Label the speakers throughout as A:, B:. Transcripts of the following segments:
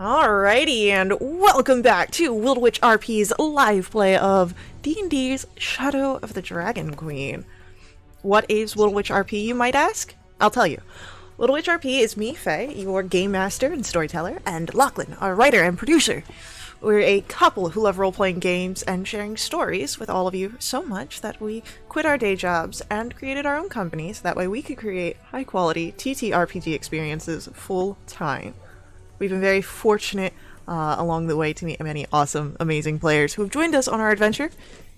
A: Alrighty, and welcome back to WRP's live play of D&D's Shadow of the Dragon Queen. What is WRP, you might ask? I'll tell you. WRP is me, Faye, your game master and storyteller, and Lachlan, our writer and producer. We're a couple who love role-playing games and sharing stories with all of you so much that we quit our day jobs and created our own company so that way we could create high-quality TTRPG experiences full-time. We've been very fortunate along the way to meet many awesome, amazing players who have joined us on our adventure,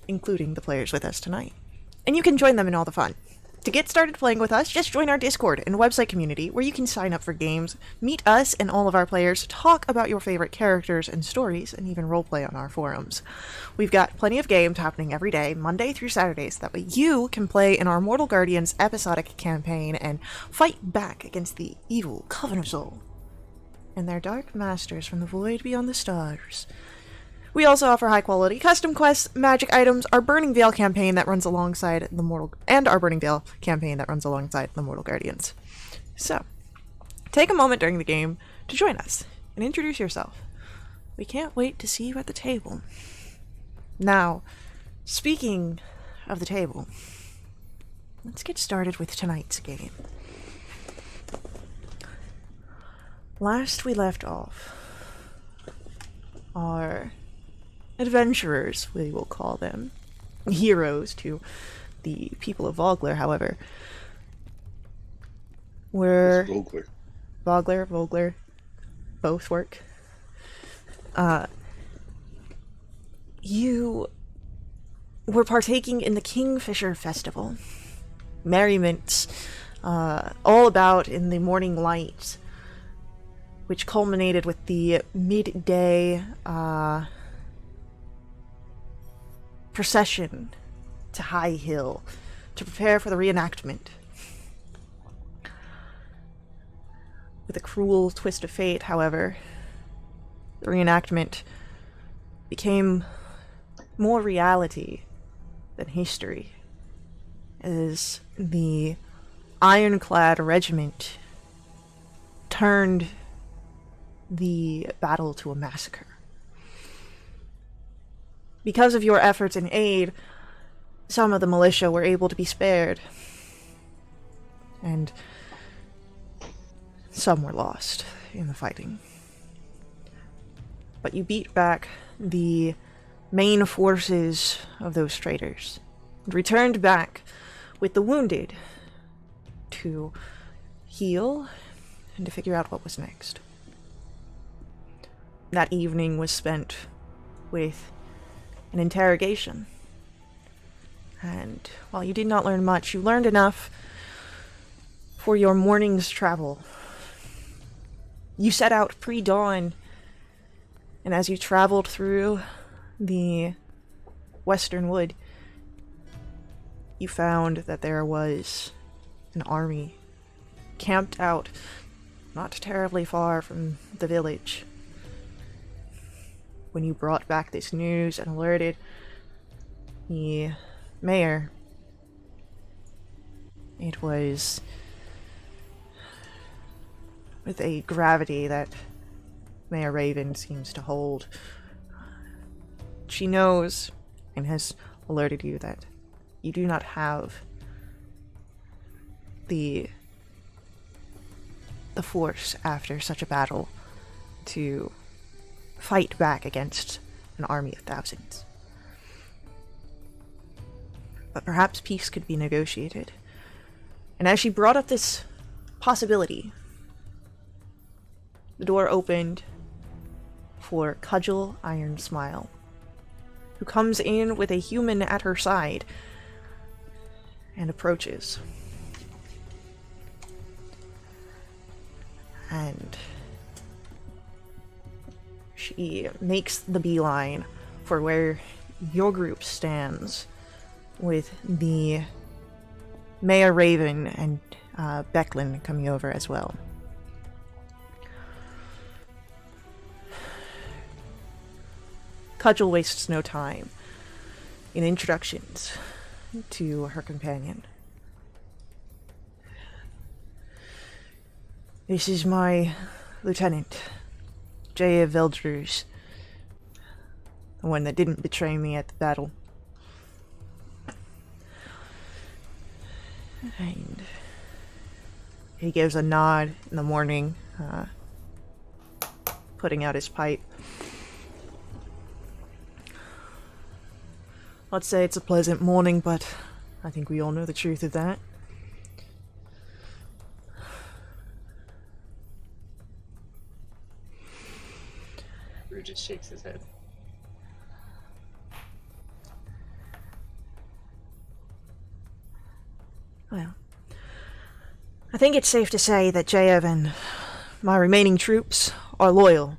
A: including the players with us tonight. And you can join them in all the fun. To get started playing with us, just join our Discord and website community where you can sign up for games, meet us and all of our players, talk about your favorite characters and stories, and even roleplay on our forums. We've got plenty of games happening every day, Monday through Saturdays, that way you can play in our Mortal Guardians episodic campaign and fight back against the evil Coven of Soul and their dark masters from the void beyond the stars. We also offer high-quality custom quests, magic items, our Burning Veil campaign that runs alongside the Mortal Guardians. So, take a moment during the game to join us and introduce yourself. We can't wait to see you at the table. Now, speaking of the table, let's get started with tonight's game. Last we left off, our adventurers, we will call them, heroes to the people of Vogler, however, were... Vogler, both work. You were partaking in the Kingfisher Festival. Merriments, all about in the morning light, which culminated with the midday procession to High Hill to prepare for the reenactment. With a cruel twist of fate, however, the reenactment became more reality than history, as the ironclad regiment turned the battle to a massacre. Because of your efforts and aid, some of the militia were able to be spared, and some were lost in the fighting. But you beat back the main forces of those traitors, and returned back with the wounded to heal and to figure out what was next. That evening was spent with an interrogation. And while you did not learn much, you learned enough for your morning's travel. You set out pre-dawn, and as you traveled through the western wood, you found that there was an army camped out not terribly far from the village. When you brought back this news and alerted the mayor, it was with a gravity that Mayor Raven seems to hold. She knows and has alerted you that you do not have the force after such a battle to fight back against an army of thousands. But perhaps peace could be negotiated. And as she brought up this possibility, the door opened for Cudgel Iron Smile, who comes in with a human at her side and approaches. And she makes the beeline for where your group stands, with the Mayor Raven and Becklin coming over as well. Cudgel wastes no time in introductions to her companion. This is my lieutenant, J.A. Veldruz. The one that didn't betray me at the battle. And he gives a nod in the morning, putting out his pipe. Let's say it's a pleasant morning, but I think we all know the truth of that.
B: Rue just shakes his head.
A: Well, I think it's safe to say that Jaev and my remaining troops are loyal.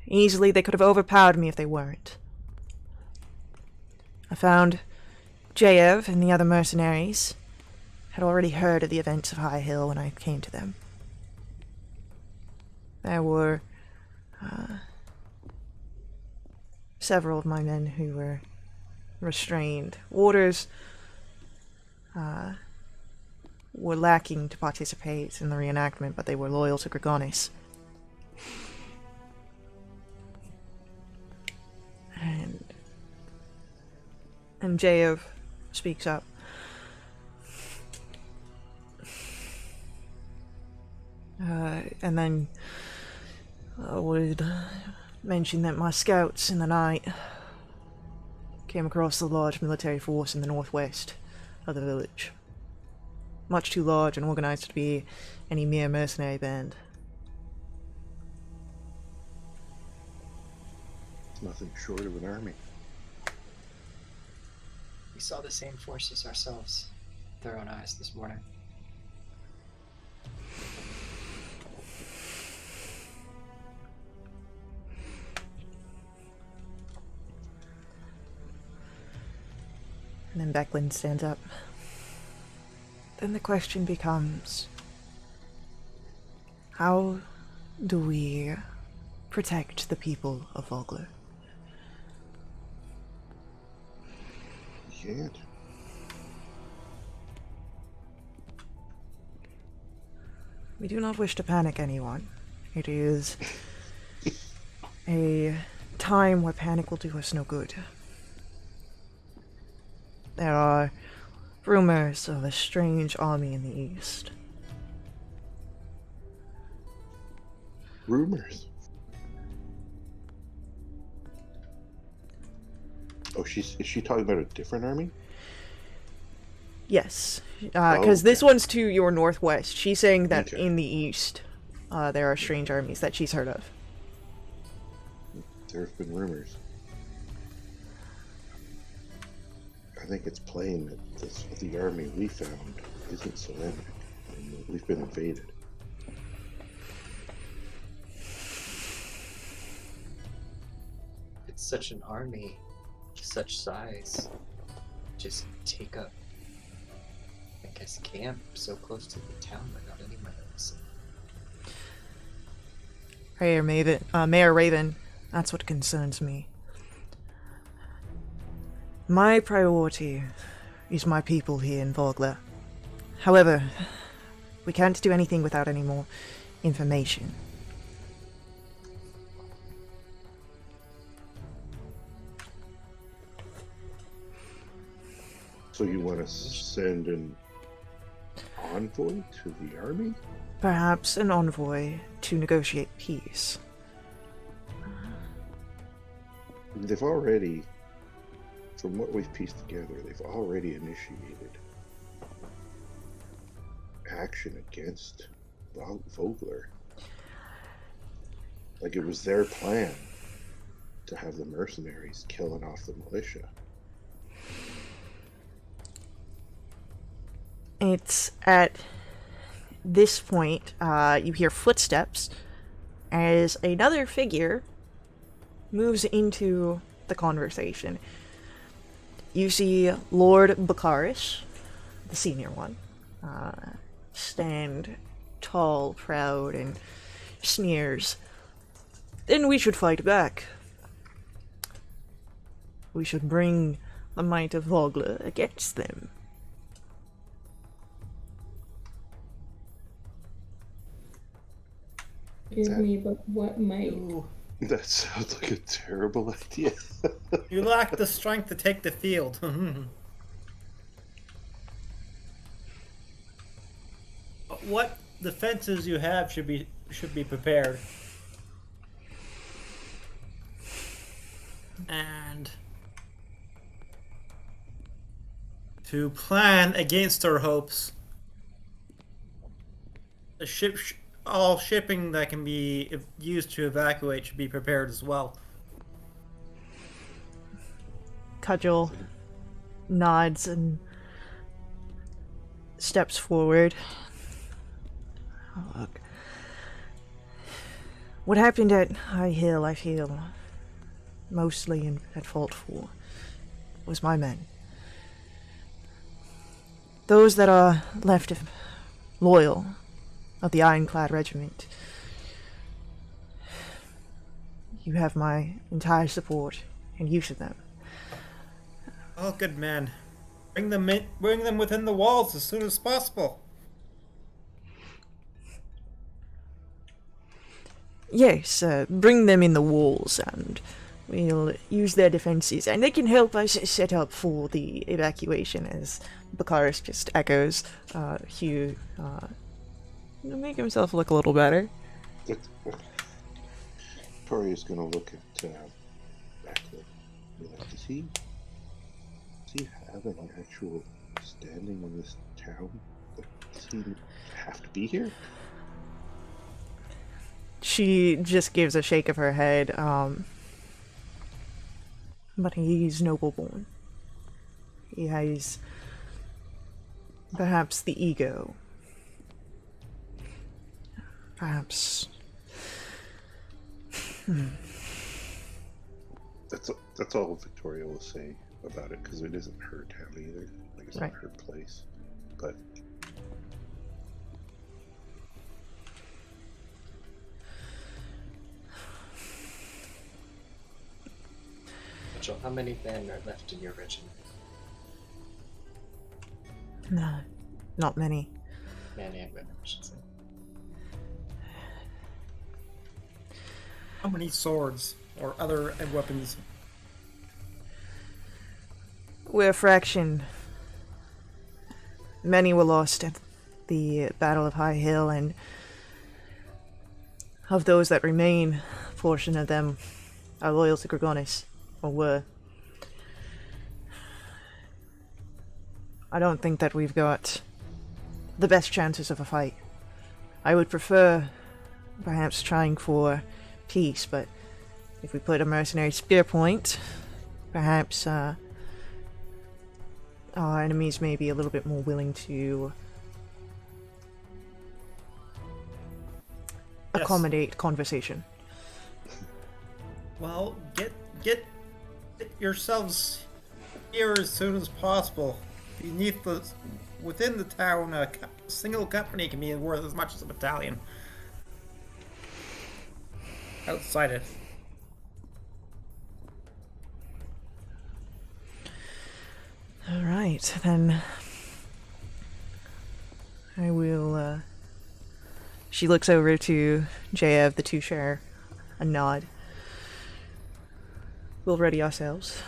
A: Easily they could have overpowered me if they weren't. I found Jaev and the other mercenaries had already heard of the events of High Hill when I came to them. There were several of my men who were restrained. Orders were lacking to participate in the reenactment, but they were loyal to Grigonis. And Jaev speaks up. And then I would mention that my scouts in the night came across the large military force in the northwest of the village. Much too large and organized to be any mere mercenary band.
C: It's nothing short of an army.
B: We saw the same forces ourselves with our own eyes this morning.
A: And then Becklin stands up. Then the question becomes, how do we protect the people of Vogler?
C: You can't.
A: We do not wish to panic anyone. It is a time where panic will do us no good. There are rumors of a strange army in the east.
C: Rumors? Oh, is she talking about a different army?
A: Yes, because this one's to your northwest. She's saying that
C: Okay.
A: in the east, there are strange armies that she's heard of.
C: There have been rumors. I think it's plain that the army we found isn't Solanic, and that we've been invaded.
B: It's such an army, such size, just take up, I guess, camp so close to the town without anyone noticing.
A: Mayor Raven, that's what concerns me. My priority is my people here in Vogler. However, we can't do anything without any more information.
C: So you want to send an envoy to the army?
A: Perhaps an envoy to negotiate peace.
C: They've already, from what we've pieced together, they've already initiated action against Vogler. Like, it was their plan to have the mercenaries killing off the militia.
A: It's at this point, you hear footsteps as another figure moves into the conversation. You see Lord Bacarish, the senior one, stand tall, proud, and sneers. Then we should fight back. We should bring the might of Vogler against them.
D: Forgive me, but what might?
C: That sounds like a terrible idea.
E: You lack the strength to take the field. What defenses you have should be prepared. And to plan against our hopes, all shipping that can be used to evacuate should be prepared as well.
A: Cudgel nods and steps forward. Oh, look. What happened at High Hill, I feel mostly at fault for, was my men. Those that are left loyal of the Ironclad Regiment. You have my entire support, and you should them.
E: Oh, good man. Bring them within the walls as soon as possible.
A: Yes, bring them in the walls, and we'll use their defenses, and they can help us set up for the evacuation, as Bakaris just echoes. Hugh, make himself look a little better.
C: Tori's gonna look at Backler. Does he have any actual standing in this town? Does he have to be here?
A: She just gives a shake of her head, but he's noble born. He has perhaps the ego. Perhaps.
C: That's all Victoria will say about it, because it isn't her town either. Like, it's
A: right.
C: not her place. But
B: Mitchell, how many men are left in your regiment?
A: No, not many.
B: Men and women, I should say.
E: How many swords or other weapons?
A: We're a fraction. Many were lost at the Battle of High Hill, and of those that remain, a portion of them are loyal to Gregonis, or were. I don't think that we've got the best chances of a fight. I would prefer perhaps trying for peace, but if we put a mercenary spear point, perhaps our enemies may be a little bit more willing to accommodate conversation.
E: Well, get yourselves here as soon as possible. Within the town, a single company can be worth as much as a battalion. Outside it.
A: Alright, then I will, she looks over to JF, the two share a nod. We'll ready ourselves.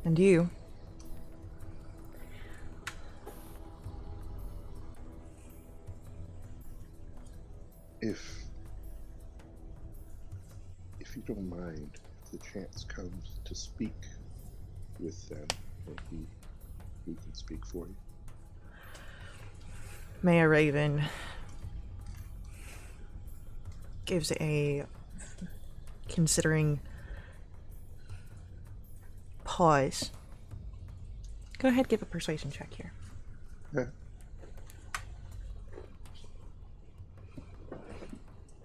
A: And you?
C: If you don't mind, if the chance comes to speak with them, we can speak for you.
A: Mayor Raven gives a considering pause. Go ahead, give a persuasion check here.
C: Yeah.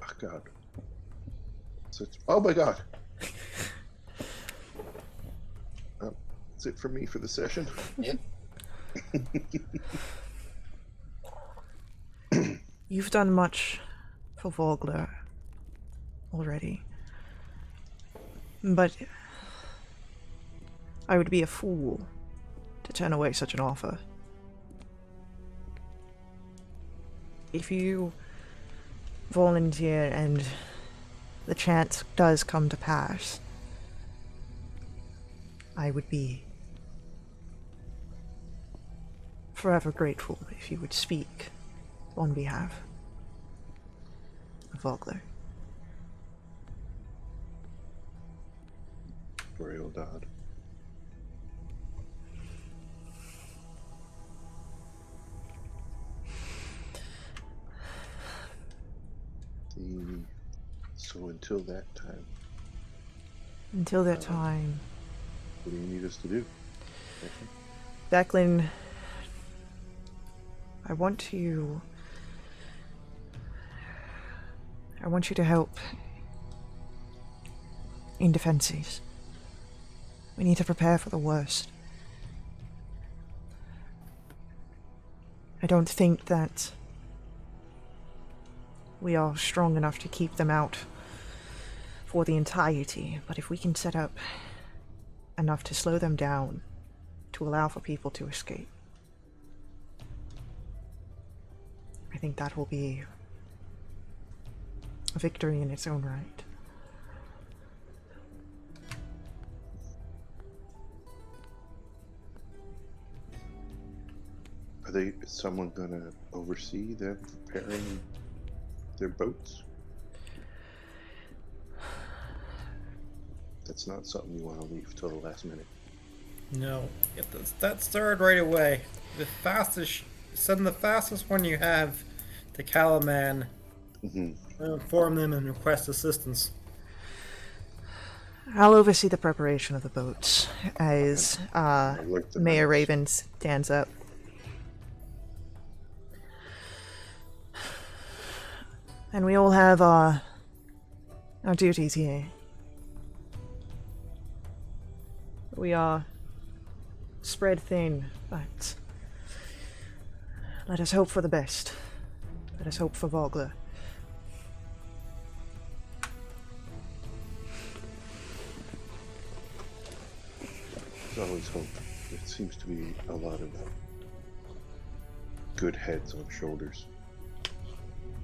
C: Oh God. Oh my God. That's it for me for the session.
B: Yep.
A: You've done much for Vogler already, but I would be a fool to turn away such an offer. if you volunteer and the chance does come to pass, I would be forever grateful if you would speak on behalf of Vogler.
C: Royal Dodd. So until that time,
A: Until that time,
C: what do you need us to do?
A: Declan, I want you to help in defenses. We need to prepare for the worst. I don't think that we are strong enough to keep them out for the entirety, but if we can set up enough to slow them down, to allow for people to escape, I think that will be a victory in its own right.
C: Is someone gonna oversee them preparing their boats? That's not something you want to leave till the last minute.
E: No, get that started right away. Send the fastest one you have to Calaman. Inform them and request assistance.
A: I'll oversee the preparation of the boats as
C: Alert the
A: Mayor
C: knights.
A: Raven stands up. And we all have our duties here. We are spread thin, but let us hope for the best. Let us hope for Vogler.
C: There's always hope. There seems to be a lot of good heads on shoulders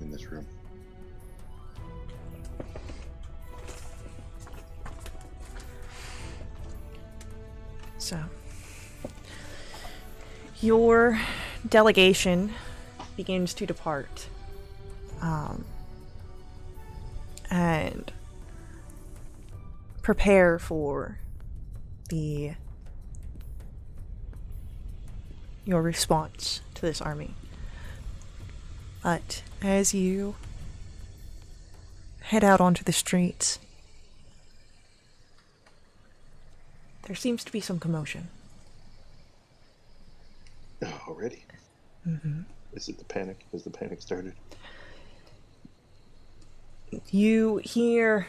C: in this room.
A: So, your delegation begins to depart. And prepare for your response to this army. But as you head out onto the streets, there seems to be some commotion.
C: Oh, already? Is it the panic? Has the panic started?
A: You hear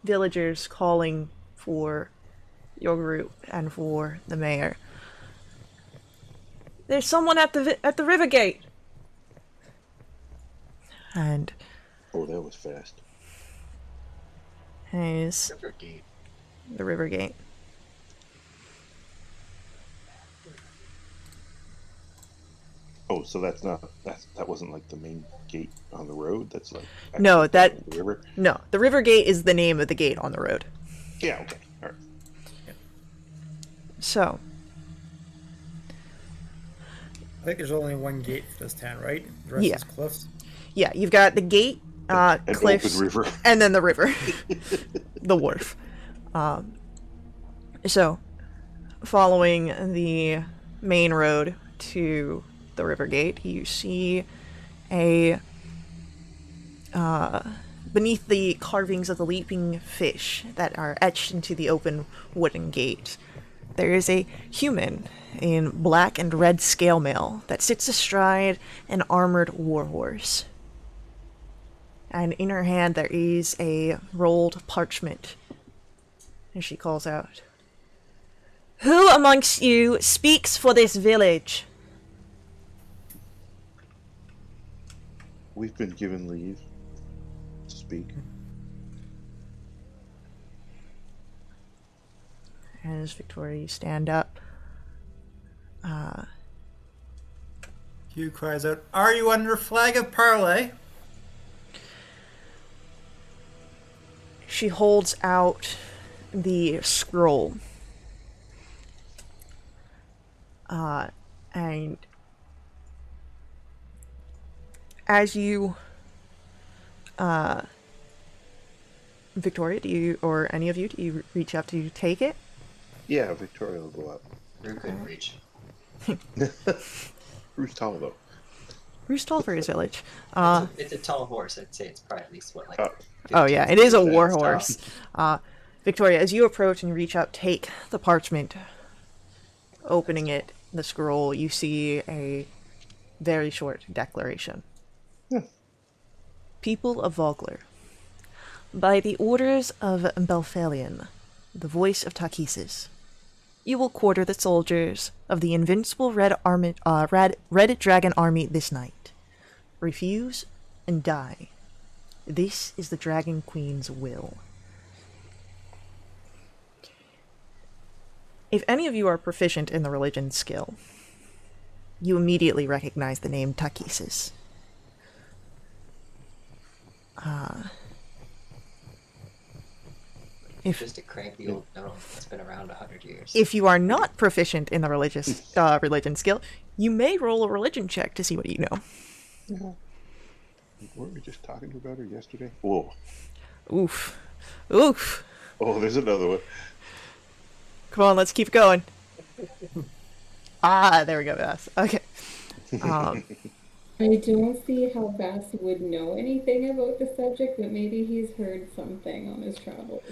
A: villagers calling for your group and for the mayor. There's someone at the river gate. And
C: Oh, that was fast.
A: as
B: Rivergate.
A: the river gate.
C: Oh, so that wasn't like the main gate on the road. That's like
A: No,
C: actually
A: that
C: the river.
A: no, the river gate is the name of the gate on the road.
C: Yeah. Okay. All right.
A: So,
E: I think there's only one gate for this town, right? The rest
A: Yeah.
E: is cliffs.
A: yeah, you've got the gate,
C: An
A: cliffs,
C: open river.
A: and then the river, the wharf. So, following the main road to the river gate, you see a beneath the carvings of the leaping fish that are etched into the open wooden gate, there is a human in black and red scale mail that sits astride an armored warhorse. And in her hand there is a rolled parchment. And she calls out, "Who amongst you speaks for this village?"
C: We've been given leave to speak.
A: As Victoria, you stand up.
E: Hugh cries out, "Are you under flag of parley?"
A: She holds out the scroll. And as you, Victoria, do you, or any of you, do you reach up to take it?
C: Yeah, Victoria will go up.
B: Rue couldn't reach.
C: Who's tall though?
A: Who's tall for his village?
B: It's a tall horse. I'd say it's probably at least what, like.
A: Oh
B: 15
A: yeah, it is a
B: feet
A: war
B: tall.
A: horse. Victoria, as you approach and reach up, take the parchment. Opening it, the scroll, you see a very short declaration. People of Vogler, by the orders of Belphalion, the voice of Takesis, you will quarter the soldiers of the invincible Red Dragon Army this night. Refuse and die. This is the Dragon Queen's will. If any of you are proficient in the religion skill, you immediately recognize the name Takesis.
B: Just to crank the old gnome that's been around 100 years.
A: If you are not proficient in the religion skill, you may roll a religion check to see what you know.
C: Yeah. Weren't we just talking about her yesterday? Whoa.
A: Oof. Oof.
C: Oh, there's another one.
A: Come on, let's keep going. There we go, Bass. Okay.
D: I don't see how Bass would know anything about the subject, but maybe he's heard something on his travels.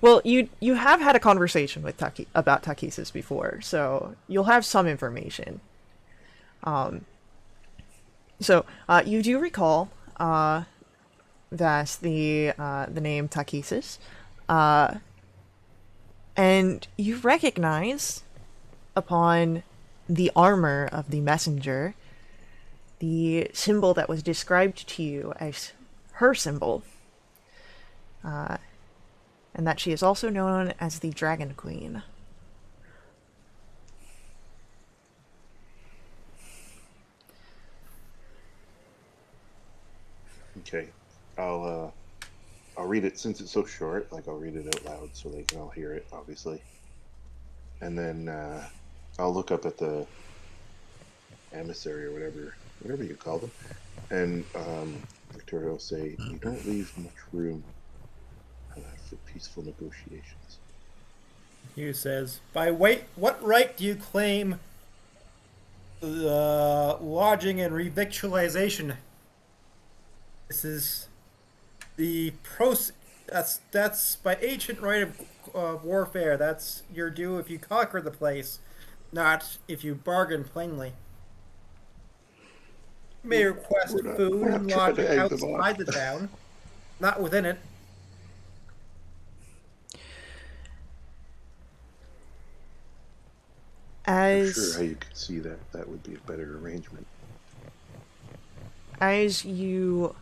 A: Well, you have had a conversation with about Takesis before, so you'll have some information. So you do recall that the name Takesis, and you recognize upon the armor of the messenger the symbol that was described to you as her symbol, and that she is also known as the Dragon Queen.
C: Okay, I'll read it since it's so short. Like I'll read it out loud so they can all hear it, obviously. And then I'll look up at the emissary or whatever you call them, and Victoria will say, "You don't leave much room for peaceful negotiations."
E: Hugh says, what right do you claim lodging and revictualization? This is the that's by ancient right of warfare. That's your due if you conquer the place, not if you bargain plainly. You may request
C: We're not
E: food and
C: trying to
E: lodging
C: egg them on.
E: outside the town, not within it.
C: I'm
A: As
C: sure how you could see that would be a better arrangement.
A: as you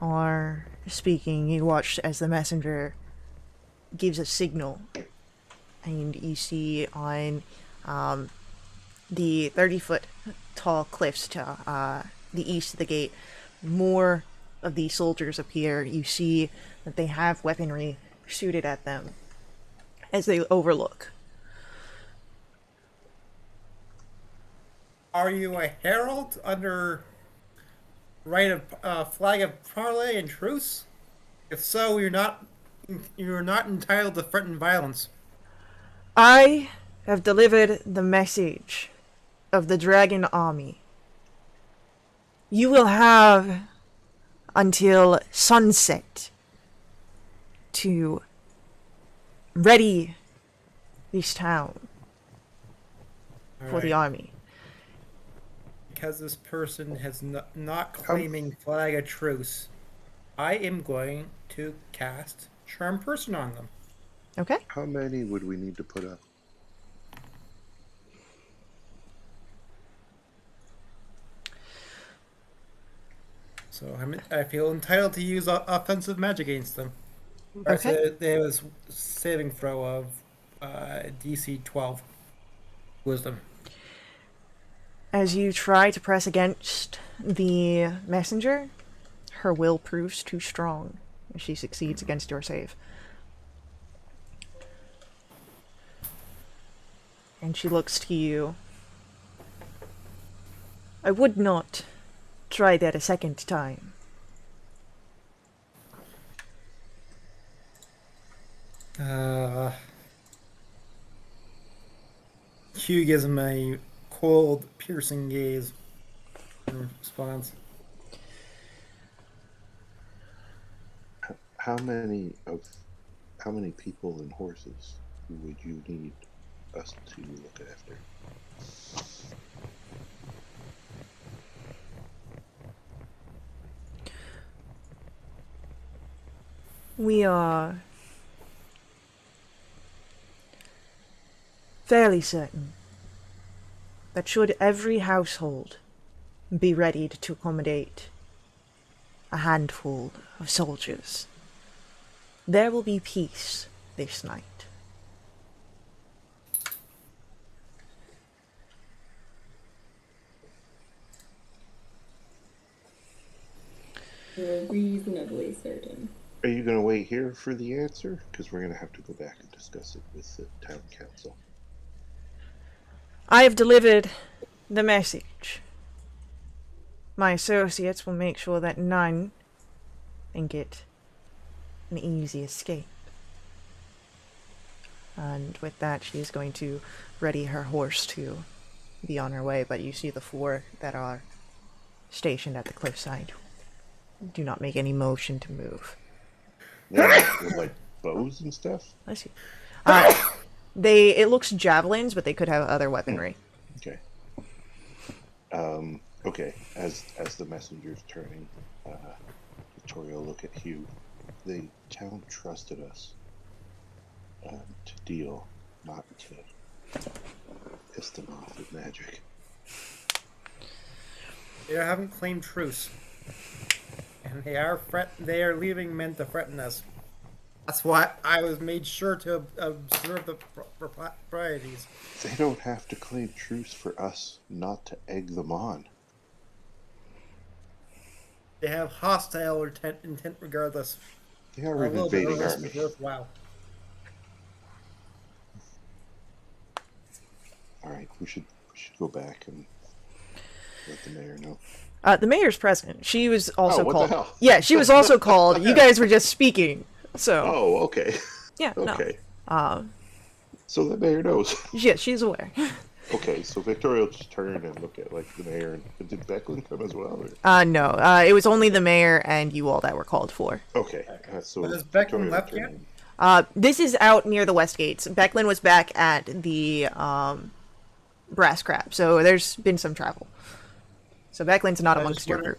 A: are speaking, you watch as the messenger gives a signal, and you see on the 30-foot tall cliffs to the east of the gate, more of the soldiers appear. You see that they have weaponry shooted at them as they overlook.
E: Are you a herald under right of flag of parley and truce? If so, you're not entitled to threaten violence.
A: I have delivered the message of the Dragon Army. You will have until sunset to ready this town for the army.
E: Because this person has not claiming flag of truce, I am going to cast Charm Person on them.
A: Okay?
C: How many would we need to put up?
E: So I feel entitled to use offensive magic against them.
A: Okay.
E: There was saving throw of DC 12 wisdom.
A: As you try to press against the messenger, her will proves too strong. She succeeds against your save. And she looks to you. I would not try that a second time.
E: Hugh gives him a cold, piercing gaze in response.
C: How many people and horses would you need us to look after?
A: We are fairly certain that should every household be ready to accommodate a handful of soldiers, there will be peace this night.
D: We're reasonably certain.
C: Are you going to wait here for the answer? Because we're going to have to go back and discuss it with the town council.
A: I have delivered the message. My associates will make sure that none think it an easy escape. And with that, she is going to ready her horse to be on her way, but you see the 4 that are stationed at the cliffside do not make any motion to move.
C: With like bows and stuff?
A: I see. It looks javelins, but they could have other weaponry.
C: Okay. Okay. As the messenger's turning, Victoria will look at Hugh. The town trusted us to deal, not to piss them off with magic.
E: They haven't claimed truce, and they are leaving men to threaten us. That's why I was made sure to observe the proprieties.
C: They don't have to claim truce for us not to egg them on.
E: They have hostile intent regardless.
C: They are an invading army.
E: Wow.
C: All right, we should go back and let the mayor know.
A: The mayor's present. She was also
C: what
A: called.
C: the hell?
A: Yeah, she was also called. You guys were just speaking. So.
C: Oh, okay.
A: Yeah.
C: Okay.
A: No.
C: So the mayor knows.
A: Yeah, she's aware.
C: Okay, so Victoria will just turn and look at like the mayor. And did Becklin come as well? Or?
A: No. It was only the mayor and you all that were called for.
C: Okay. So
E: But has Becklin
C: Victoria
E: left
C: will
E: yet?
C: turn.
A: This is out near the West Gates. Becklin was back at the Brass Crab, so there's been some travel. So Becklin's not amongst your group.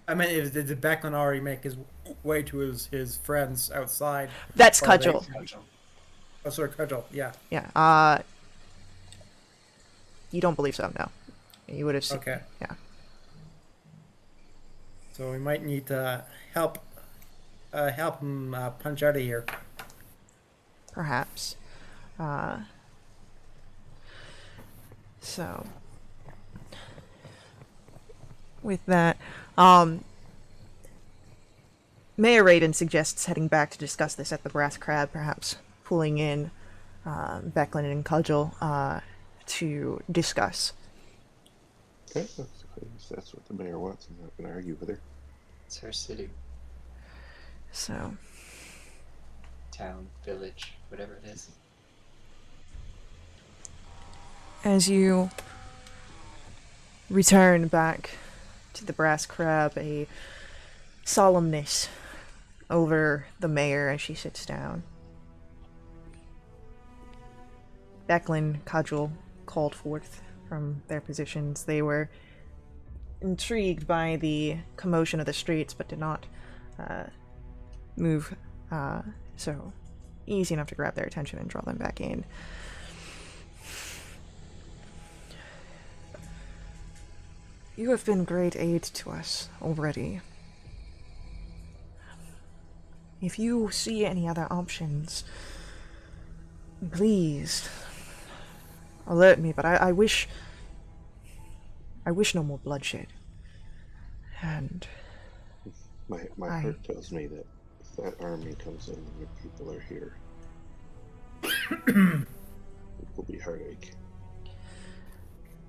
E: I mean, did Becklin already make his way to his friends outside?
A: That's
E: Or
A: Cudgel.
E: Oh, sorry, Cudgel. Yeah.
A: Yeah. You don't believe so, no. You would have seen.
E: Okay.
A: Yeah.
E: So we might need to help him punch out of here.
A: Perhaps. So. With that, Mayor Raiden suggests heading back to discuss this at the Brass Crab, perhaps pulling in Becklin and Cudgel to discuss.
C: Okay, that's what the mayor wants. I'm not going to argue with her.
B: It's her city,
A: So,
B: town, village, whatever it is.
A: as you return back to the Brass Crab, a solemnness over the mayor as she sits down. Becklin, Cudgel called forth from their positions. They were intrigued by the commotion of the streets, but did not move. So easy enough to grab their attention and draw them back in. You have been great aid to us already. If you see any other options, please alert me, but I wish I wish no more bloodshed. And
C: My heart tells me that if that army comes in and your people are here, it will be heartache.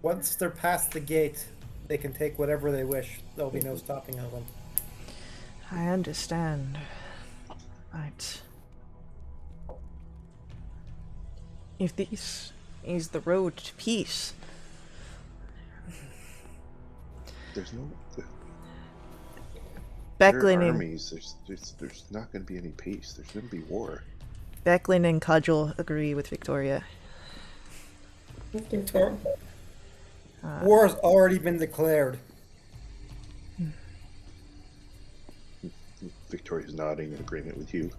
E: Once they're past the gate, they can take whatever they wish. There'll be no stopping of them.
A: I understand. But if this is the road to peace,
C: There's no
A: Becklin
C: there are
A: and
C: armies. There's not going to be any peace. There's going to be war.
A: Becklin and Cudgel agree with Victoria.
D: Mr. Ford.
E: War's already been declared.
C: Victoria's nodding in agreement with you.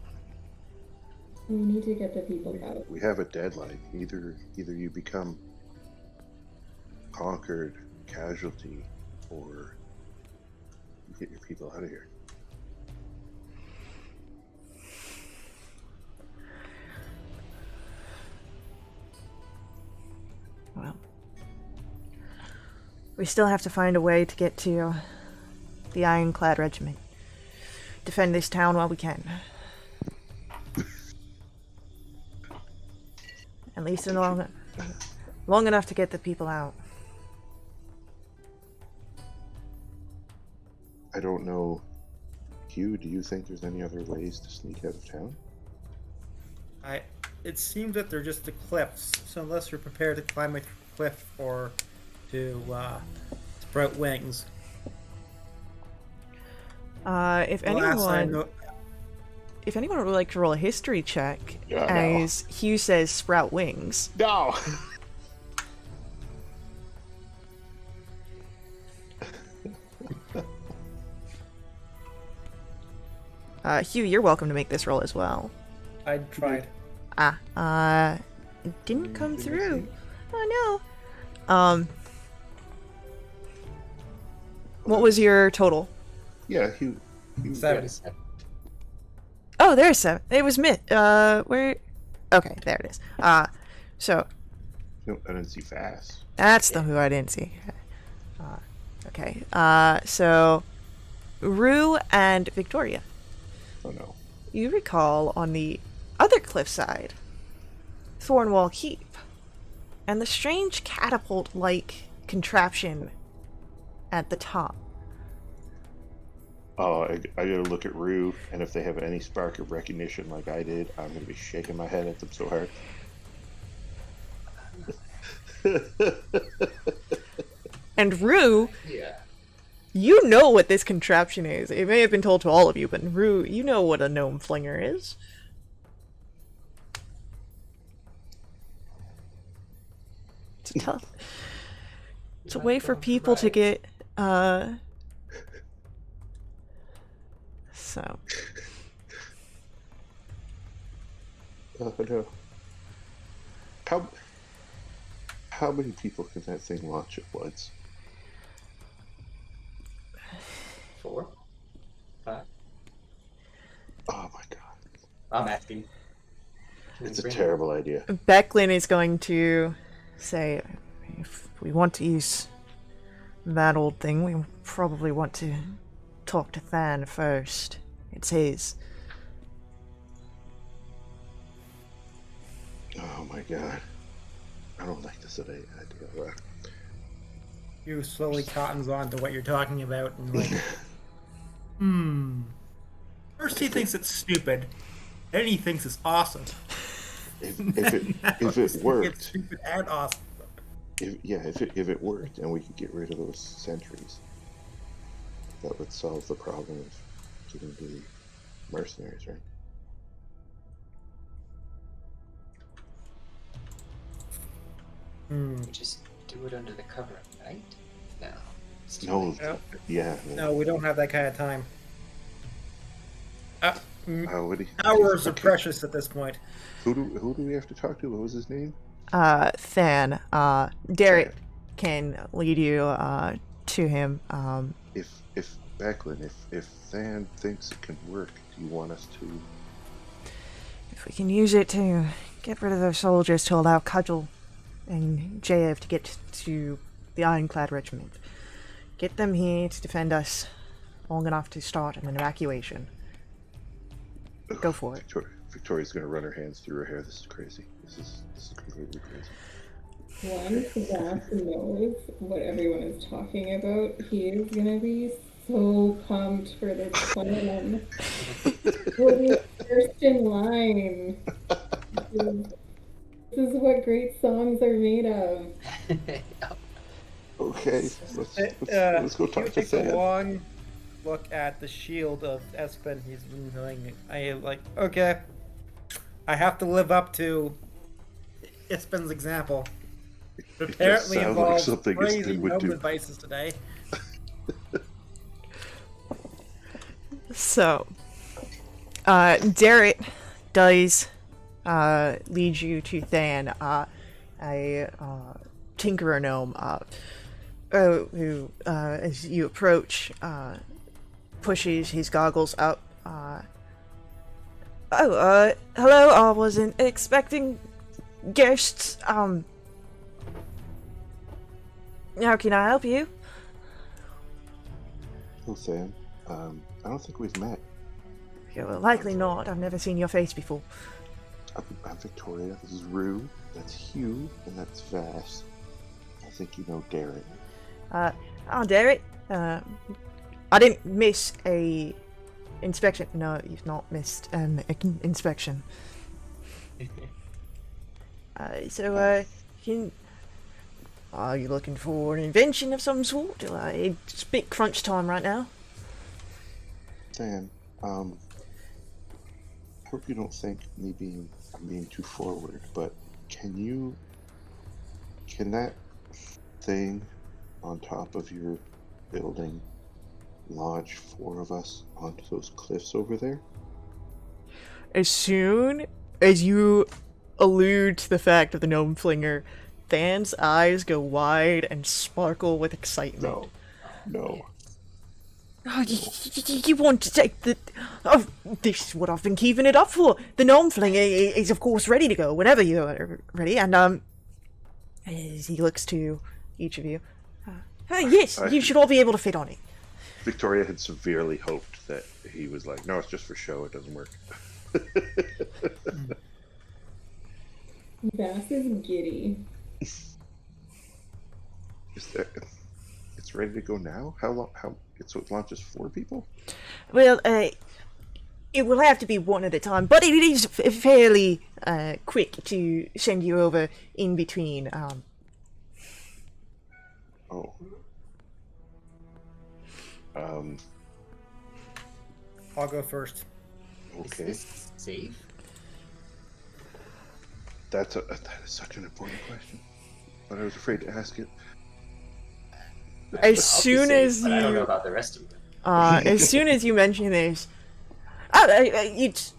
D: We need to get the people out.
C: We have a deadline. Either you become conquered, casualty, or you get your people out of here.
A: Well, we still have to find a way to get to the Ironclad Regiment. Defend this town while we can. At least long enough to get the people out.
C: I don't know. Hugh, do you think there's any other ways to sneak out of town?
E: It seems that they're just the cliffs. So unless you're prepared to climb a cliff or to sprout wings.
A: If anyone would like to roll a history check,
C: Yeah,
A: as Hugh says, sprout wings.
C: No.
A: Hugh, you're welcome to make this roll as well.
E: I tried.
A: It didn't come through. Oh no. What was your total?
C: Yeah, Hugh.
E: 7.
A: Oh, there's 7. It was where? Okay, there it is. So
C: No, I didn't see fast.
A: that's the who I didn't see. Okay. So Rue and Victoria.
C: Oh no.
A: You recall on the other cliffside, Thornwall Keep, and the strange catapult-like contraption at the top.
C: Oh, I gotta look at Rue, and if they have any spark of recognition like I did, I'm gonna be shaking my head at them so hard.
A: And Rue,
B: Yeah.
A: you know what this contraption is. It may have been told to all of you, but Rue, you know what a gnome flinger is. It's a way for people to get, so.
C: Oh no. How many people can that thing launch at once?
B: 4, 5.
C: Oh my god.
B: I'm asking.
C: It's a terrible idea.
A: Becklin is going to say, if we want to use that old thing, we probably want to talk to Than first. It's his.
C: Oh my god. I don't like this idea.
E: You slowly cottons on to what you're talking about and like, First he thinks it's stupid, then he thinks it's awesome.
C: If
E: It's
C: it worked,
E: stupid and awesome.
C: if it worked and we could get rid of those sentries, that would solve the problem of getting the mercenaries, right?
B: We just do it under the cover of night? No. It's too
C: No,
B: late.
E: No.
C: yeah.
E: No, we don't have that kind of time.
C: What do you,
E: Hours are
C: okay.
E: precious at this point.
C: Who do we have to talk to? What was his name?
A: Than. Derek can lead you, to him.
C: If Becklin, if Than thinks it can work, do you want us to?
A: If we can use it to get rid of those soldiers to allow Cudgel and Jaev to get to the the Ironclad Regiment. Get them here to defend us long enough to start an evacuation. Go for it.
C: Victoria's gonna run her hands through her hair. This is crazy. This is completely crazy.
D: Once Zach knows what everyone is talking about, he is gonna be so pumped for this plan. He'll be first in line. This is what great songs are made of.
C: Okay, let's go talk to
E: take
C: Sam.
E: a long look at the shield of Espen. He's been doing. I am like, okay, I have to live up to Espen's example. It apparently
C: sound like
E: involves
C: something
E: crazy
C: Espen would
E: gnome
C: do.
E: devices today.
A: So, Derek does lead you to Than, a tinkerer gnome, who, as you approach, pushes his goggles up. Hello, I wasn't expecting guests. How can I help you?
C: Oh, Sam. I don't think we've met.
A: Yeah, well, likely not. I've never seen your face before.
C: I'm Victoria. This is Rue. That's Hugh, and that's Vass. I think you know Derek.
A: Derek. I didn't miss a inspection. No, you've not missed an inspection. Are you looking for an invention of some sort? It's big crunch time right now.
C: Dan, I hope you don't think I'm being too forward, but can that thing on top of your building launch 4 of us onto those cliffs over there?
A: As soon as you allude to the fact of the gnome flinger, Than's eyes go wide and sparkle with excitement.
C: No.
A: Oh, you want to take the... Oh, this is what I've been keeping it up for. The gnome flinger is, of course, ready to go whenever you're ready. And, as he looks to each of you, yes, you should all be able to fit on it.
C: Victoria had severely hoped that he was like, no, it's just for show, it doesn't work.
D: Vass is giddy.
C: It's ready to go now? How long? So it launches 4 people?
A: Well, it will have to be one at a time, but it is fairly quick to send you over in between.
C: Oh.
E: I'll go first.
C: Okay.
B: Is this safe?
C: That is such an important question, but I was afraid to ask it.
A: As soon as
B: but I don't know
A: you,
B: about the rest of you.
A: as soon as you mention this, it's,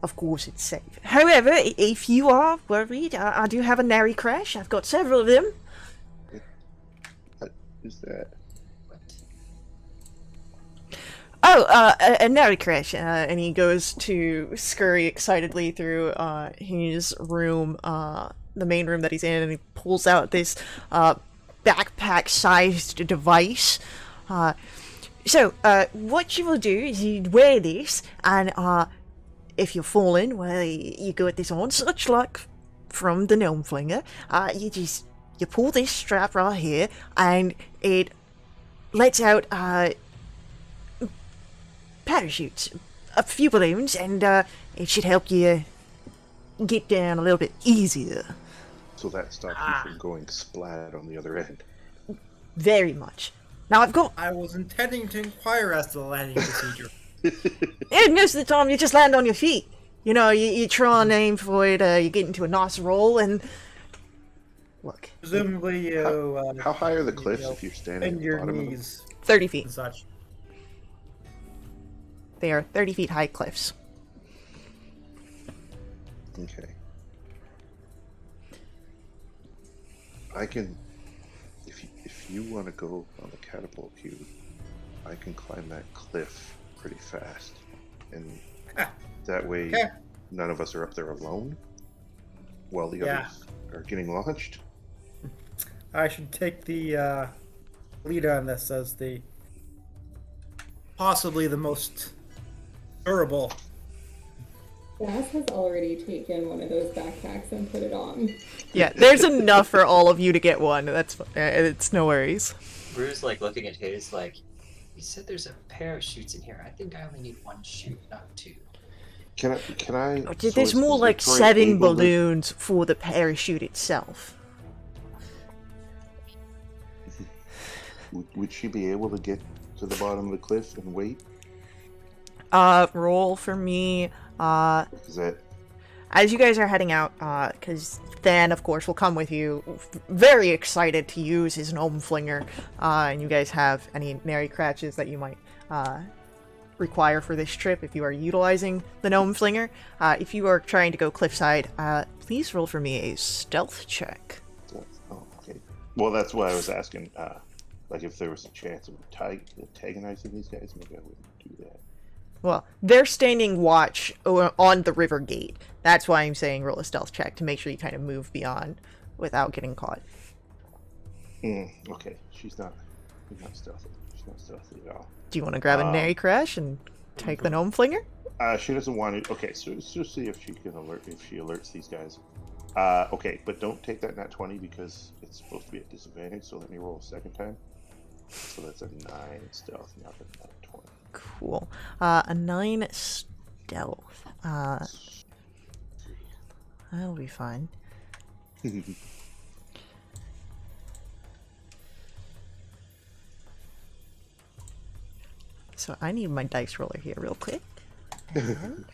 A: of course, it's safe. However, if you are worried, I do have a nary crash. I've got several of them.
C: What is that?
A: Oh, a nary crash, and he goes to scurry excitedly through his room, the main room that he's in, and he pulls out this backpack-sized device. So, what you will do is you wear this, and if you're falling, well, you got this on, such like from the gnome flinger. You pull this strap right here, and it lets out parachutes, a few balloons, and it should help you get down a little bit easier.
C: So that stops you from going splat on the other end.
A: Very much. Now I've got...
E: I was intending to inquire as to the landing procedure.
A: And most of the time you just land on your feet. You know, you try and aim for it, you get into a nice roll, and... Look.
E: Presumably you...
C: How high are the cliffs if you're standing
E: bend
C: at the
E: your
C: bottom
E: knees
A: 30 feet.
E: and such.
A: They are 30 feet high cliffs.
C: of them? Okay. I can... If you want to go on the catapult cube, I can climb that cliff pretty fast. And that way, none of us are up there alone while the others are getting launched.
E: I should take the lead on this as the possibly the most durable.
D: Bass has already taken one of those backpacks and put it on.
A: Yeah, there's enough for all of you to get one. It's no worries.
B: Bruce like looking at his like. You said there's a pair of chutes in here. I think I only need one chute, not two.
C: Can I? So
A: There's more
C: is
A: like
C: Victoria
A: 7
C: able to-
A: balloons for the parachute itself.
C: Would she be able to get to the bottom of the cliff and wait?
A: Roll for me.
C: Is that
A: As you guys are heading out, because Than, of course, will come with you, very excited to use his gnome flinger, and you guys have any nary crutches that you might require for this trip if you are utilizing the gnome flinger. If you are trying to go cliffside, please roll for me a stealth check.
C: Oh, okay. Well, that's why I was asking. Like, if there was a chance of antagonizing these guys, maybe I wouldn't do that.
A: Well, they're standing watch on the river gate. That's why I'm saying roll a stealth check to make sure you kind of move beyond without getting caught.
C: Okay, she's not stealthy. She's not stealthy at all.
A: Do you want to grab a nary crash and take the gnome flinger?
C: She doesn't want to. Okay, so let's just see if she can alerts these guys. Okay, but don't take that nat 20 because it's supposed to be at disadvantage. So let me roll a second time. So that's a 9 stealth, not a nat 20.
A: Cool. A 9 stealth. That'll be fine. So I need my dice roller here real quick. And...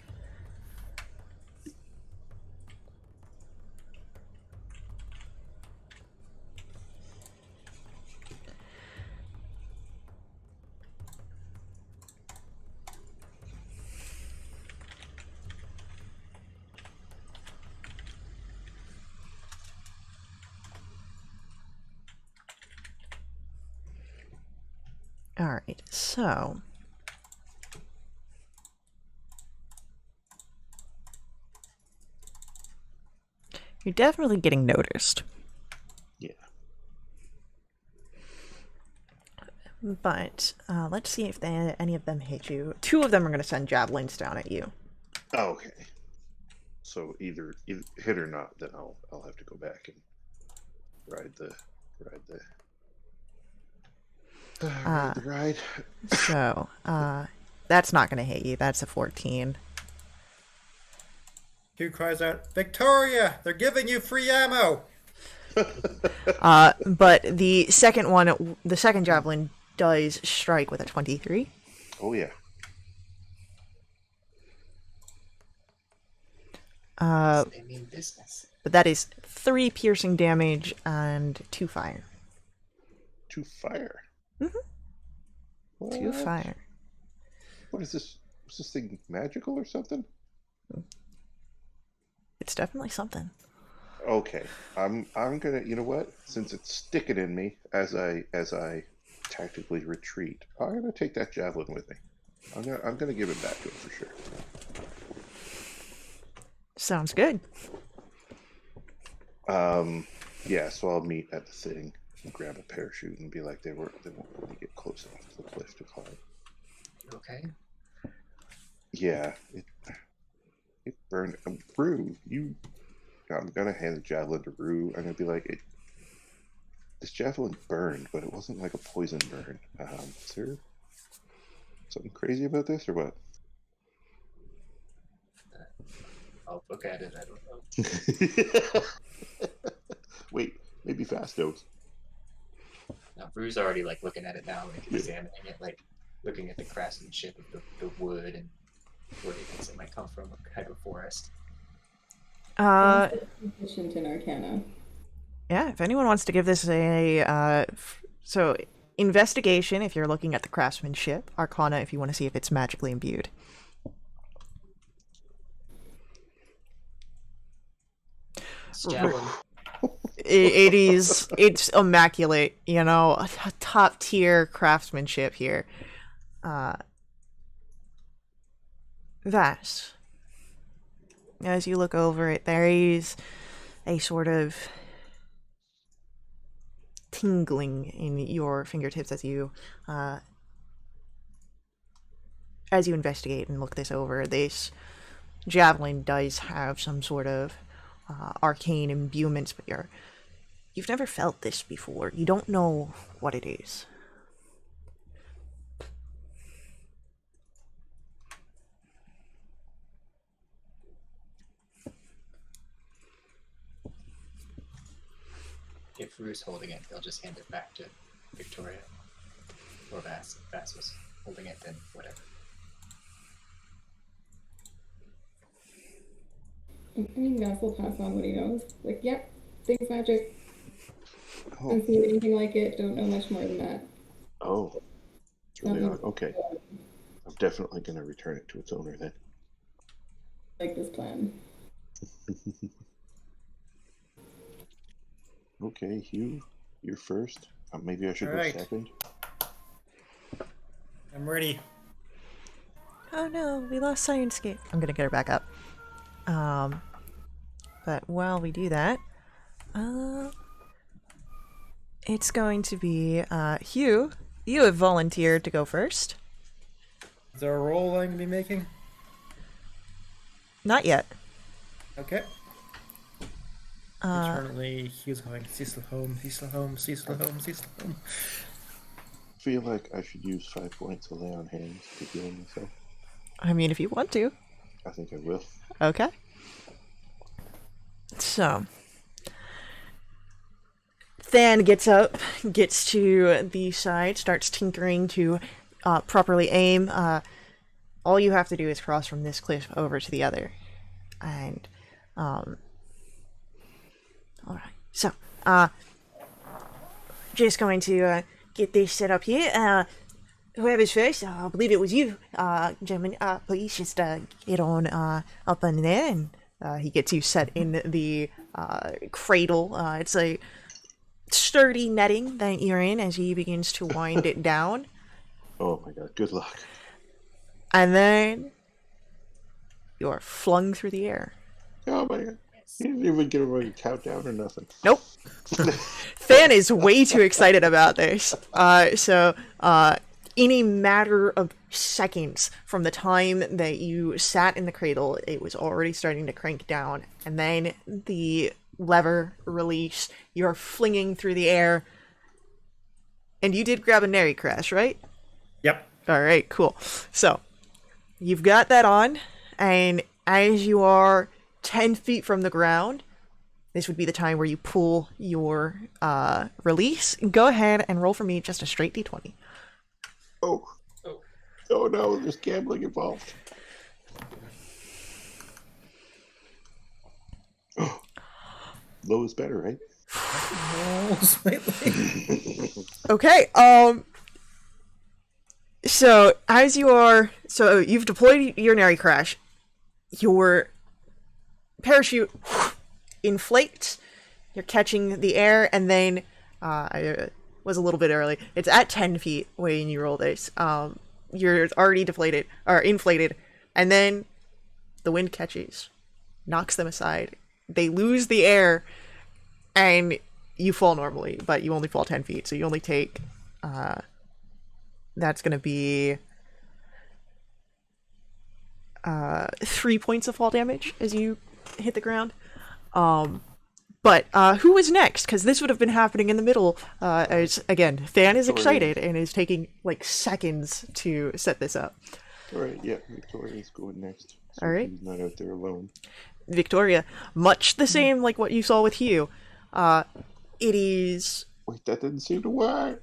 A: Alright, so... You're definitely getting noticed.
C: Yeah.
A: But, let's see if any of them hit you. 2 of them are going to send javelins down at you.
C: Oh, okay. So either hit or not, then I'll have to go back and ride the ride.
A: So, that's not going to hit you. That's a 14.
E: Q cries out, "Victoria! They're giving you free ammo!"
A: But the second javelin does strike with a 23.
C: Oh yeah.
B: They mean business.
A: But that is 3 piercing damage and 2 fire.
C: 2 fire.
A: Mm-hmm. 2 fire.
C: What is this? Is this thing magical or something?
A: It's definitely something.
C: Okay, I'm gonna. You know what? Since it's sticking in me as I tactically retreat, I'm gonna take that javelin with me. I'm gonna give it back to him for sure.
A: Sounds good.
C: Yeah. So I'll meet at the thing and grab a parachute and be like, they won't let me get close enough to the cliff to climb.
B: Okay.
C: Yeah. It burned. Rue, I'm gonna hand the javelin to Rue. I'm gonna be like, this javelin burned, but it wasn't like a poison burn. Is there something crazy about this or what?
B: I'll look at it. I don't know.
C: Wait, maybe Fast knows.
B: Now, Bru's already like looking at it now, like examining it, like looking at the craftsmanship of the wood and where he thinks it might come from, what kind of forest.
D: Proficient in Arcana.
A: Yeah, if anyone wants to give this a so investigation if you're looking at the craftsmanship, Arcana if you want to see if it's magically imbued.
B: Javelin.
A: It's immaculate, you know, top tier craftsmanship here. That, as you look over it, there is a sort of tingling in your fingertips as you investigate and look this over. This javelin does have some sort of arcane imbuements, but you've never felt this before. You don't know what it is.
B: If Rue's holding it, they'll just hand it back to Victoria. Or Vass. If Vass was holding it, then whatever.
D: I mean, Vass will pass on what he knows. Like, yep, thing's magic.
C: Oh,
D: Haven't seen anything like it. Don't know much more than that.
C: oh, it's really
D: Nothing
C: odd. Okay, I'm definitely going to return it to its owner then.
D: like this plan.
C: Okay, Hugh, you're first. Maybe I should go
E: Alright.
C: second.
E: I'm ready.
A: Oh no, we lost Sciencescape. I'm gonna get her back up. But while we do that, it's going to be, Hugh, you have volunteered to go first.
E: Is there a roll I'm going to be making?
A: Not yet.
E: Okay. Eternally, Hugh's going, Cecil home, Cecil home, Cecil home, Cecil home.
C: I feel like I should use 5 points to lay on hands to heal myself.
A: I mean, if you want to.
C: I think I will.
A: Okay. So, Than gets up, gets to the side, starts tinkering to properly aim. All you have to do is cross from this cliff over to the other. And, alright. So, just going to get this set up here. Whoever's first, I believe it was you, gentlemen, please just get on up in there, and he gets you set in the cradle. It's a sturdy netting that you're in as he begins to wind it down.
C: Oh my god, good luck.
A: And then you're flung through the air.
C: Oh my god. You didn't even get a countdown or nothing.
A: Nope. Than is way too excited about this. In a matter of seconds from the time that you sat in the cradle, it was already starting to crank down. And then the lever release, you're flinging through the air. And you did grab a Nary crash, right?
E: Yep.
A: Alright, cool. So, you've got that on, and as you are 10 feet from the ground, this would be the time where you pull your release. Go ahead and roll for me just a straight d20.
C: Oh. Oh no, there's gambling involved. Low is better, right?
E: Oh, slightly.
A: Okay, so as you are, so you've deployed your Nary crash, your parachute inflates, you're catching the air, and then, I was a little bit early, it's at 10 feet when you roll this, you're already deflated, or inflated, and then the wind catches, knocks them aside, they lose the air, and you fall normally, but you only fall 10 feet, so you only take, that's gonna be 3 points of fall damage as you hit the ground. But who was next? Because this would have been happening in the middle. As again, Than is excited and is taking like seconds to set this up.
C: Alright, yeah, Victoria's going next. So
A: Alright.
C: she's not out there alone.
A: Victoria, much the same like what you saw with Hugh. It is
C: Wait, that didn't seem to work.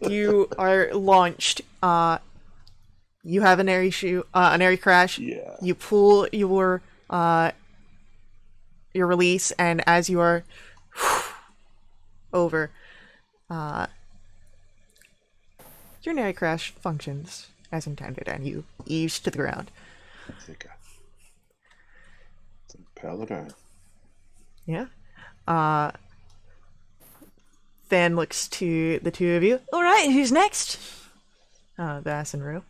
A: you are launched. You have an airy crash.
C: Yeah.
A: You pull your release, and as you are over, your airy crash functions as intended, and you ease to the ground.
C: It's like a paladin.
A: Yeah. Than looks to the two of you. Alright, who's next? Vass and Rue.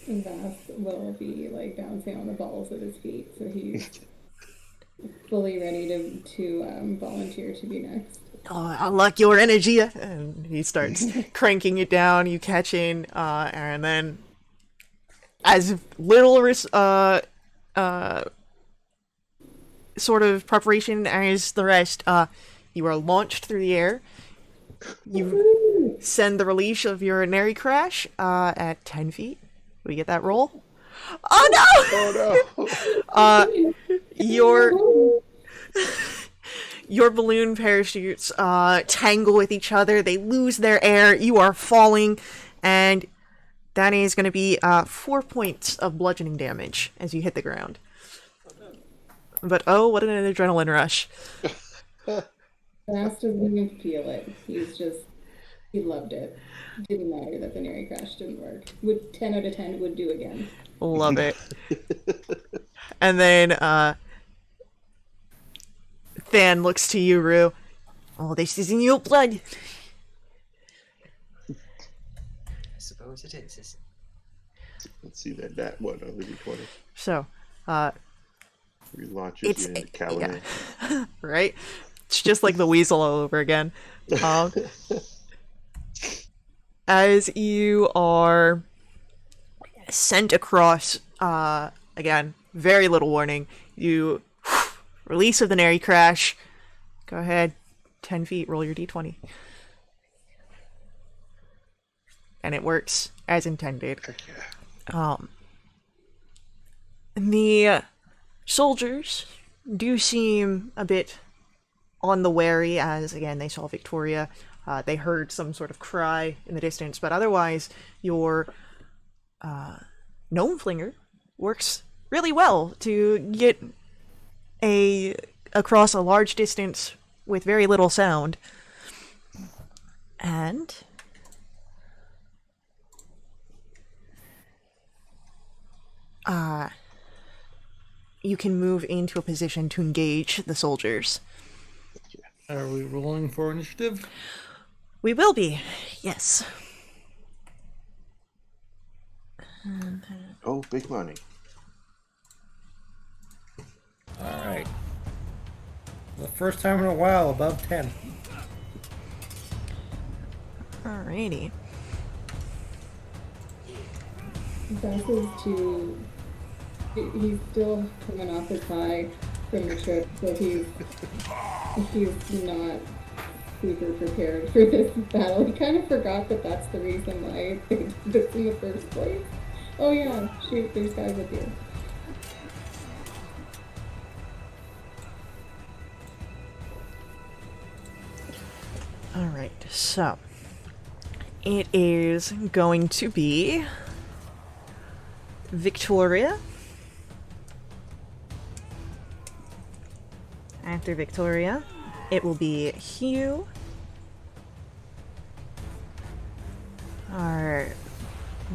D: And Vass will be like bouncing on the balls at his feet, so he's fully ready to volunteer to be next.
A: Oh, I like your energy. And he starts cranking it down. You catch in, and then as little sort of preparation as the rest, you are launched through the air. You send the release of your Nary crash at 10 feet. We get that roll? Oh no!
C: Oh no!
A: Your balloon parachutes tangle with each other. They lose their air. You are falling, and that is going to be 4 points of bludgeoning damage as you hit the ground. But oh, what an adrenaline rush!
D: Fast doesn't even feel it. He loved it. Didn't matter that the Nary crash didn't work. Would 10 out of 10 would do again.
A: Love it. And then Than looks to you, Rue. Oh, this is in your blood.
B: I suppose it is, isn't it?
C: Let's see that one on the D20.
A: So,
C: Relaunches in calendar.
A: yeah. Right? It's just like the weasel all over again. As you are sent across, again, very little warning, you release of the Nary crash. Go ahead, 10 feet, roll your d20. And it works as intended.
C: Heck yeah.
A: The soldiers do seem a bit on the wary as, again, they saw Victoria. They heard some sort of cry in the distance, but otherwise, your gnome flinger works really well to get across a large distance with very little sound. And you can move into a position to engage the soldiers.
E: Are we rolling for initiative?
A: We will be, yes.
C: Oh, big money.
E: Alright. The first time in a while, above 10.
A: Alrighty.
D: Beth is too. He's still coming off his high from the trip, so he's not super prepared for this battle. He kind of forgot that that's the reason why they did this in the first place. Oh yeah, shoot, there's guys up here.
A: Alright, so it is going to be Victoria. After Victoria, it will be Hugh. Our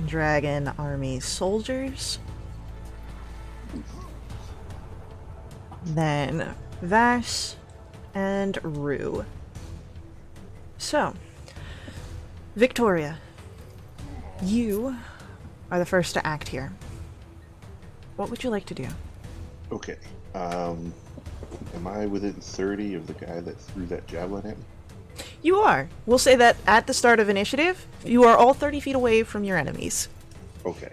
A: dragon army soldiers. Then Vass and Rue. So, Victoria, you are the first to act here. What would you like to do?
C: Okay. Am I within 30 of the guy that threw that javelin at me?
A: You are. We'll say that at the start of initiative, you are all 30 feet away from your enemies.
C: Okay.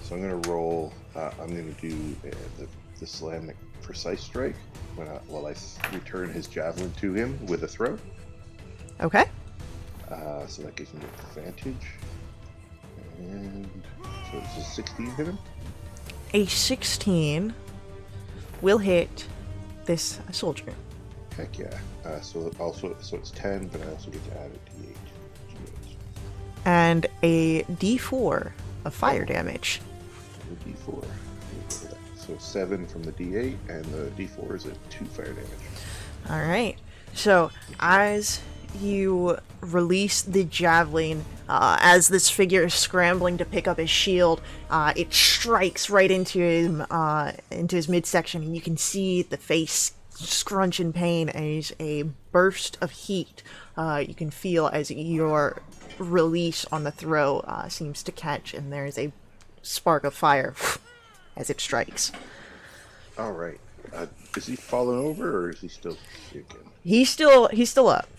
C: So I'm going to roll. I'm going to do the Islamic precise strike while I return his javelin to him with a throw.
A: Okay.
C: So that gives me advantage. And so it's a 16 hit him.
A: A 16 will hit this soldier.
C: Heck yeah. So it's 10, but I also get to add a d8.
A: And a d4 of fire damage.
C: The d4. So 7 from the d8, and the d4 is a 2 fire damage.
A: Alright. So, as you release the javelin, as this figure is scrambling to pick up his shield, it strikes right into his midsection, and you can see the face scrunch in pain as a burst of heat you can feel as your release on the throw seems to catch, and there's a spark of fire as it strikes.
C: All right. Is he falling over or is he still kicking?
A: He's still up.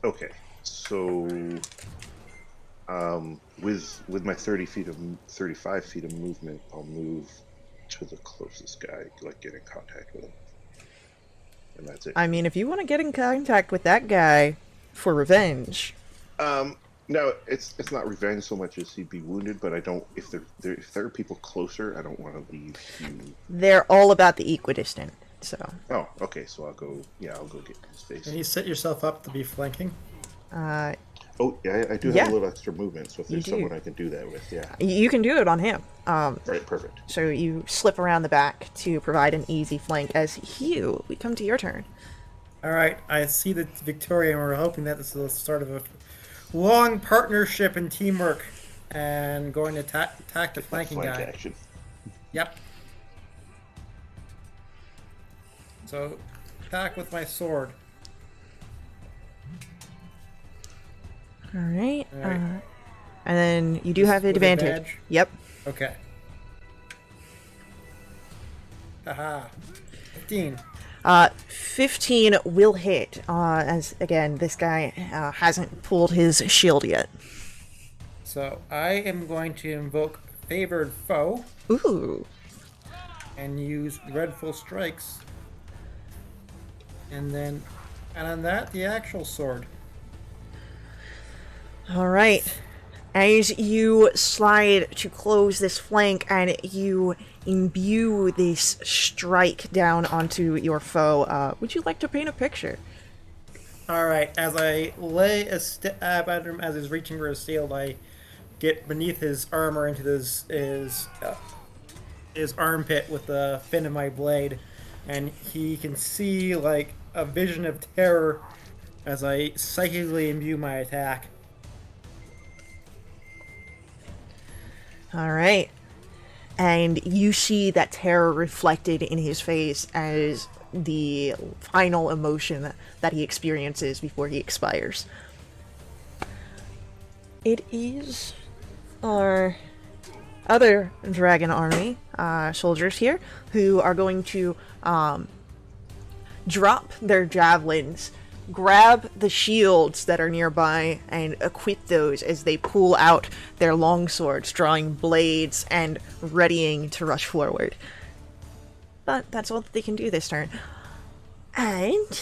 C: Okay, so with my 35 feet of movement, I'll move to the closest guy, like get in contact with him, and that's it.
A: I mean, if you want to get in contact with that guy for revenge,
C: No, it's not revenge so much as he'd be wounded, but I don't. If there are people closer, I don't want to leave you.
A: they're all about the equidistant. So,
C: Oh, okay. So I'll go. Yeah, I'll go get in his face.
E: Can you set yourself up to be flanking?
C: Oh, yeah, I do have
A: Yeah.
C: a little extra movement, so if
A: You
C: there's
A: do.
C: someone I can do that with, yeah.
A: you can do it on him.
C: Right, perfect.
A: So you slip around the back to provide an easy flank. As Hugh, we come to your turn.
E: All right, I see the Victoria, and we're hoping that this is the start of a long partnership and teamwork, and going to attack the flanking
C: Flank
E: guy.
C: action.
E: Yep. So, attack with my sword.
A: All right.
E: All right.
A: And then you do
E: This
A: have
E: with
A: advantage.
E: advantage?
A: Yep.
E: Okay. Haha. 15.
A: 15 will hit. As again, this guy hasn't pulled his shield yet.
E: So, I am going to invoke Favored Foe
A: Ooh.
E: and use Dreadful Strikes. And then, and on that, the actual sword.
A: All right. As you slide to close this flank and you imbue this strike down onto your foe, would you like to paint a picture?
E: Alright, as I lay a stab at him as he's reaching for his shield, I get beneath his armor into his armpit with the fin of my blade, and he can see like a vision of terror as I psychically imbue my attack.
A: All right. And you see that terror reflected in his face as the final emotion that he experiences before he expires. It is our other dragon army soldiers here who are going to drop their javelins, grab the shields that are nearby, and equip those as they pull out their longswords, drawing blades and readying to rush forward. But that's all that they can do this turn. And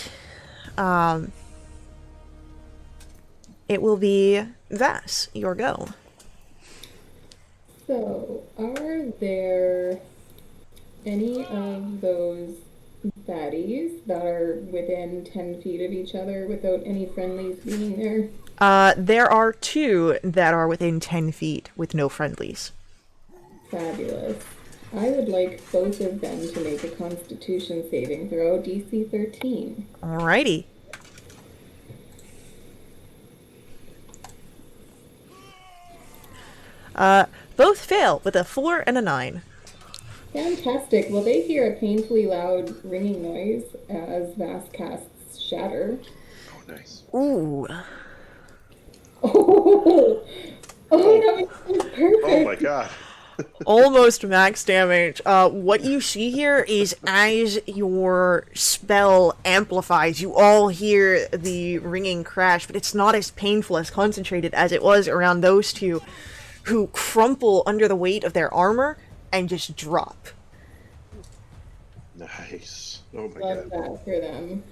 A: it will be Vass, your go.
D: So, are there any of those baddies that are within 10 feet of each other without any friendlies being there?
A: There are 2 that are within 10 feet with no friendlies.
D: Fabulous. I would like both of them to make a Constitution saving throw, DC 13.
A: Alrighty. Both fail with a 4 and a 9.
D: Fantastic. Will they hear a painfully loud ringing noise as Vass casts Shatter?
C: Oh, nice.
A: Ooh.
D: Oh, that was perfect.
C: Oh my god.
A: Almost max damage. What you see here is as your spell amplifies, you all hear the ringing crash, but it's not as painful, as concentrated as it was around those 2 who crumple under the weight of their armor and just drop.
C: Nice. Oh my
D: Love
C: god.
D: that for them.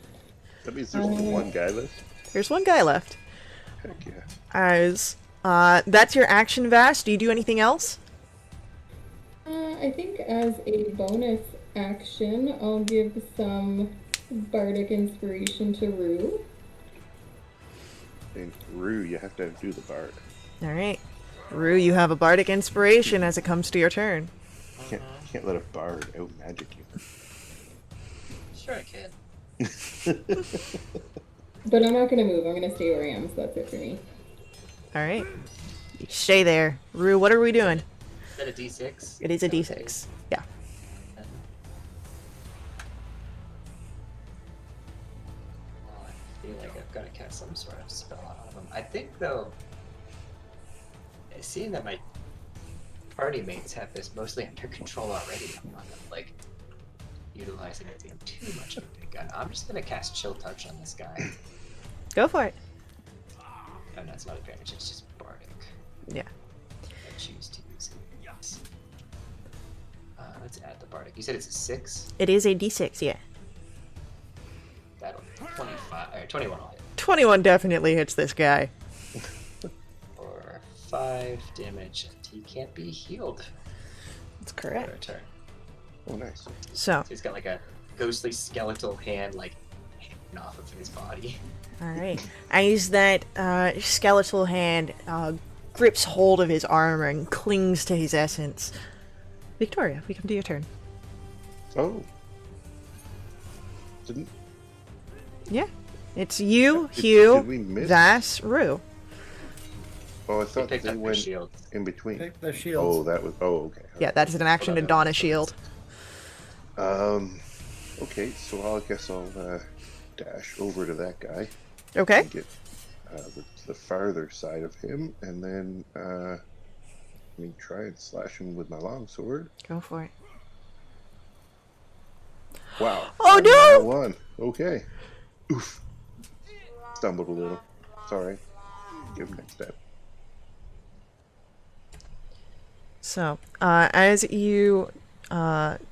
C: That means there's only one guy left.
A: There's one guy left.
C: Heck yeah.
A: As that's your action, Vass. Do you do anything else?
D: I think as a bonus action, I'll give some bardic inspiration to Rue.
C: And Rue, you have to do the bard.
A: Alright. Rue, you have a bardic inspiration as it comes to your turn.
C: Can't let a bard out magic you.
B: Sure I can.
D: But I'm not going to move. I'm going to stay where I am, so that's it for me.
A: Alright. You stay there. Rue, what are we doing?
B: Is that a D6?
A: It is a d6. Yeah.
B: Oh, I feel like I've got to cast some sort of spell on them. I think, though, seeing that my party mates have this mostly under control already, I'm not gonna, like, utilize anything too much of a big gun. I'm just gonna cast Chill Touch on this guy.
A: Go for it.
B: Oh, no, it's not advantage, it's just Bardic.
A: Yeah.
B: I choose to use it. Yes. Let's add the Bardic. You said it's a 6?
A: It is a d6, yeah.
B: That'll 25 or 21 will hit.
A: 21 definitely hits this guy.
B: For 5 damage, and he can't be healed
A: That's
B: for a
A: correct.
B: turn.
C: Oh, nice.
A: So,
B: So he's got like a ghostly skeletal hand like hanging off of his body.
A: alright. As that skeletal hand grips hold of his armor and clings to his essence. Victoria, we come to your turn.
C: Oh. Didn't
A: Yeah. It's you,
C: Did-
A: Hugh,
C: did we miss?
A: Vas, Rue.
C: Oh, I
B: He
C: thought
B: picked
C: they
B: up the
C: went
B: shield.
C: in between.
E: Pick the shields.
C: Oh, that was. Oh, okay.
A: Yeah, that is an action to don a shield.
C: Okay, so I guess I'll dash over to that guy
A: Okay.
C: and get the farther side of him, and then try and slash him with my longsword.
A: Go for it.
C: Wow.
A: Oh,
C: I'm
A: no!
C: now one. Okay. Oof. Stumbled a little. Sorry. Give him next step.
A: So, as you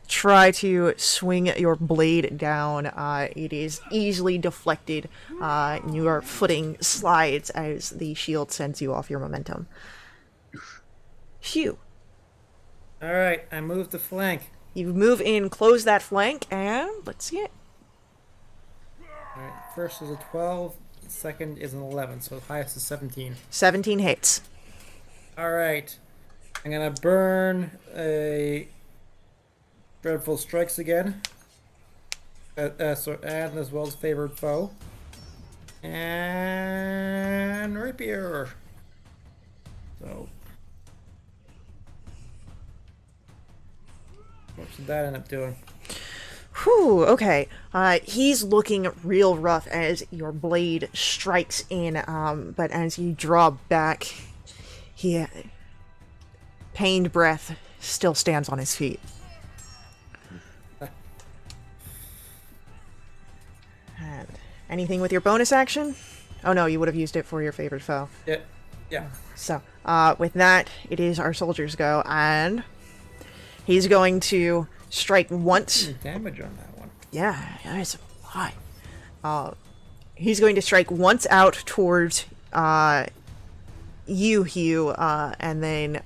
A: try to swing your blade down, it is easily deflected. And your footing slides as the shield sends you off your momentum. Phew.
E: Alright, I moved the flank.
A: You move in, close that flank, and let's see it.
E: Alright, first is a 12, second is an 11, so the highest is 17.
A: 17 hits.
E: Alright, I'm gonna burn a Dreadful Strikes again. And as well as Favored Foe. And Rapier. So, what should that end up doing?
A: Whew, okay. He's looking real rough as your blade strikes in, but as you draw back, he, pained breath, still stands on his feet. And anything with your bonus action? Oh no, you would have used it for your favorite foe.
E: Yeah.
A: So, with that, it is our soldier's go, and he's going to strike once.
E: Damage on that one.
A: Yeah, that's a lot. He's going to strike once out towards you, Hugh, and then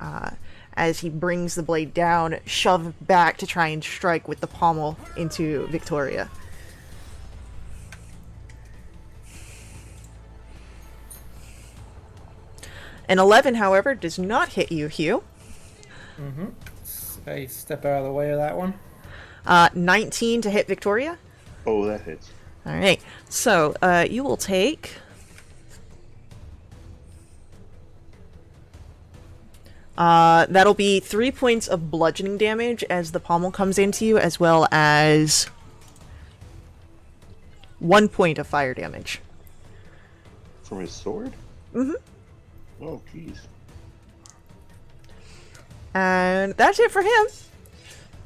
A: as he brings the blade down, shove back to try and strike with the pommel into Victoria. An 11, however, does not hit you, Hugh.
E: I step out of the way of that one.
A: 19 to hit Victoria.
C: Oh, that hits.
A: All right, so you will take that'll be 3 points of bludgeoning damage as the pommel comes into you, as well as 1 point of fire damage.
C: From his sword?
A: Mhm.
C: Oh, jeez.
A: And that's it for him.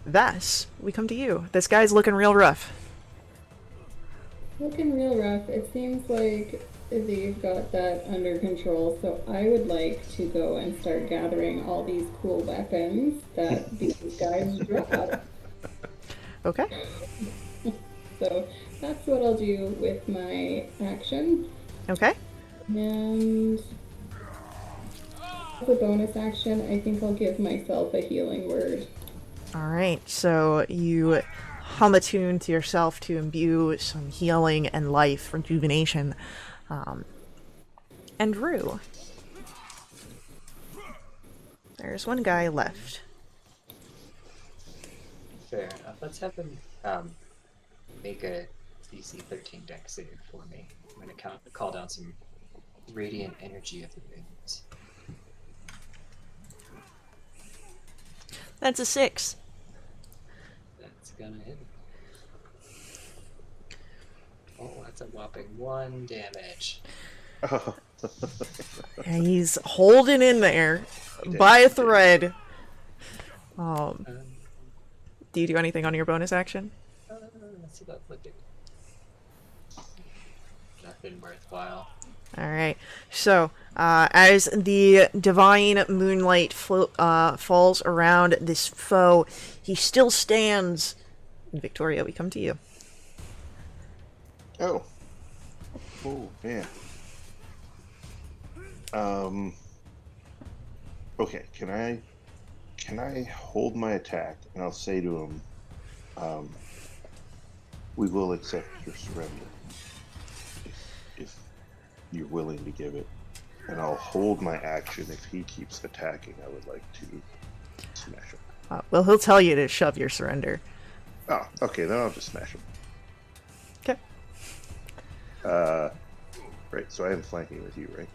A: Vas, we come to you. This guy's looking real rough.
D: Looking real rough. It seems like they've got that under control, so I would like to go and start gathering all these cool weapons that these guys drop.
A: Okay.
D: So that's what I'll do with my action.
A: Okay.
D: And as a bonus action, I think I'll give myself a healing word.
A: All right. So you hum a tune to yourself to imbue some healing and life, rejuvenation. And Rue. There's one guy left.
B: Fair enough. Let's have him make a DC 13 deck save for me. I'm going to call down some radiant energy of the winds.
A: That's a 6.
B: That's gonna hit. Oh, that's a whopping 1 damage.
C: Oh.
A: And he's holding in there by a thread.
B: Um,
A: Do you do anything on your bonus action?
B: That's about looking. Nothing worthwhile.
A: All right. So, as the divine moonlight falls around this foe, he still stands. Victoria, we come to you.
C: Oh. Oh, man. Okay, can I hold my attack and I'll say to him, we will accept your surrender if you're willing to give it. And I'll hold my action if he keeps attacking. I would like to smash him.
A: Well, he'll tell you to shove your surrender.
C: Oh, okay, then I'll just smash him.
A: Okay.
C: Right, so I am flanking with you, right?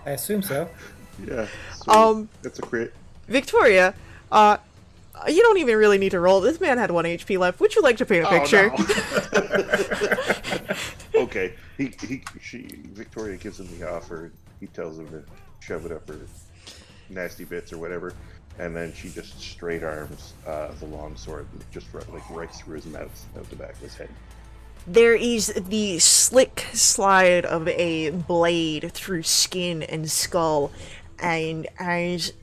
E: I assume so.
C: Yeah. So that's a crit.
A: Victoria, you don't even really need to roll. This man had 1 HP left. Would you like to paint a picture?
C: No. Okay. Victoria gives him the offer. He tells him to shove it up her nasty bits or whatever, and then she just straight arms the long sword, just right through his mouth, out the back of his head.
A: There is the slick slide of a blade through skin and skull, and as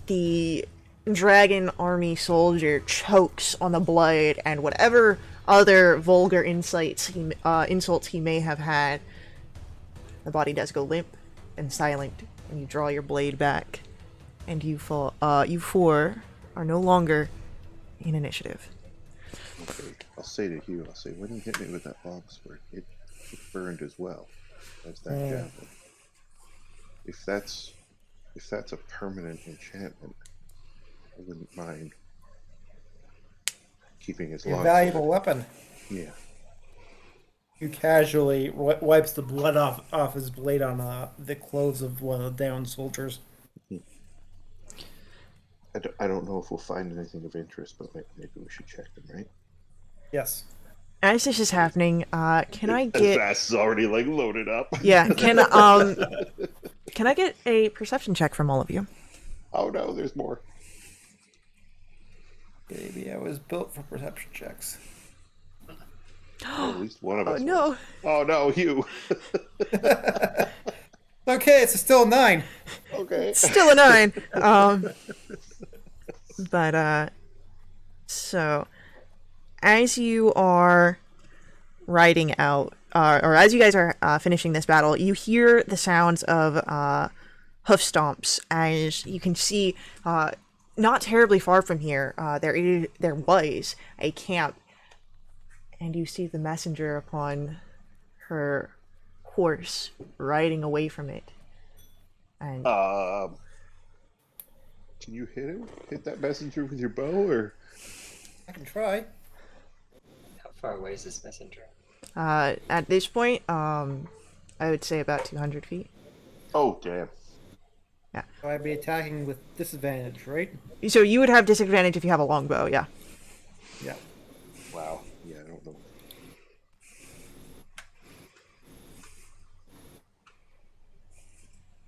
A: the dragon army soldier chokes on the blood and whatever other vulgar insults he may have had, the body does go limp and silent, and you draw your blade back, and you four are no longer in initiative.
C: Okay, I'll say to Hugh, when you hit me with that long sword, it burned as well as that javelin. If that's a permanent enchantment, I wouldn't mind keeping his long
E: Valuable
C: sword.
E: weapon.
C: Yeah.
E: He casually wipes the blood off his blade on the clothes of one of the downed soldiers.
C: I don't know if we'll find anything of interest, but maybe we should check them, right?
E: Yes.
A: As this is happening, can I get...
C: Fast is already loaded up.
A: Yeah, can I get a perception check from all of you?
C: Oh no, there's more.
E: Baby, I was built for perception checks.
C: Well, at least one of us.
A: No.
C: Was. Oh no, Hugh.
E: Okay, it's still 9.
C: Okay.
A: Still a 9. So, as you are riding out, or as you guys are finishing this battle, you hear the sounds of hoof stomps. As you can see, not terribly far from here, there was a camp, and you see the messenger upon her horse riding away from it. And
C: can you hit him? Hit that messenger with your bow, or?
E: I can try.
B: How far away is this messenger?
A: at this point, I would say about 200 feet.
C: Oh damn.
E: So I'd be attacking with disadvantage, right?
A: So you would have disadvantage if you have a longbow, yeah.
E: Yeah.
C: Wow. Yeah, I don't know.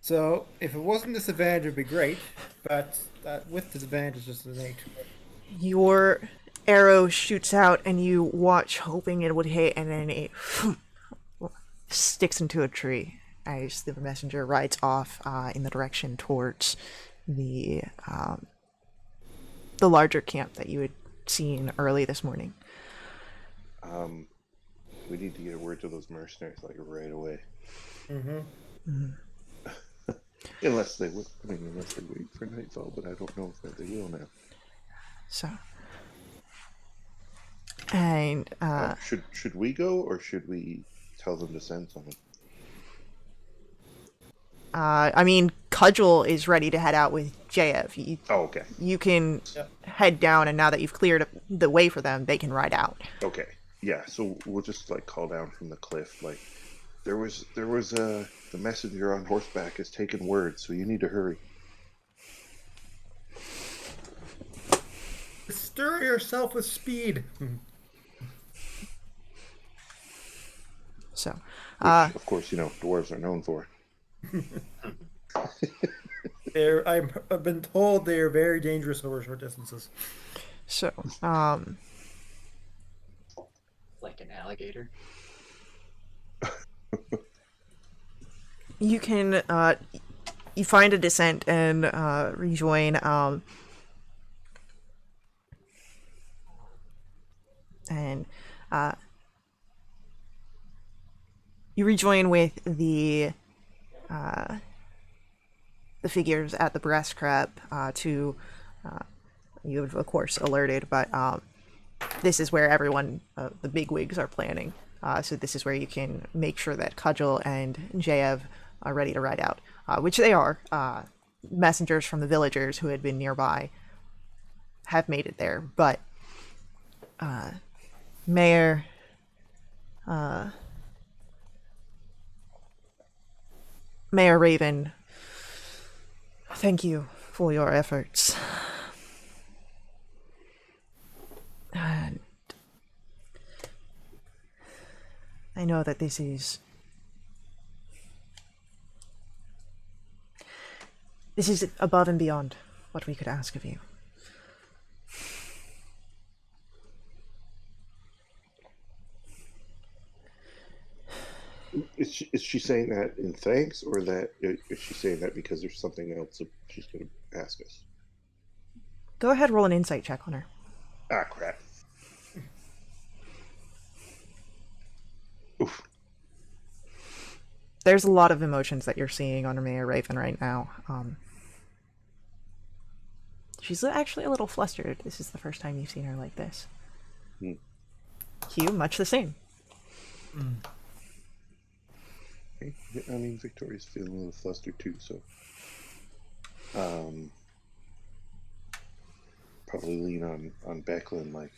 E: So if it wasn't disadvantage, it'd be great, but with disadvantage, it's an 8.
A: Your arrow shoots out and you watch, hoping it would hit, and then it sticks into a tree as the messenger rides off in the direction towards the larger camp that you had seen early this morning.
C: We need to get a word to those mercenaries right away.
E: Mm-hmm.
C: Unless they wait for nightfall, but I don't know if they will now.
A: So, and
C: should we go, or should we tell them to send someone?
A: I mean, Cudgel is ready to head out with JF.
C: Oh, okay.
A: You can head down, and now that you've cleared the way for them, they can ride out.
C: Okay. Yeah, so we'll just call down from the cliff. There was the messenger on horseback has taken word, so you need to hurry.
E: Stir yourself with speed.
A: So,
C: Which, of course, dwarves are known for.
E: I've been told they are very dangerous over short distances.
A: So,
B: alligator?
A: You can you find a descent and rejoin and you rejoin with the figures at the breast crab to you've of course alerted, but this is where everyone the bigwigs are planning. So this is where you can make sure that Cudgel and Jaev are ready to ride out, which they are. Messengers from the villagers who had been nearby have made it there, but Mayor Mayor Raven, thank you for your efforts. And I know that this is above and beyond what we could ask of you.
C: Is she saying that in thanks, or that is she saying that because there's something else that she's going to ask us?
A: Go ahead, roll an insight check on her.
C: Ah, crap. Oof.
A: There's a lot of emotions that you're seeing on Mayor Raven right now. She's actually a little flustered. This is the first time you've seen her like this. Hugh, much the same.
C: I mean, Victoria's feeling a little flustered too, so probably lean on Becklin, like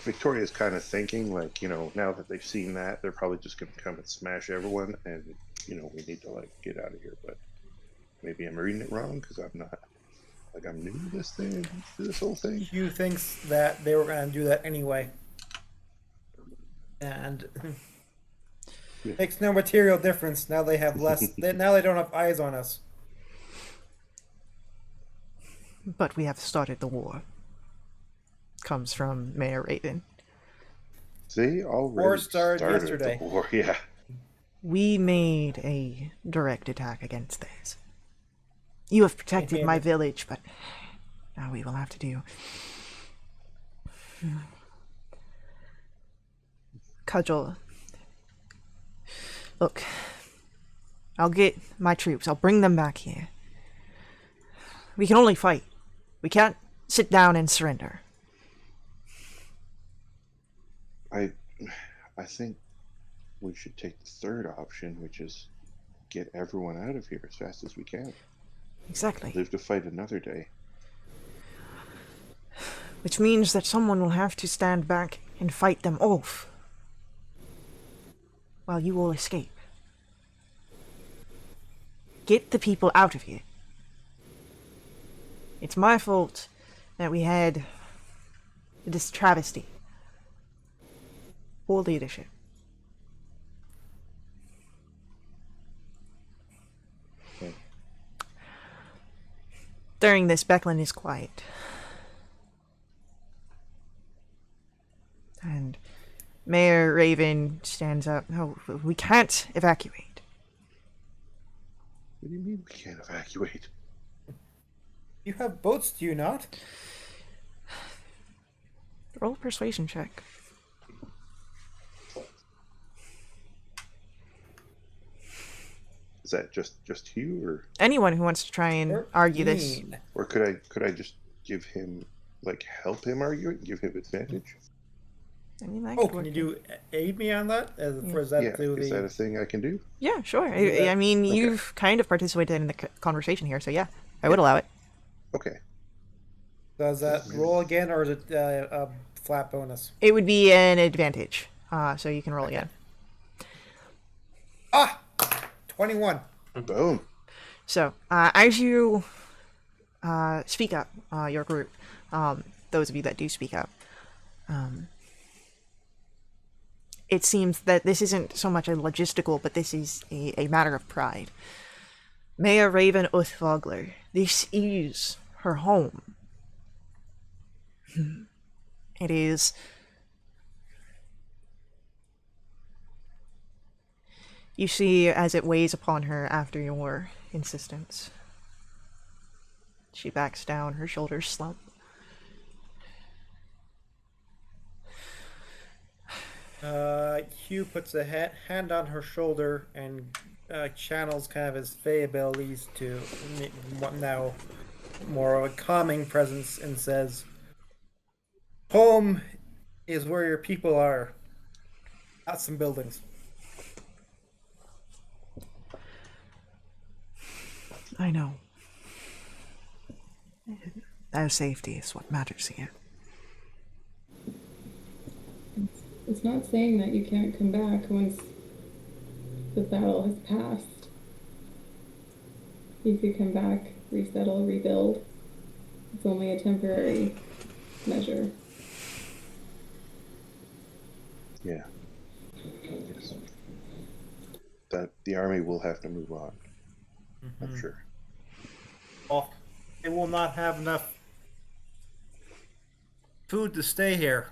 C: Victoria's kind of thinking, like, you know, now that they've seen that, they're probably just going to come and smash everyone, and, you know, we need to, like, get out of here. But maybe I'm reading it wrong, because I'm not, like, I'm new to this thing, to this whole thing.
E: Hugh thinks that they were going to do that anyway. And
C: Yeah.
E: makes no material difference. Now they have less, now they don't have eyes on us.
A: But we have started the war. Comes from Mayor Raven.
C: They already
E: War started
C: started
E: yesterday.
C: the war, yeah.
A: We made a direct attack against this. You have protected my village, but now we will have to do. Cudgel. Look, I'll get my troops. I'll bring them back here. We can only fight. We can't sit down and surrender.
C: I think we should take the third option, which is get everyone out of here as fast as we can.
A: Exactly.
C: Live to fight another day.
A: Which means that someone will have to stand back and fight them off, while you all escape. Get the people out of here. It's my fault that we had this travesty. Poor leadership.
C: Okay.
A: During this, Becklin is quiet. And Mayor Raven stands up. No, we can't evacuate.
C: What do you mean we can't evacuate?
E: You have boats, do you not?
A: Roll a persuasion check.
C: Is that just Hugh, or
A: Anyone who wants to try and argue this.
E: 13.
C: or could I just give him, like, help him argue it, give him advantage?
A: I mean, that
E: Oh,
A: could
E: can you
A: work.
E: do aid me on that? Or is that
C: Yeah,
E: through
C: is that a
E: the...
C: thing I can do?
A: Yeah, sure.
E: Yeah.
A: I mean,
C: Okay.
A: you've kind of participated in the conversation here, so yeah, I would allow it.
C: Okay.
E: Does that roll again, or is it a flat bonus?
A: It would be an advantage, so you can roll again.
E: Ah! 21.
C: Boom.
A: So, as you speak up, your group, those of you that do speak up, it seems that this isn't so much a logistical, but this is a matter of pride. Mayor Raven Vogler, this is her home. It is You see as it weighs upon her after your insistence. She backs down, her shoulders slump.
E: Hugh puts a hand on her shoulder and channels kind of his Fey abilities to now more of a calming presence and says, "Home is where your people are, not some buildings."
A: I know. Their safety is what matters here.
D: It's not saying that you can't come back once the battle has passed. You could come back, resettle, rebuild. It's only a temporary measure.
C: Yeah. Yes. That the army will have to move on. I'm sure.
E: Well, they will not have enough food to stay here.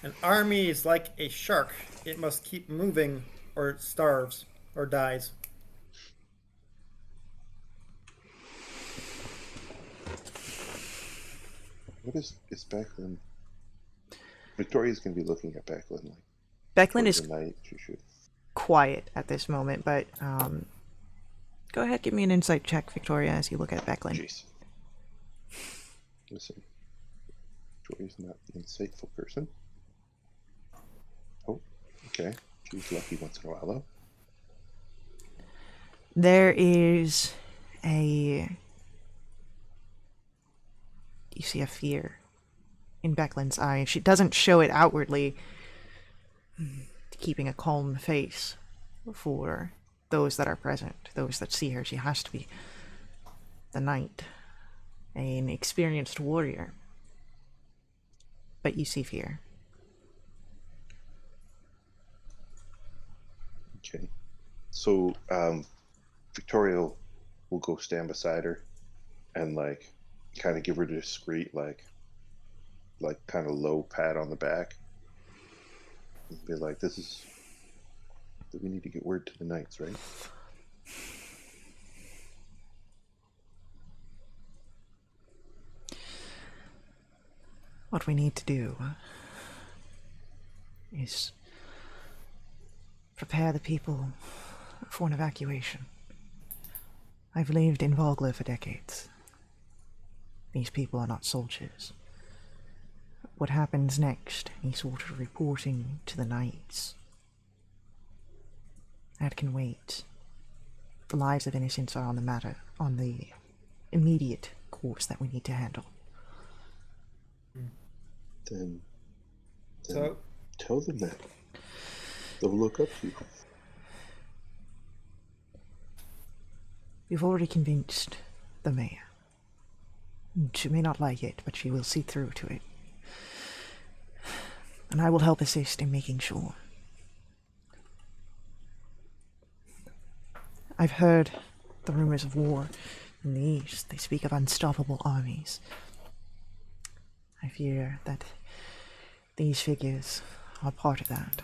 E: An army is like a shark. It must keep moving or it starves or dies.
C: What is Backlund? Victoria's going to be looking at Backlund like.
A: Backlund is
C: Night, she should.
A: quiet at this moment, but go ahead, give me an insight check, Victoria, as you look at Backlund.
C: Jeez. Listen, Victoria's not the insightful person. Oh, okay. She's lucky once in a while, though.
A: There is you see a fear in Backlund's eye. She doesn't show it outwardly, keeping a calm face for those that are present, those that see her. She has to be the knight, an experienced warrior. But you see fear.
C: Okay. So, Victoria will go stand beside her and, like, kind of give her a discreet, like kind of low pat on the back. And be like, we need to get word to the knights, right?
A: What we need to do is prepare the people for an evacuation. I've lived in Vogler for decades. These people are not soldiers. What happens next is sort of reporting to the knights. That can wait. The lives of innocents are on the immediate course that we need to handle.
C: Then
E: So,
C: tell them that. They'll look up to you.
A: We've already convinced the mayor. She may not like it, but she will see through to it. And I will help assist in making sure. I've heard the rumors of war in the east. They speak of unstoppable armies. I fear that these figures are part of that.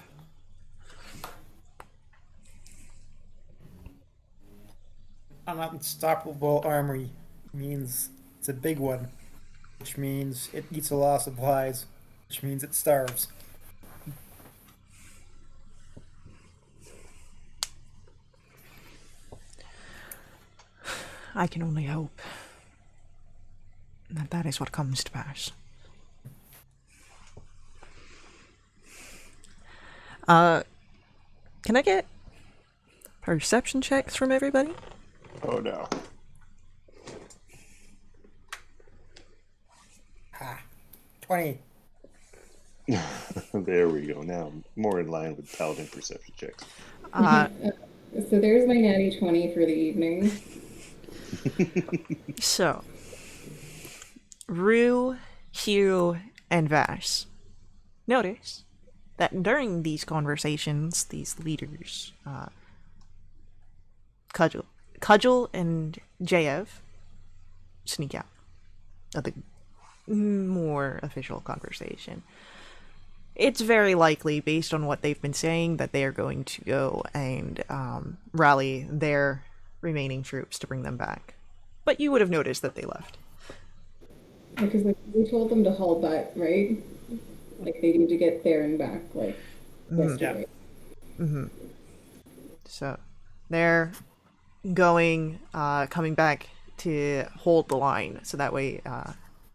E: an unstoppable army means it's a big one, which means it eats a lot of supplies, which means it starves.
A: I can only hope that that is what comes to pass. Can I get perception checks from everybody?
C: Oh no.
E: Ha! 20.
C: There we go. Now more in line with paladin perception checks.
D: So there's my natty 20 for the evening.
A: So, Rue, Hugh, and Vass notice that during these conversations, these leaders, Cudgel and Jayev sneak out of the more official conversation. It's very likely, based on what they've been saying, that they are going to go and rally their remaining troops to bring them back. But you would have noticed that they left.
D: Because like we told them to haul butt, right? Like they need to get there and back like yesterday.
A: So they're going, coming back to hold the line. So that way,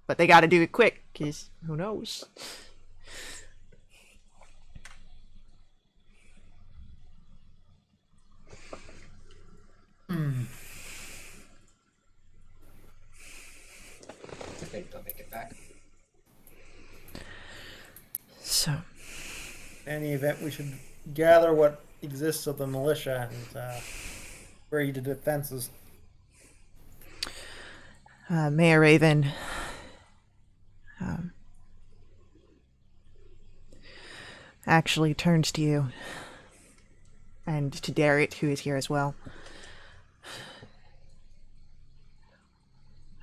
A: but they got to do it quick, because who knows?
B: I think they'll make it back.
A: So,
E: In any event, we should gather what exists of the militia and ready the defenses.
A: Mayor Raven, actually turns to you and to Darrett, who is here as well.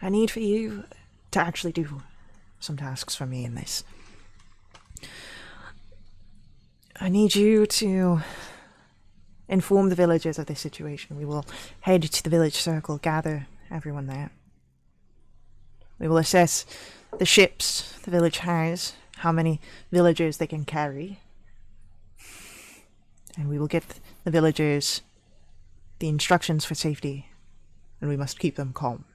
A: I need for you to actually do some tasks for me in this. I need you to inform the villagers of this situation. We will head to the village circle, gather everyone there. We will assess the ships the village has, how many villagers they can carry, and we will get the villagers the instructions for safety, and we must keep them calm.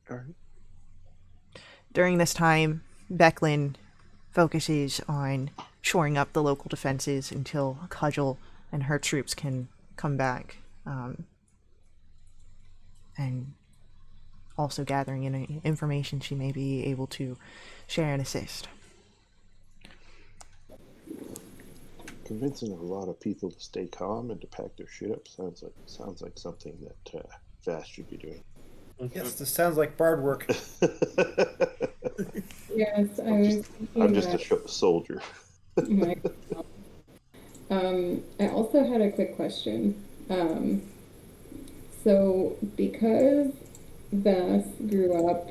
C: All right.
A: During this time, Becklin focuses on shoring up the local defenses until Cudgel and her troops can come back, and also gathering any information she may be able to share and assist.
C: Convincing a lot of people to stay calm and to pack their shit up sounds like something that Vast should be doing.
E: Yes, this sounds like bard work.
D: Yes, I
C: I'm
D: was
C: just,
D: thinking
C: I'm just
D: that
C: a soldier.
D: myself. I also had a quick question. So because Vass grew up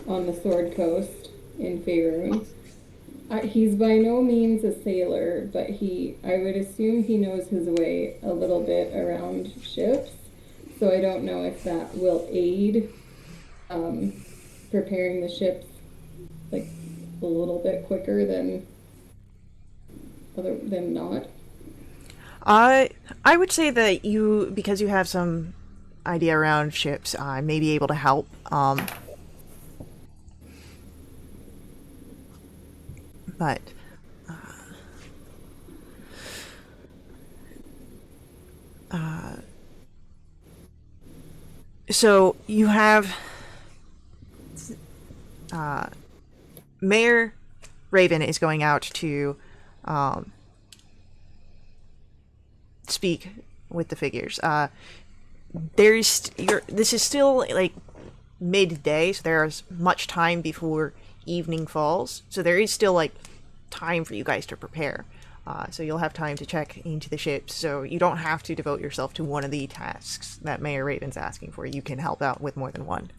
D: on the Sword Coast in Faerun, he's by no means a sailor, but I would assume he knows his way a little bit around ships. So I don't know if that will aid preparing the ships like a little bit quicker than not.
A: I would say that you, because you have some idea around ships, may be able to help. But so you have Mayor Raven is going out to speak with the figures. This is still like midday, so there's much time before evening falls. So there is still like time for you guys to prepare. So you'll have time to check into the ships. So you don't have to devote yourself to one of the tasks that Mayor Raven's asking for. You can help out with more than one.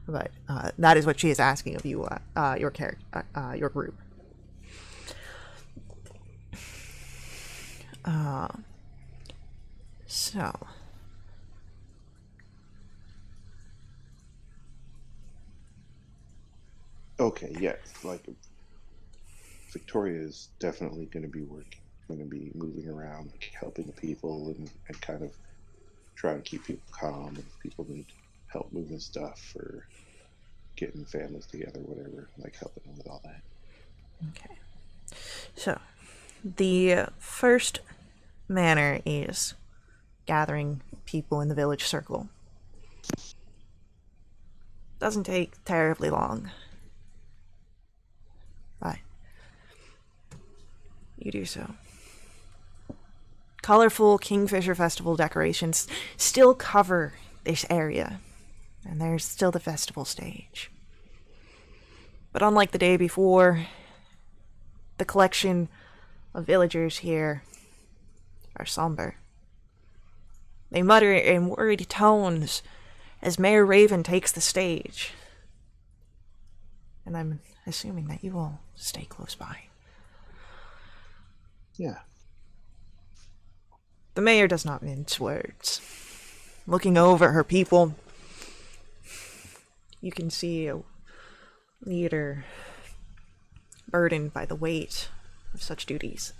A: But that is what she is asking of you, your group. So.
C: Okay, yeah, like Victoria is definitely going to be moving around, like, helping the people and kind of trying to keep people calm. If people need help moving stuff or getting families together, whatever, like helping them with all that.
A: Okay. So, the first manner is gathering people in the village circle. Doesn't take terribly long. But you do so. Colorful Kingfisher Festival decorations still cover this area, and there's still the festival stage. But unlike the day before, the collection of villagers here are somber. They mutter in worried tones as Mayor Raven takes the stage. And I'm assuming that you will stay close by.
C: Yeah.
A: The mayor does not mince words. Looking over her people, you can see a leader burdened by the weight of such duties.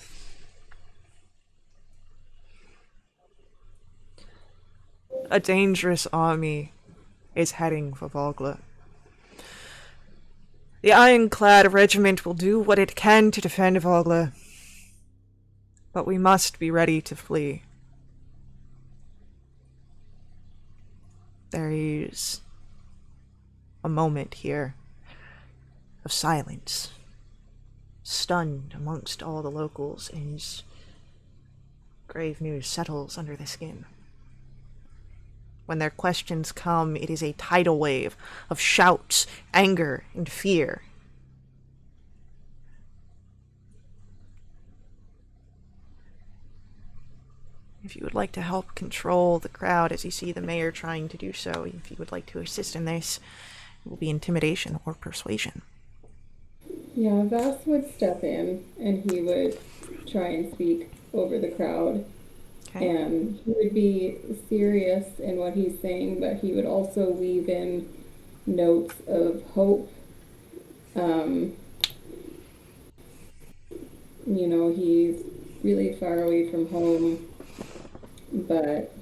A: A dangerous army is heading for Vogler. The ironclad regiment will do what it can to defend Vogler, but we must be ready to flee. There is a moment here of silence, stunned amongst all the locals, as grave news settles under the skin. When their questions come, it is a tidal wave of shouts, anger, and fear. If you would like to help control the crowd as you see the mayor trying to do so, if you would like to assist in this, it will be intimidation or persuasion.
D: Yeah, Vass would step in and he would try and speak over the crowd.
A: Okay.
D: And he would be serious in what he's saying, but he would also weave in notes of hope. You know, he's really far away from home, but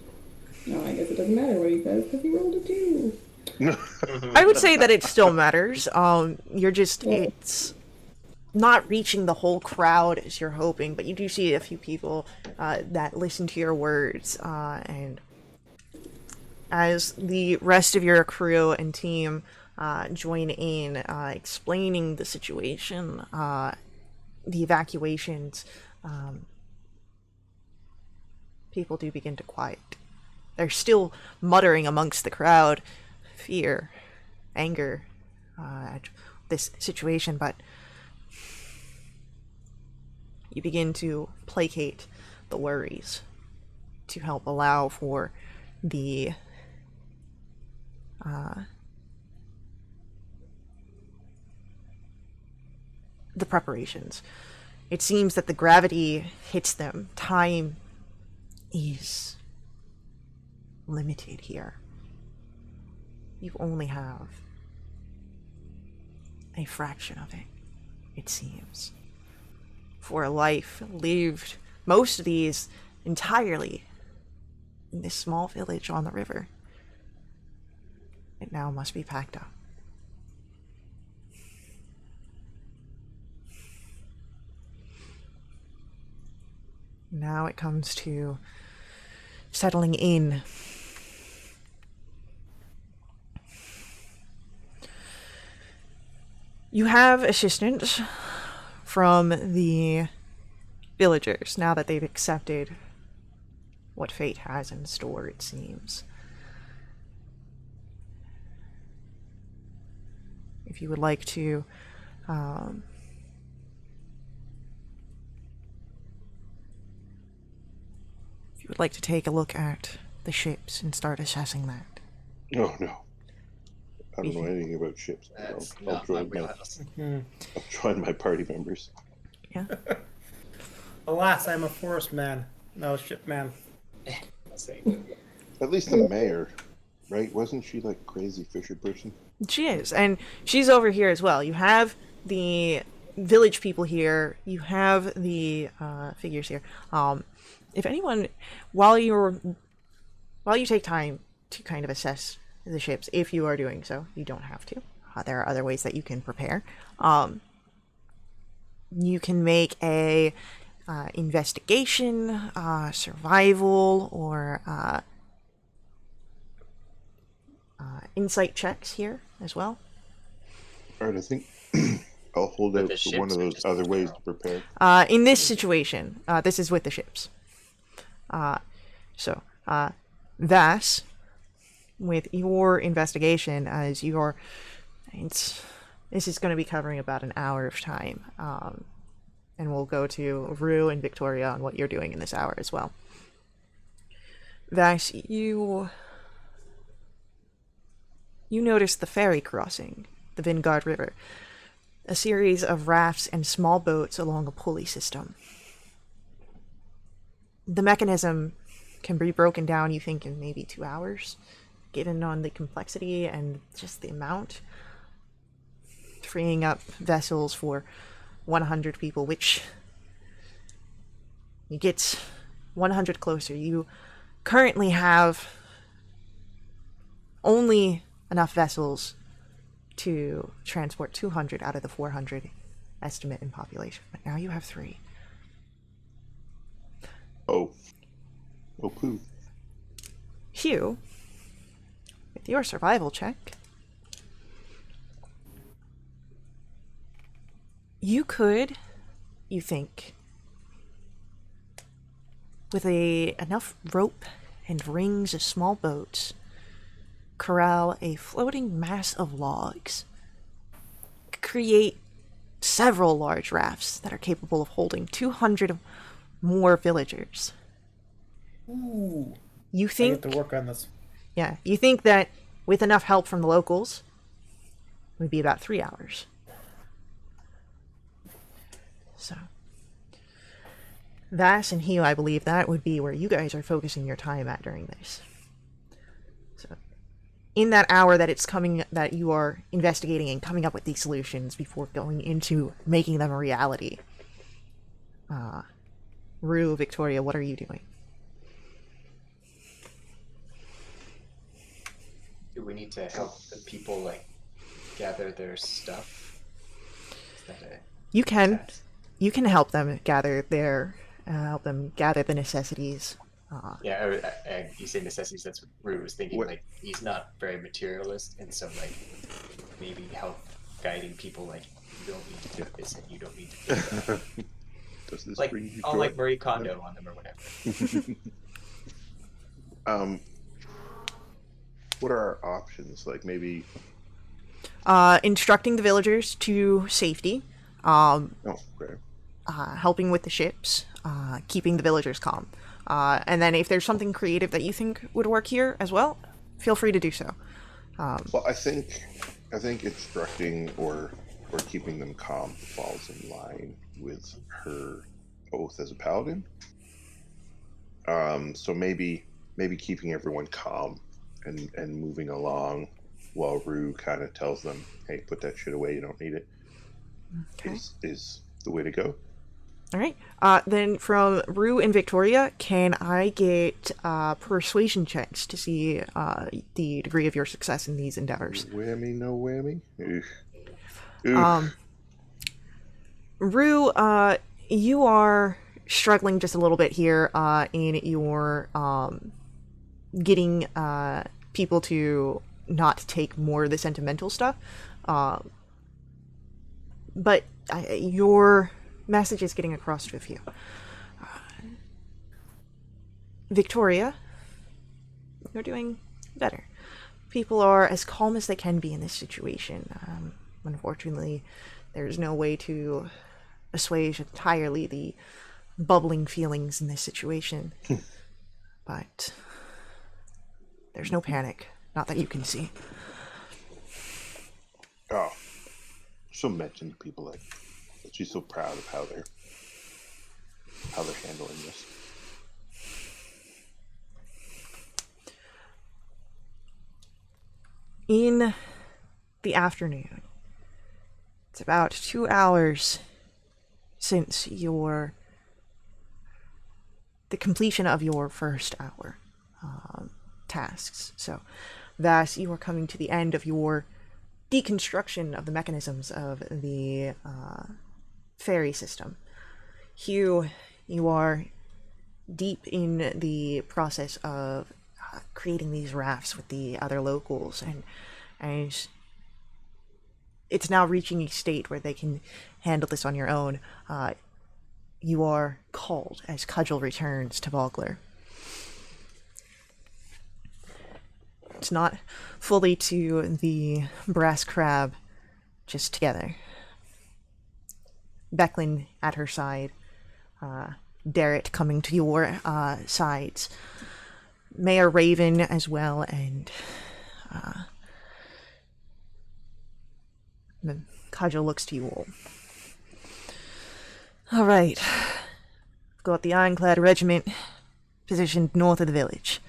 D: no, I guess it doesn't matter what he says because he rolled a 2.
A: I would say that it still matters. It's not reaching the whole crowd as you're hoping, but you do see a few people that listen to your words, and as the rest of your crew and team join in explaining the situation, the evacuations, people do begin to quiet. They're still muttering amongst the crowd, fear, anger at this situation, but you begin to placate the worries to help allow for the preparations. It seems that the gravity hits them. Time is limited here. You only have a fraction of it, it seems. For a life lived, most of these entirely in this small village on the river, it now must be packed up. Now it comes to settling in. You have assistance from the villagers now that they've accepted what fate has in store, it seems. If you would like to take a look at the ships and start assessing that.
C: No. I don't know anything about ships.
B: That's
C: I'll
B: not my
C: join
B: wheelhouse.
C: I'll join my party members.
A: Yeah.
E: Alas, I'm a forest man, no ship man.
B: Same.
C: At least the mayor, right? Wasn't she like crazy fisher person?
A: She is, and she's over here as well. You have the village people here. You have the figures here. If anyone, while you take time to kind of assess the ships, if you are doing so, you don't have to. There are other ways that you can prepare. You can make a investigation, survival, or insight checks here as well.
C: Alright, I think I'll hold out
B: the
C: for one
B: ships
C: of
B: or
C: those
B: just
C: other
B: the
C: ways
B: crowd?
C: to prepare.
A: In this situation, this is with the ships. Vass, with your investigation, this is going to be covering about an hour of time, and we'll go to Rue and Victoria on what you're doing in this hour as well. Vax, you notice the ferry crossing the Vingard River, a series of rafts and small boats along a pulley system. The mechanism can be broken down, you think, in maybe 2 hours, given on the complexity and just the amount, freeing up vessels for 100 people, which you get 100 closer. You currently have only enough vessels to transport 200 out of the 400 estimate in population, but now you have 3.
C: Oh poo.
A: Hugh, with your survival check, you could, you think, with enough rope and rings of small boats, corral a floating mass of logs, create several large rafts that are capable of holding 200 more villagers.
E: Ooh.
A: You
E: I
A: think,
E: get to work on this.
A: yeah, you think that with enough help from the locals, it would be about 3 hours. So, Vass and Hugh, I believe that would be where you guys are focusing your time at during this. So, in that hour that it's coming, that you are investigating and coming up with these solutions before going into making them a reality, Rue, Victoria, what are you doing?
B: Do we need to help the people like gather their stuff? Is that a
A: You can.
B: task?
A: You can help them gather the necessities.
B: Yeah, you say necessities. That's what Rue was thinking.
C: What-
B: Like he's not very materialist, and so like maybe help guiding people. Like you don't need to do this, and you don't need to do that.
C: Does this
B: Like
C: bring you
B: I'll
C: joy?
B: like Marie Kondo on them or whatever.
C: What are our options? Like maybe
A: Instructing the villagers to safety,
C: oh, okay.
A: helping with the ships, keeping the villagers calm. And then if there's something creative that you think would work here as well, feel free to do so.
C: Well, I think instructing or keeping them calm falls in line with her oath as a paladin. So maybe keeping everyone calm and moving along while Rue kind of tells them, "Hey, put that shit away. You don't need it."
A: Okay.
C: Is the way to go.
A: All right. Then from Rue and Victoria, can I get persuasion checks to see the degree of your success in these endeavors?
C: Whammy, no whammy. Oof.
A: Rue, you are struggling just a little bit here in your getting people to not take more of the sentimental stuff. But your message is getting across to a few. Victoria, you're doing better. People are as calm as they can be in this situation. Unfortunately, there's no way to assuage entirely the bubbling feelings in this situation. But there's no panic. Not that you can see.
C: Oh, she'll mention to people that she's so proud of how they're handling this.
A: In the afternoon, it's about 2 hours since the completion of your first hour tasks. So, thus, you are coming to the end of your deconstruction of the mechanisms of the ferry system. Hugh, you are deep in the process of creating these rafts with the other locals, and it's now reaching a state where they can handle this on your own. You are called as Cudgel returns to Vogler. It's not fully to the brass crab, just together. Becklin at her side, Darrett coming to your sides. Mayor Raven as well, and Kajo looks to you all. All right. We've got the Ironclad Regiment positioned north of the village.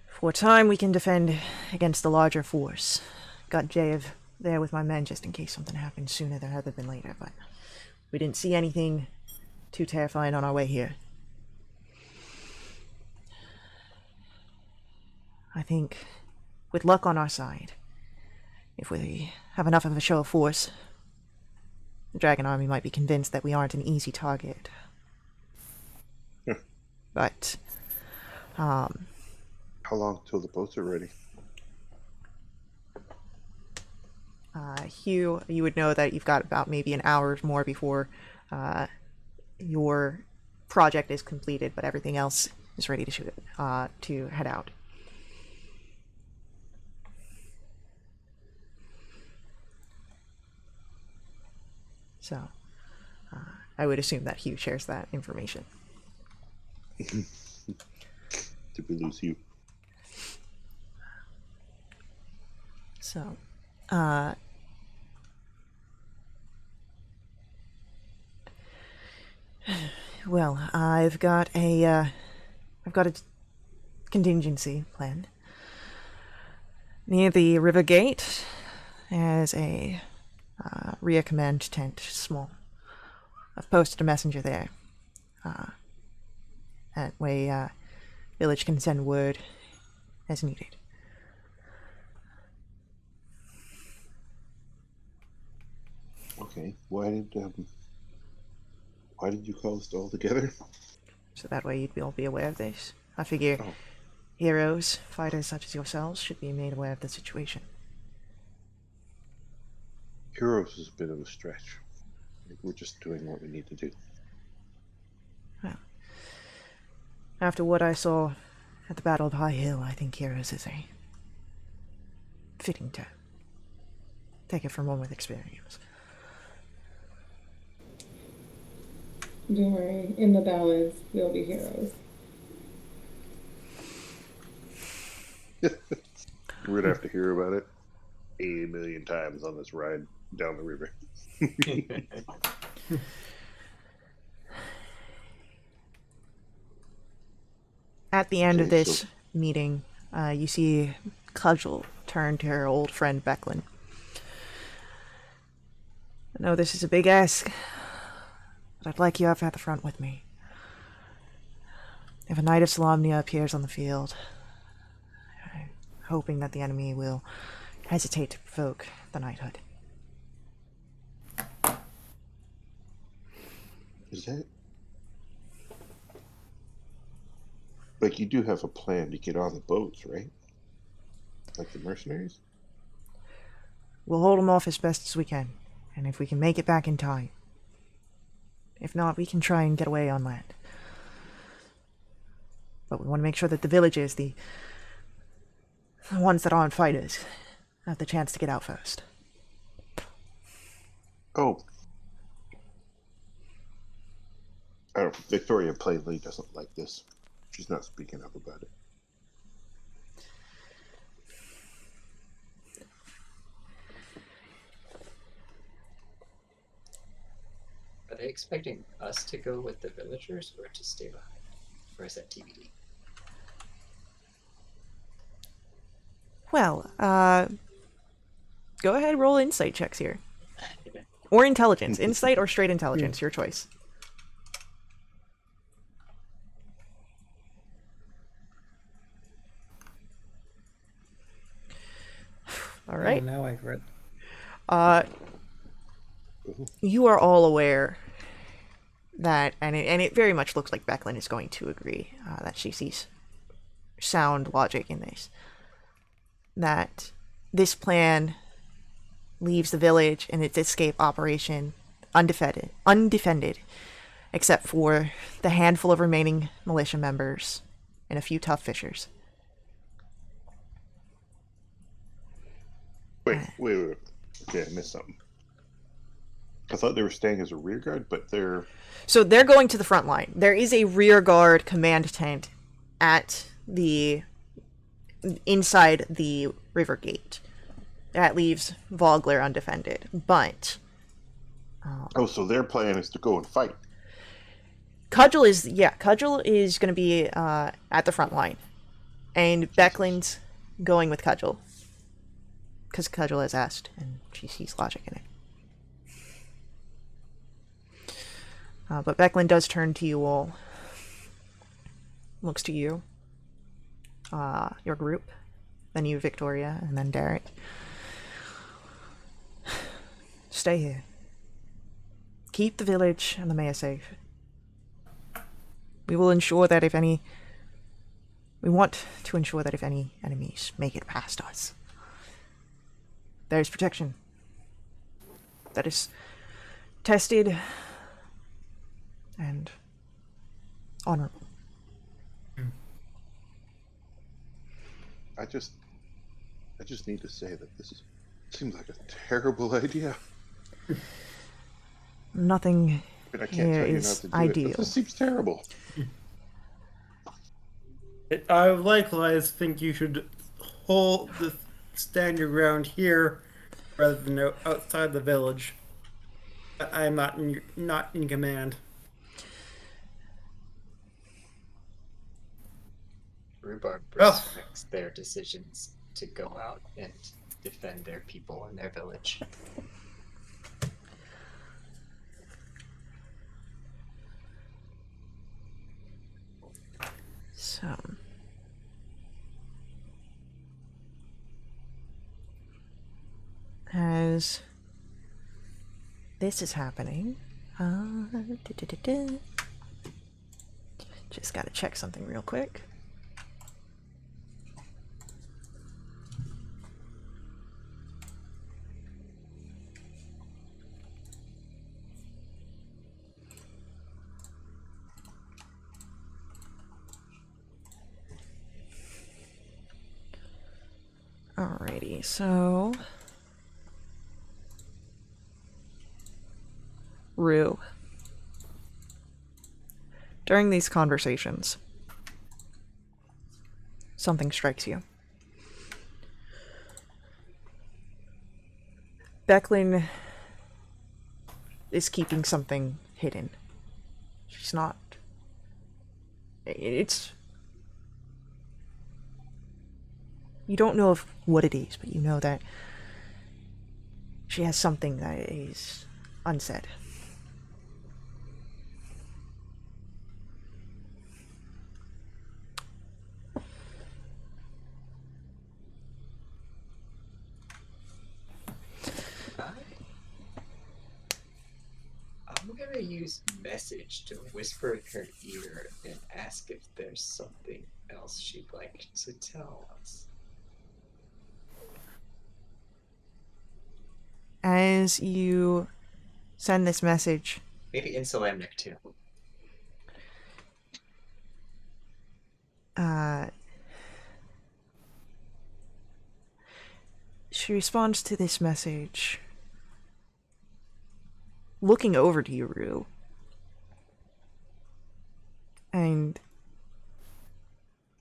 A: For a time, we can defend against the larger force. Got Jayev there with my men just in case something happens sooner rather than later, but we didn't see anything too terrifying on our way here. I think, with luck on our side, if we have enough of a show of force, the Dragon Army might be convinced that we aren't an easy target. But,
C: How long till the boats are ready?
A: Hugh, you would know that you've got about maybe an hour or more before your project is completed, but everything else is ready to shoot to head out. So, I would assume that Hugh shares that information.
C: Did we lose you?
A: So, well, I've got a contingency plan near the river gate. As a rear command tent, small. I've posted a messenger there. That way, village can send word as needed.
C: Okay. Why did you call us all together?
A: So that way you'd all be aware of this. I figure heroes, fighters such as yourselves, should be made aware of the situation.
C: Heroes is a bit of a stretch. We're just doing what we need to do.
A: Well, after what I saw at the Battle of High Hill, I think heroes is a fitting term. Take it from one with experience.
D: Don't worry, in the ballads, we'll be heroes.
C: We're gonna have to hear about it 80 million times on this ride down the river.
A: At the end of
C: Okay,
A: this
C: so-
A: meeting, you see Cudgel turn to her old friend Becklin. I know this is a big ask, but I'd like you up at the front with me. If a Knight of Solamnia appears on the field, I'm hoping that the enemy will hesitate to provoke the knighthood.
C: Is that... Like, you do have a plan to get on the boats, right? Like the mercenaries?
A: We'll hold them off as best as we can, and if we can make it back in time. If not, we can try and get away on land. But we want to make sure that the villages, the ones that aren't fighters, have the chance to get out first.
C: Oh. I don't... Victoria plainly doesn't like this. She's not speaking up about it.
B: Are they expecting us to go with the villagers or to stay behind? Or is that TBD?
A: Well, go ahead, roll insight checks here. Or intelligence. Insight or straight intelligence, your choice. All right.
E: Oh, now I've read.
A: You are all aware that, and it very much looks like Becklin is going to agree, that she sees sound logic in this. That this plan leaves the village and its escape operation undefended, except for the handful of remaining militia members and a few tough fishers.
C: Wait. Okay, I missed something. I thought they were staying as a rear guard, but they're...
A: So they're going to the front line. There is a rear guard command tent at the inside the river gate. That leaves Vogler undefended. But
C: Oh, so their plan is to go and fight.
A: Cudgel is going to be at the front line, and Becklin's going with Cudgel because Cudgel has asked, and she sees logic in it. But Becklin does turn to you all, looks to you, your group, then you, Victoria, and then Derek. Stay here. Keep the village and the mayor safe. We will ensure that if any... We want to ensure that if any enemies make it past us, there is protection. That is tested and honorable.
C: I just need to say that this seems like a terrible idea.
A: Nothing
C: But I can't
A: here
C: tell you
A: is
C: not to do it.
A: ideal.
C: This seems terrible.
E: I likewise think you should stand your ground here rather than outside the village. I am not in command.
B: Rhubarb
E: Oh.
B: respects their decisions to go out and defend their people and their village.
A: So... As this is happening, just gotta check something real quick. Alrighty, so... Rue. During these conversations, something strikes you. Becklin is keeping something hidden. She's not... It's... You don't know of what it is, but you know that she has something that is unsaid.
B: I'm gonna use message to whisper in her ear and ask if there's something else she'd like to tell us.
A: As you send this message,
B: Maybe Insulamnic too.
A: she responds to this message, looking over to you, Rue, and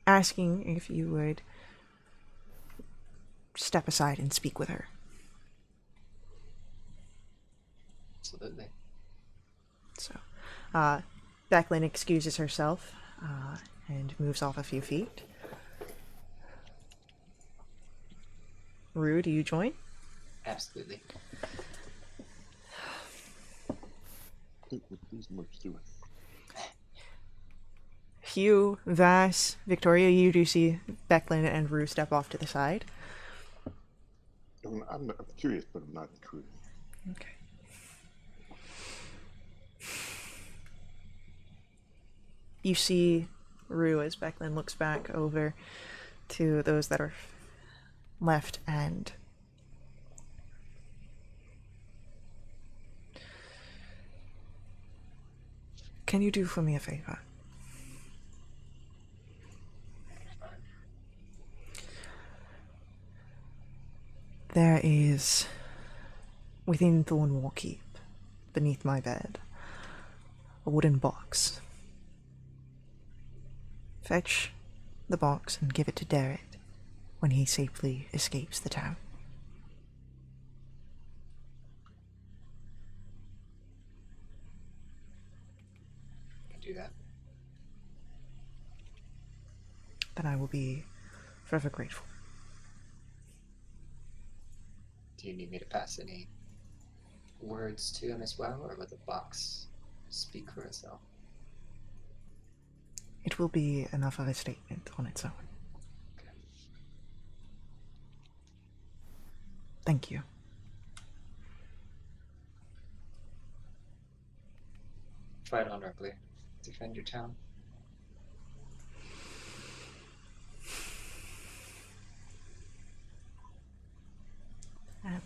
A: asking if you would step aside and speak with her.
B: Absolutely.
A: So, Becklin excuses herself and moves off a few feet. Rue, do you join?
B: Absolutely.
C: Please merge through it.
A: Hugh, Vass, Victoria, you do see Becklin and Rue step off to the side.
C: I'm curious, but I'm not intruding.
A: Okay. You see Rue as Becklin looks back over to those that are left and can you do for me a favor? There is, within Thornwall Keep, beneath my bed, a wooden box. Fetch the box and give it to Derek when he safely escapes the town.
B: I can do that.
A: Then I will be forever grateful.
B: Do you need me to pass any words to him as well, or will the box speak for itself?
A: It will be enough of a statement on its own.
B: Okay.
A: Thank you.
B: Fight honorably. Defend your town.
A: And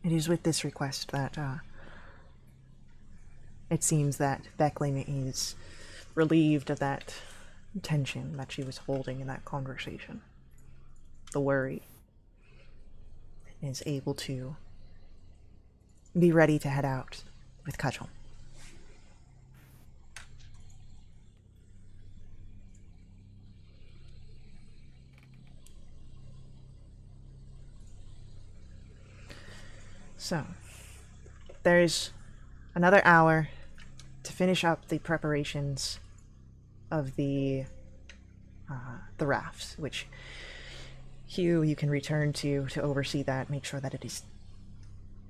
A: it is with this request that it seems that Becklin is relieved of that tension that she was holding in that conversation. The worry. Is able to be ready to head out with Cudgel. So, there's another hour to finish up the preparations of the rafts, which Hugh, you can return to oversee that, make sure that it is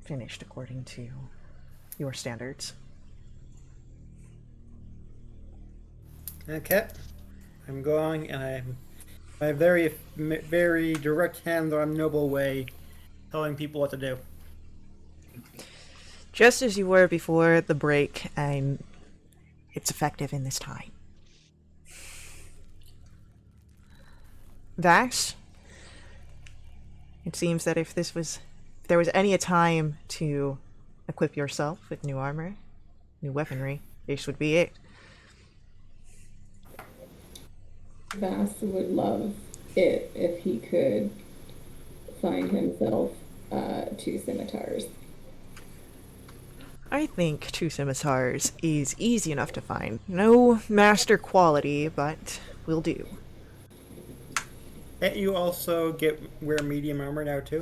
A: finished according to your standards.
E: Okay. I'm going, and I'm my very, very direct hands-on noble way telling people what to do.
A: Just as you were before the break, and it's effective in this time. Vax, it seems that if there was any time to equip yourself with new armor, new weaponry, this would be it.
D: Vass would love it if he could find himself 2 scimitars.
A: I think 2 scimitars is easy enough to find. No master quality, but will do.
E: Can't you also wear medium armor now too?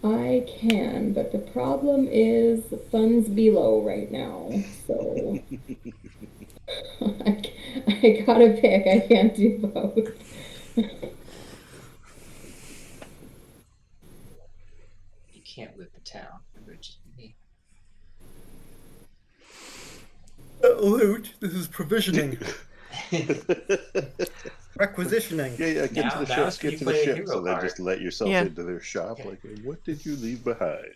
D: I can, but the problem is funds be low right now, so I gotta pick. I can't do both.
B: You can't loot the town. It would just be me.
E: Loot. This is provisioning. Requisitioning.
C: Yeah, get
B: Now-
C: to the
B: now
C: ship,
B: it's
C: get
B: you
C: to the
B: play a
C: ship.
B: hero
C: So then
B: card.
C: just let yourself
A: Yeah.
C: into their shop.
B: Okay.
C: Like, what did you leave behind?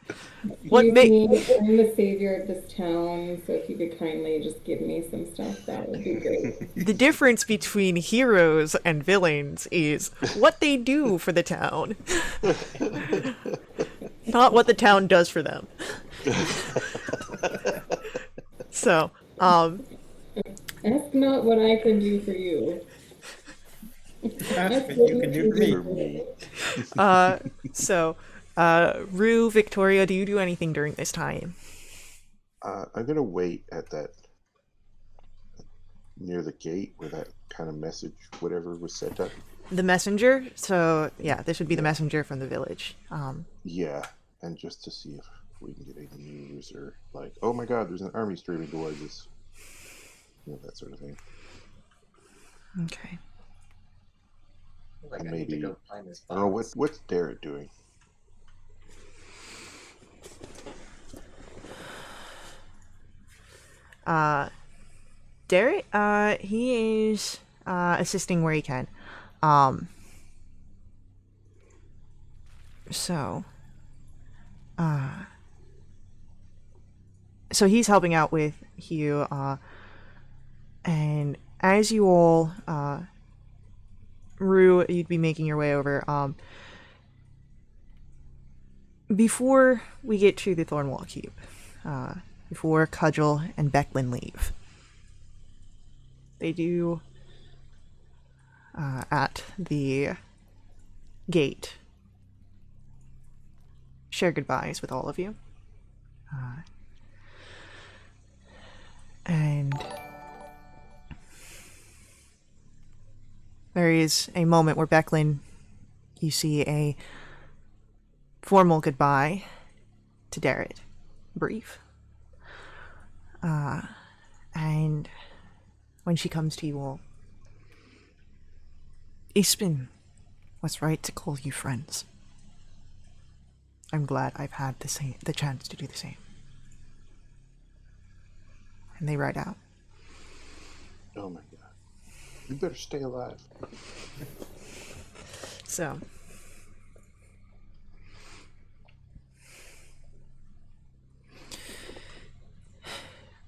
A: What
D: Excuse
A: ma-
D: me, I'm the savior of this town, so if you could kindly just give me some stuff, that would be great.
A: The difference between heroes and villains is what they do for the town, not what the town does for them. So,
D: Ask not what I can do for you.
E: Ask what you can do for me.
C: For me.
A: Rue, Victoria, do you do anything during this time?
C: I'm gonna wait at that near the gate where that kind of message, whatever, was set up.
A: The messenger? So, yeah, this would be the messenger from the village.
C: Yeah, and just to see if we can get any news or like, oh my God, there's an army streaming towards us. You know, that sort of thing.
A: Okay.
B: Like,
C: And
B: I need to
C: maybe
B: go find this
C: I don't know
B: box.
C: what's Derek doing.
A: Derek, he is assisting where he can. So he's helping out with Hugh, and as you all, Rue, you'd be making your way over. Before we get to the Thornwall Keep, before Cudgel and Becklin leave, they do, at the gate, share goodbyes with all of you. there is a moment where Becklin, you see a formal goodbye to Darrett. Brief. And when she comes to you all, Ispin was right to call you friends. I'm glad I've had the chance to do the same. And they ride out.
C: Oh my god. You better stay alive.
A: So,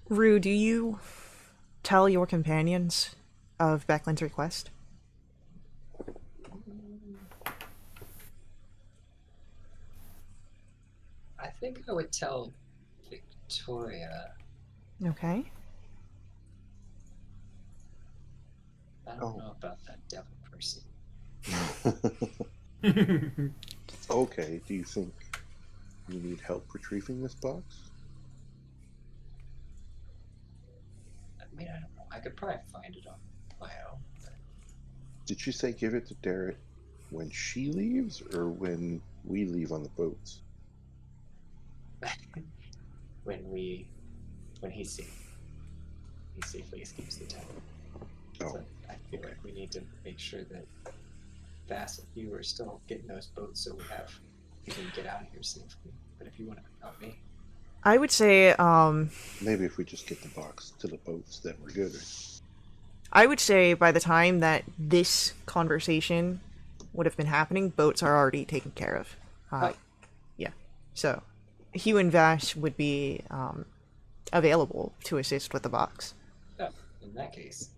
A: Rue, do you tell your companions of Becklin's request?
B: I think I would tell Victoria.
A: Okay.
B: I don't know about that devil person.
C: Okay, do you think you need help retrieving this box?
B: I mean, I don't know. I could probably find it on my own.
C: Did you say give it to Darrett when she leaves or when we leave on the boats?
B: When he's safe. He safely escapes the town.
C: Oh,
B: So I feel like we need to make sure that Vass and you are still getting those boats so we can get out of here safely. But if you want to help me.
A: I would say,
C: maybe if we just get the box to the boats, then we're good.
A: I would say by the time that this conversation would have been happening, boats are already taken care of.
B: Right.
A: Yeah. So, Hugh and Vash would be available to assist with the box.
B: Oh, in that case.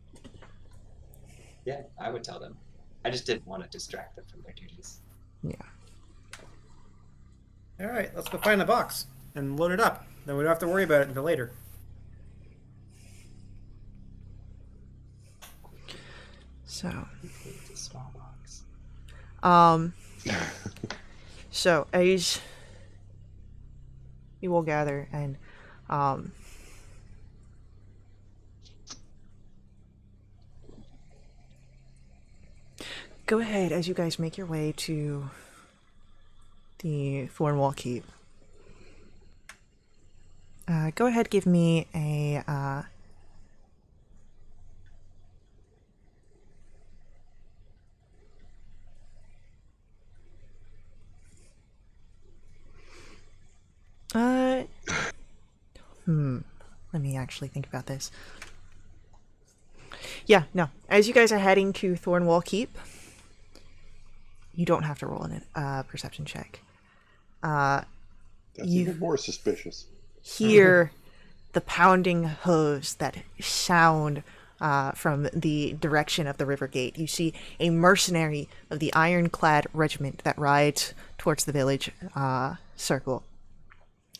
B: Yeah, I would tell them. I just didn't want to distract them from their duties.
A: Yeah.
E: All right, let's go find the box and load it up. Then we don't have to worry about it until later.
A: So,
B: It's a small box.
A: so as you all gather and go ahead as you guys make your way to the Thornwall Keep. Go ahead, give me a let me actually think about this. Yeah, no. As you guys are heading to Thornwall Keep, you don't have to roll a perception check.
C: That's
A: You-
C: even more suspicious.
A: Hear the pounding hooves that sound from the direction of the river gate. You see a mercenary of the ironclad regiment that rides towards the village circle.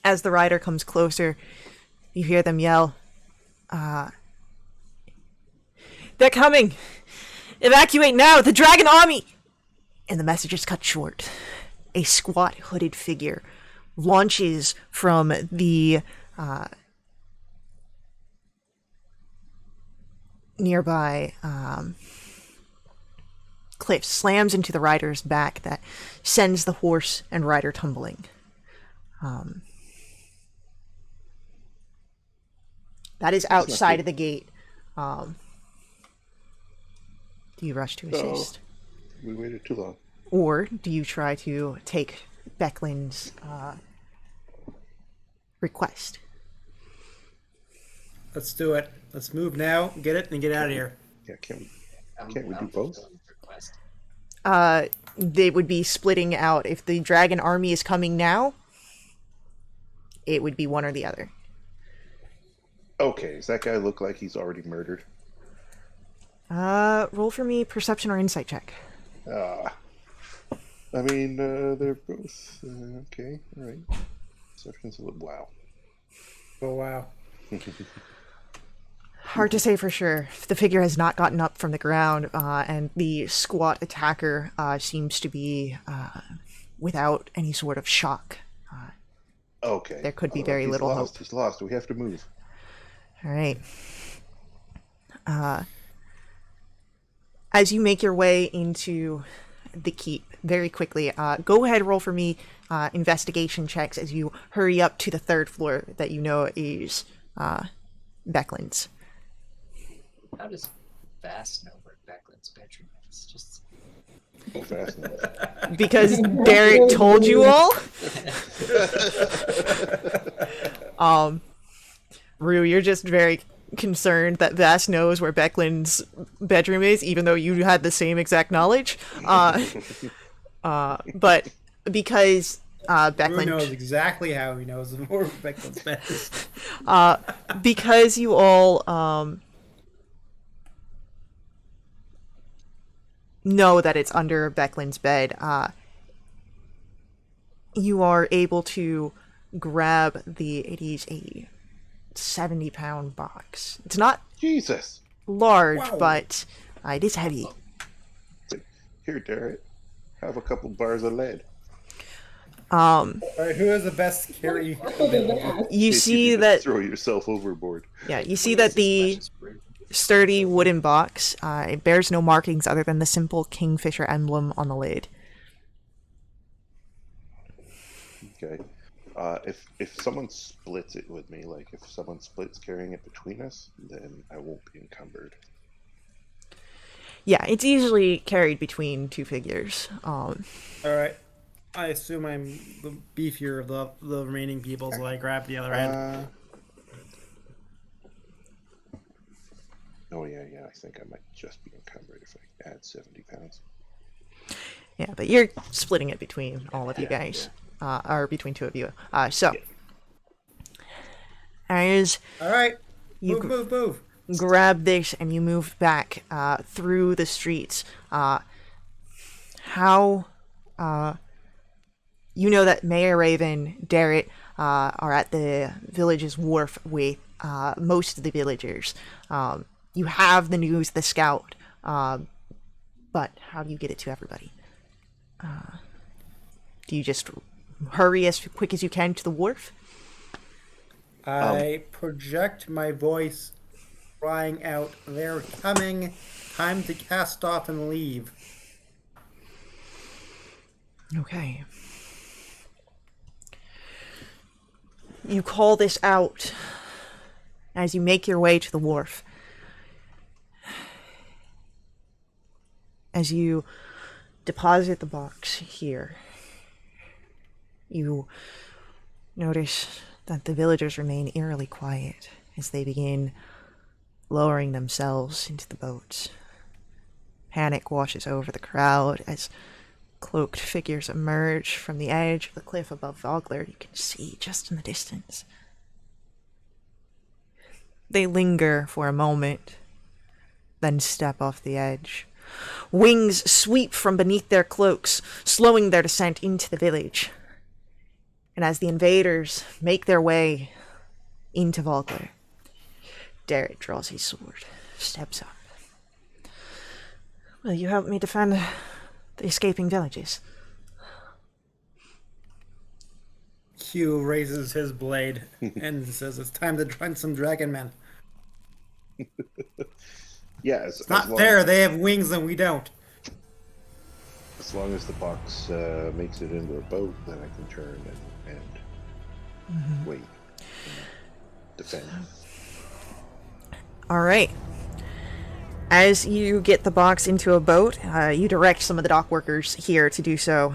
A: As the rider comes closer, you hear them yell, "They're coming! Evacuate now! The dragon army!" And the message is cut short. A squat, hooded figure launches from the nearby cliff, slams into the rider's back that sends the horse and rider tumbling. That is outside of the gate. Do you rush to assist?
C: We waited too long.
A: Or do you try to take Becklin's request?
E: Let's do it. Let's move now, get it, and get out of here.
C: Yeah, can't we
B: I'm
C: do both?
B: fulfilling the request.
A: They would be splitting out. If the dragon army is coming now, it would be one or the other.
C: Okay, does that guy look like he's already murdered?
A: Roll for me perception or insight check.
C: I mean, they're both okay. All right. Perception's a little wow.
E: Oh, wow.
A: Hard to say for sure. The figure has not gotten up from the ground, and the squat attacker seems to be without any sort of shock.
C: Okay.
A: There could be
C: He's
A: very little
C: lost.
A: hope.
C: He's lost. We have to move.
A: All right. as you make your way into the keep very quickly, go ahead, roll for me investigation checks as you hurry up to the third floor that you know is Beckland's.
B: How does Bass know where Beckland's bedroom is? Just
C: Oh, fascinating.
A: Because Derek told you all. Rue, you're just very concerned that Vass knows where Beckland's bedroom is, even though you had the same exact knowledge. But because
E: Who
A: Beckland
E: knows exactly how he knows where Beckland's bed is.
A: because you all know that it's under Beckland's bed, you are able to grab it is a 70-pound box. It's not
C: Jesus.
A: large,
E: Wow.
A: but it is heavy.
C: Here, Derek. Have a couple bars of lead.
E: All right, who has the best carry available?
A: You
C: In case
A: see
C: need to
A: that,
C: throw yourself overboard.
A: yeah, you see that the sturdy wooden box, it bears no markings other than the simple kingfisher emblem on the lid.
C: Okay. If someone splits it with me, like if someone splits carrying it between us, then I won't be encumbered.
A: Yeah, it's easily carried between two figures.
E: All right. I assume I'm the beefier of the remaining people, so I grab the other end.
C: Oh yeah. I think I might just be encumbered if I add 70 pounds.
A: Yeah, but you're splitting it between all of you guys, or between two of you. So, as
E: All right.
A: you
E: Move.
A: grab this and you move back through the streets, you know that Mayor Raven, Derek, are at the village's wharf with most of the villagers. You have the news, the scout, but how do you get it to everybody? Do you just hurry as quick as you can to the wharf?
E: I project my voice, crying out, "They're coming! Time to cast off and leave."
A: Okay. You call this out as you make your way to the wharf. As you deposit the box here, you notice that the villagers remain eerily quiet as they begin lowering themselves into the boats. Panic washes over the crowd as cloaked figures emerge from the edge of the cliff above Vogler. You can see just in the distance. They linger for a moment, then step off the edge. Wings sweep from beneath their cloaks, slowing their descent into the village. And as the invaders make their way into Vogler, Derek draws his sword, steps up. Will you help me defend the escaping villages?
E: Hugh raises his blade and says, "It's time to join some dragon men."
C: Yeah,
E: It's not fair. They have wings and we don't.
C: As long as the box makes it into a boat, then I can turn and wait. And defend.
A: All right. As you get the box into a boat, you direct some of the dock workers here to do so.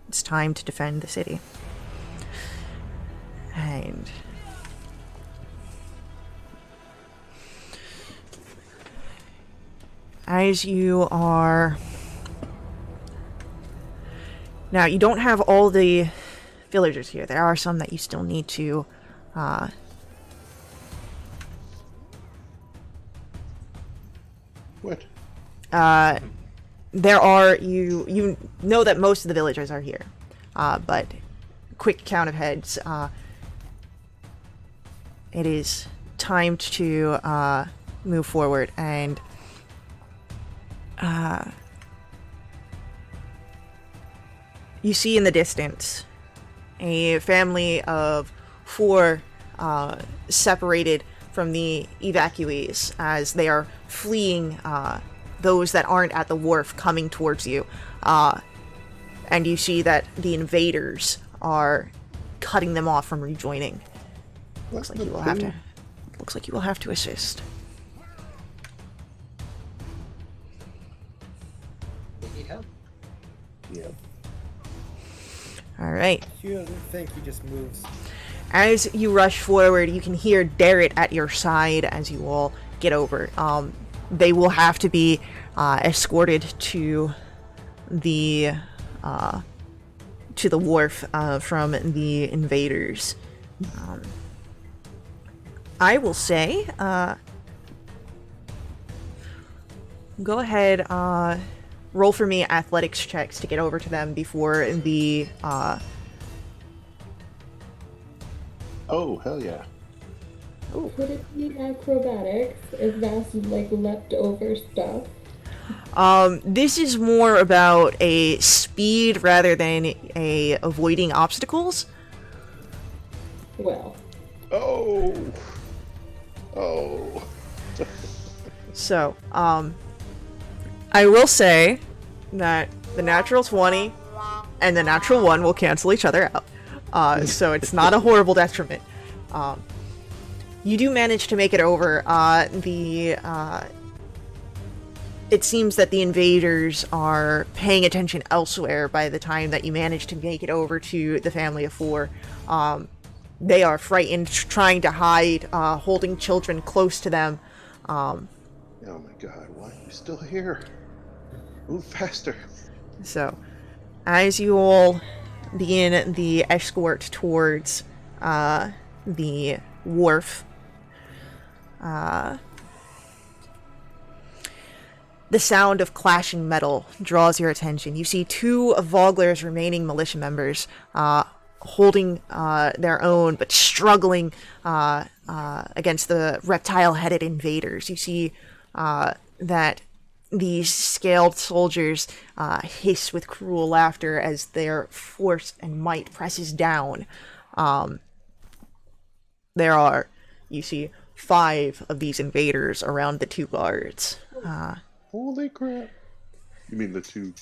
A: It's time to defend the city. And as you are... Now, you don't have all the villagers here. There are some that you still need to...
C: What?
A: There are... You know that most of the villagers are here. But quick count of heads. It is time to move forward, and you see in the distance a family of 4 separated from the evacuees as they are fleeing those that aren't at the wharf coming towards you. And you see that the invaders are cutting them off from rejoining. Looks like you will have to. Looks like you will have to assist.
B: They need help.
C: Yeah.
A: All right.
E: He doesn't think, he just moves.
A: As you rush forward, you can hear Darrett at your side as you all get over. They will have to be escorted to the wharf from the invaders. I will say, go ahead, roll for me athletics checks to get over to them before the
C: Oh, hell yeah.
D: Could it be acrobatics if that's like leapt over stuff?
A: This is more about a speed rather than a avoiding obstacles.
D: Well,
C: Oh. Oh.
A: So, I will say that the natural 20 and the natural 1 will cancel each other out. So it's not a horrible detriment. You do manage to make it over. It seems that the invaders are paying attention elsewhere by the time that you manage to make it over to the family of 4. They are frightened, trying to hide, holding children close to them.
C: Oh my god, why are you still here? Move faster.
A: So, as you all begin the escort towards the wharf, the sound of clashing metal draws your attention. You see 2 of Vogler's remaining militia members holding their own, but struggling against the reptile-headed invaders. You see that these scaled soldiers hiss with cruel laughter as their force and might presses down. There are, you see, 5 of these invaders around the 2 guards.
C: Holy crap. You mean the 2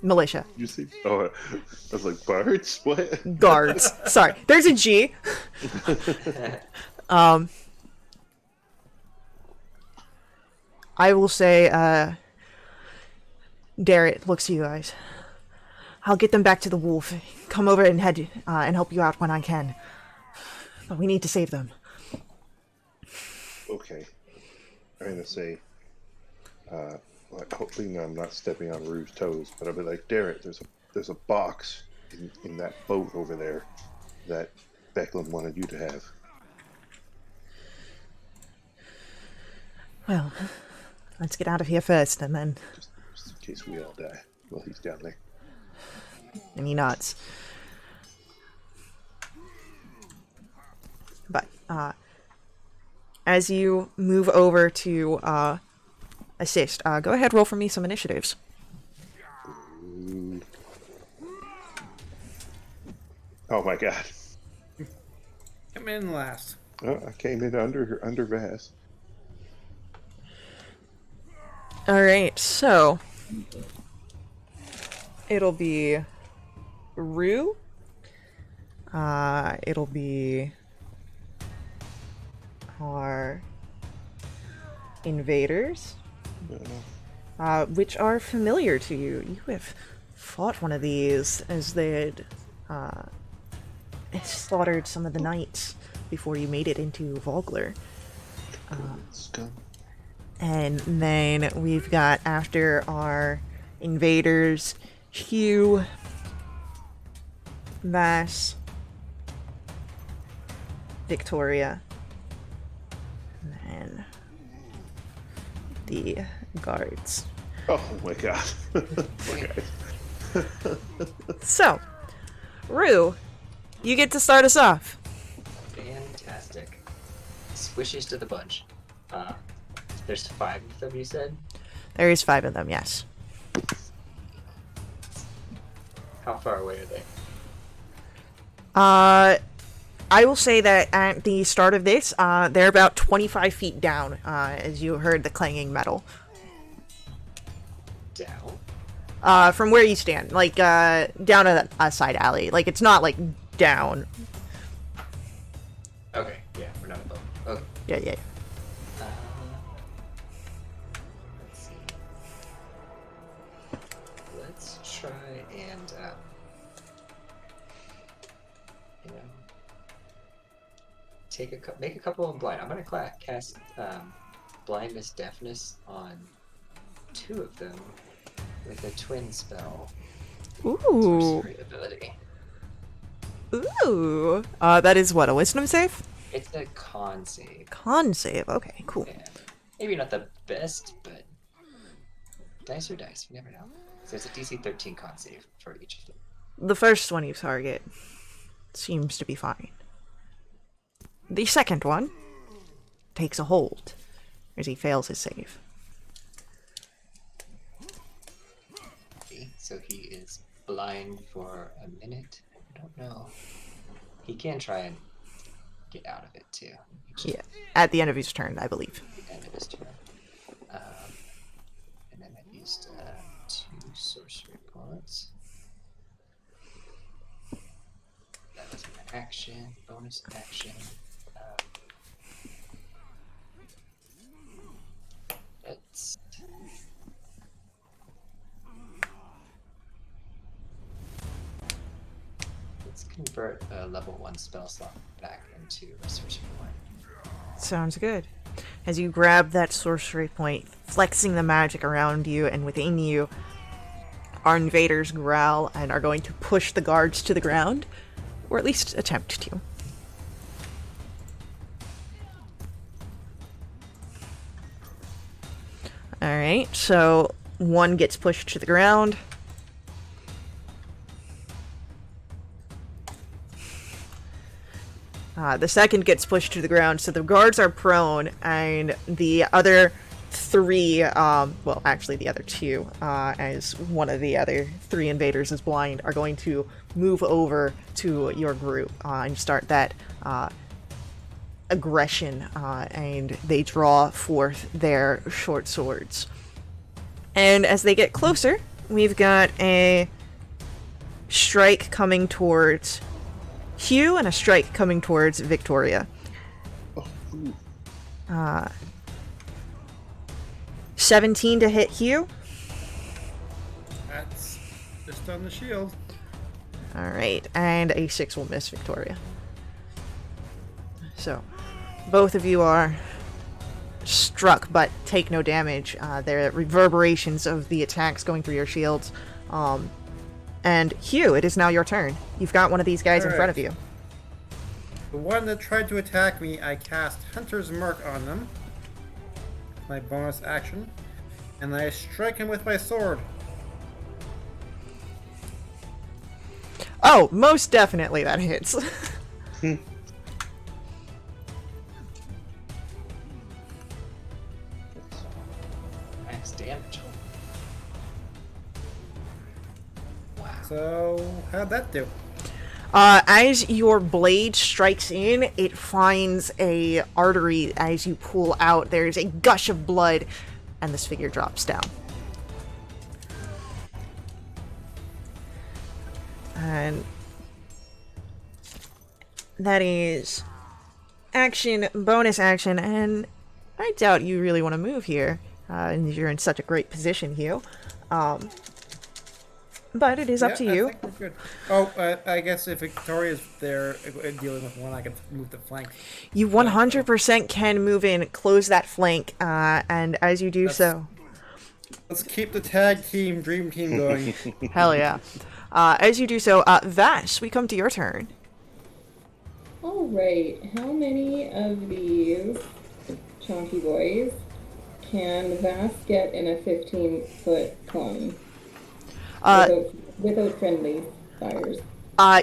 A: Militia.
C: you see? Oh, I was like, bards? What?
A: Guards. Sorry. There's a G. I will say, Darrett looks to you guys. I'll get them back to the wolf. Come over and head and help you out when I can. But we need to save them.
C: Okay. I'm gonna say, hopefully I'm not stepping on Rue's toes, but I'll be like, Darrett, there's a box in that boat over there that Becklin wanted you to have.
A: Well, let's get out of here first, and then...
C: Just in case we all die while he's down there.
A: And he nods. But, as you move over to, assist, go ahead, roll for me some initiatives.
C: Oh my god.
E: Come in last.
C: Oh, I came in under Vaz.
A: Alright, so... It'll be... Rue. It'll be... Our... Invaders. Which are familiar to you. You have fought one of these as they had, slaughtered some of the knights before you made it into Vogler.
C: Scum.
A: And then we've got, after our invaders, Hugh, Vass, Victoria, and the guards.
C: Oh my god. Okay.
A: So, Rue, you get to start us off.
B: Fantastic. Swishes to the bunch. There's 5 of them, you said?
A: There is 5 of them, yes.
B: How far away are they?
A: I will say that at the start of this, they're about 25 feet down, as you heard the clanging metal.
B: Down?
A: From where you stand, like, down a side alley. Like, it's not, like, down.
B: Okay, yeah, we're not above. Okay.
A: Yeah, yeah.
B: Uh, let's see. Let's try and, you know, make a couple of blind. I'm gonna cast blindness, deafness on 2 of them with a twin spell.
A: Ooh.
B: Sorcery ability.
A: Ooh. That is what, a wisdom save?
B: It's a con save.
A: Con save, okay, cool.
B: Yeah. Maybe not the best, but dice are dice. You never know. So it's a DC 13 con save for each of them.
A: The first one you target seems to be fine. The second one takes a hold as he fails his save.
B: Okay, so he is blind for a minute. I don't know. He can try and get out of it too.
A: Yeah, at the end of his turn, I believe.
B: At the end of his turn. And then I used 2 sorcery points. That was an action, bonus action. Let's convert a level 1 spell slot back into a sorcery point.
A: Sounds good. As you grab that sorcery point, flexing the magic around you and within you, our invaders growl and are going to push the guards to the ground, or at least attempt to. Alright, so one gets pushed to the ground. The second gets pushed to the ground, so the guards are prone, and the other 3, well, actually the other 2, as one of the other 3 invaders is blind, are going to move over to your group and start that aggression, and they draw forth their short swords. And as they get closer, we've got a strike coming towards Hugh and a strike coming towards Victoria.
C: Oh, ooh.
A: 17 to hit Hugh.
E: That's just on the shield.
A: Alright, and a 6 will miss Victoria. So, both of you are struck but take no damage. There are reverberations of the attacks going through your shields. And Hugh, it is now your turn. You've got one of these guys in front of you.
E: The one that tried to attack me, I cast Hunter's Mark on them. My bonus action. And I strike him with my sword.
A: Oh, most definitely that hits.
B: Max damage. Wow.
E: So, how'd that do?
A: As your blade strikes in, it finds a artery as you pull out. There's a gush of blood, and this figure drops down. And that is action, bonus action, and I doubt you really want to move here. And you're in such a great position, Hugh. But it is up to you.
E: I think we're good. Oh, I guess if Victoria's there dealing with one, I can move the flank.
A: You 100% can move in, close that flank, and as you do so...
E: Let's keep the tag team, dream team going.
A: Hell yeah. As you do so, Vash, we come to your turn.
D: Alright, how many of these chunky boys can Vass get in a 15-foot cone? Without friendly fires.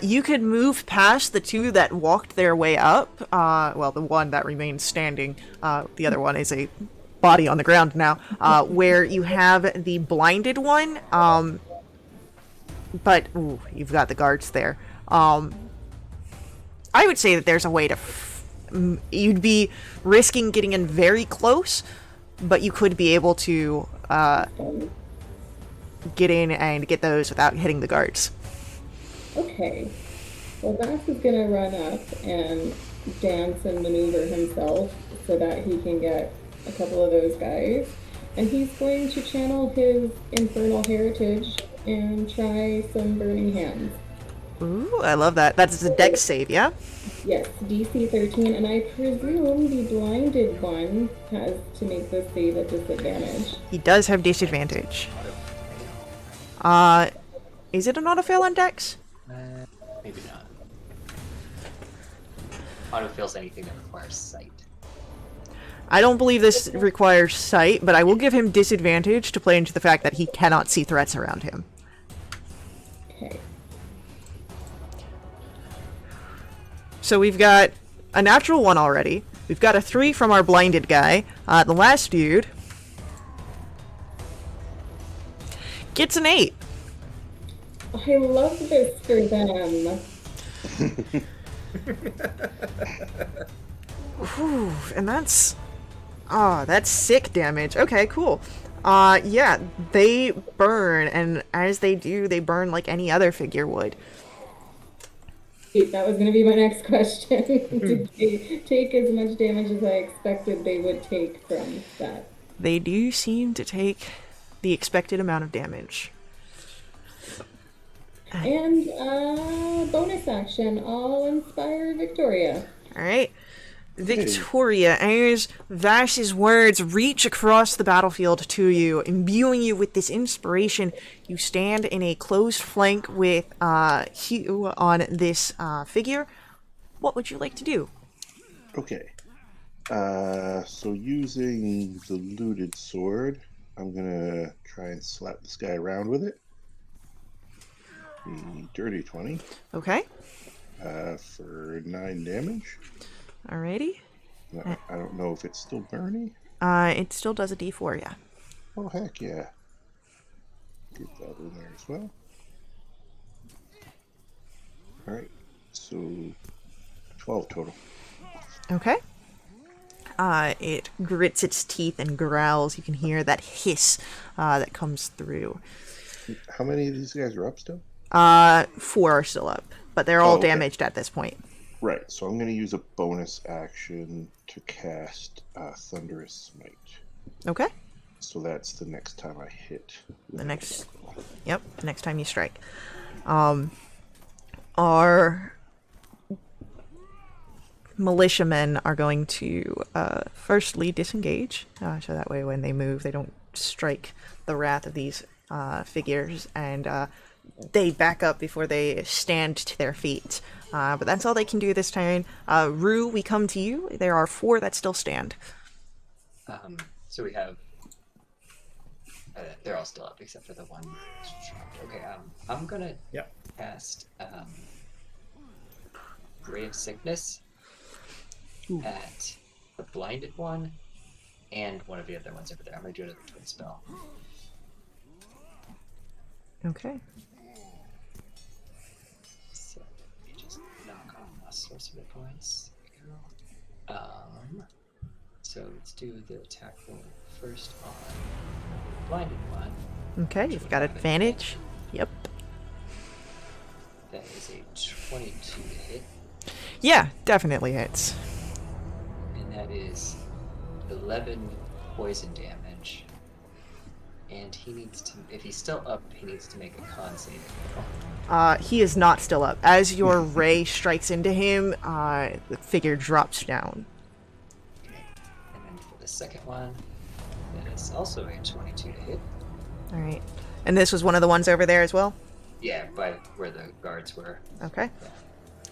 A: You could move past the 2 that walked their way up. Well, the one that remains standing. The other one is a body on the ground now. Where you have the blinded one. But ooh, you've got the guards there. I would say that there's a way to you'd be risking getting in very close, but you could be able to get in and get those without hitting the guards.
D: Okay. Well, Bass is gonna run up and dance and maneuver himself so that he can get a couple of those guys. And he's going to channel his infernal heritage and try some burning hands.
A: Ooh, I love that. That's a dex save, yeah?
D: Yes, DC 13, and I presume the blinded one has to make this save at disadvantage.
A: He does have disadvantage. Is it an auto-fail on dex?
B: Maybe not. Autofill's anything that requires sight.
A: I don't believe this requires sight, but I will give him disadvantage to play into the fact that he cannot see threats around him.
D: Okay.
A: So we've got a natural 1 already. We've got a 3 from our blinded guy. The last dude gets an 8.
D: I love this for them.
A: Whew, and that's... Oh, that's sick damage. Okay, cool. Yeah, they burn, and as they do, they burn like any other figure would.
D: That was going to be my next question. Did they take as much damage as I expected they would take from that?
A: They do seem to take the expected amount of damage.
D: And bonus action, I'll inspire Victoria.
A: Alright. Victoria, as Vash's words reach across the battlefield to you, imbuing you with this inspiration, you stand in a closed flank with Hugh on this figure. What would you like to do?
C: Okay. So using the looted sword, I'm gonna try and slap this guy around with it. The dirty 20.
A: Okay.
C: For 9 damage.
A: Alrighty.
C: I don't know if it's still burning.
A: It still does a D4, yeah.
C: Oh, heck yeah. Get that in there as well. Alright, so 12 total.
A: Okay. It grits its teeth and growls. You can hear that hiss that comes through.
C: How many of these guys are up still?
A: 4 are still up, but they're all
C: okay.
A: damaged at this point.
C: Right, so I'm going to use a bonus action to cast Thunderous Smite.
A: Okay.
C: So that's the next time I hit.
A: The next time you strike. Our militiamen are going to firstly disengage, so that way when they move they don't strike the wrath of these figures, and they back up before they stand to their feet. But that's all they can do this turn. Rue, we come to you. There are 4 that still stand.
B: So we have... they're all still up except for the one. Okay, I'm gonna cast Ray of Sickness at the blinded one and one of the other ones over there. I'm gonna do another twin spell.
A: Okay.
B: So let me just knock off my sorcery points. There we go. So let's do the attack roll first on the blinded one.
A: Okay, you've got advantage. Yep.
B: That is a 22 to hit.
A: Yeah, definitely hits.
B: And that is 11 poison damage. And he needs to, if he's still up, he needs to make a con saving throw.
A: He is not still up. As your ray strikes into him, the figure drops down.
B: Okay. And then for the second one, that is also a 22 to hit.
A: Alright. And this was one of the ones over there as well?
B: Yeah, by where the guards were.
A: Okay.
B: Yeah.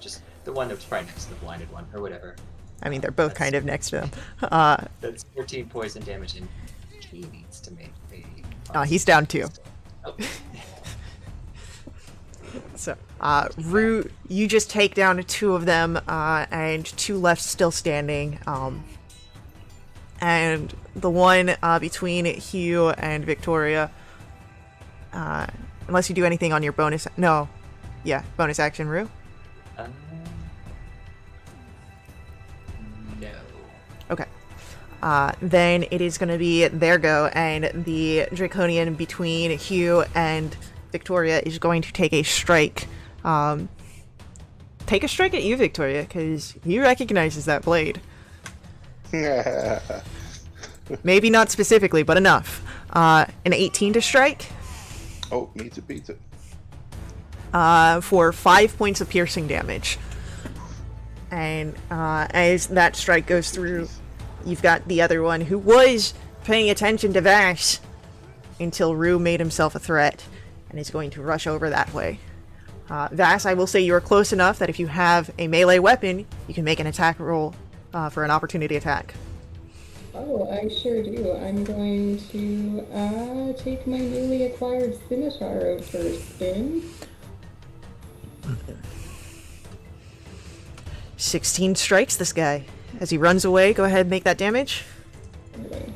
B: Just the one that was probably next to the blinded one, or whatever.
A: I mean, they're both kind of next to them.
B: That's 14 poison damage, and he needs to make a...
A: He's down 2.
B: Oh.
A: So, Rue, you just take down 2 of them, and 2 left still standing. And the one between Hugh and Victoria, unless you do anything on your bonus... No. Yeah, bonus action, Rue. Okay. Then it is going to be their go, and the Draconian between Hugh and Victoria is going to take a strike. Take a strike at you, Victoria, because he recognizes that blade. Maybe not specifically, but enough. An 18 to strike.
C: Oh, needs it, beats it.
A: For 5 points of piercing damage. And as that strike goes through, you've got the other one who was paying attention to Vash until Rue made himself a threat and is going to rush over that way. Vash, I will say you are close enough that if you have a melee weapon, you can make an attack roll for an opportunity attack.
D: Oh, I sure do. I'm going to take my newly acquired scimitar out for a spin.
A: 16 strikes this guy. As he runs away, go ahead and make that damage.
D: Okay.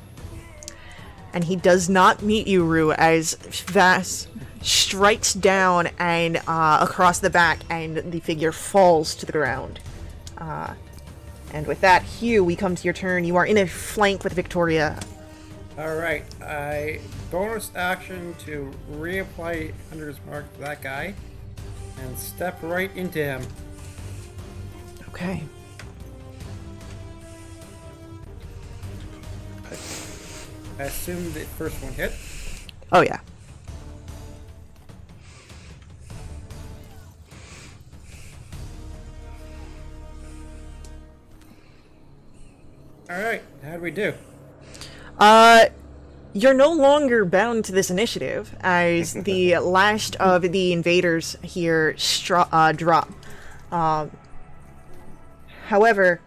A: And he does not meet you, Rue, as Vass strikes down and across the back, and the figure falls to the ground. And with that, Hugh, we come to your turn. You are in a flank with Victoria.
E: Alright, I bonus action to reapply Hunter's Mark to that guy and step right into him.
A: Okay.
E: I assume the first one hit.
A: Oh, yeah.
E: Alright, how'd we do?
A: You're no longer bound to this initiative, as the last of the invaders here drop. However,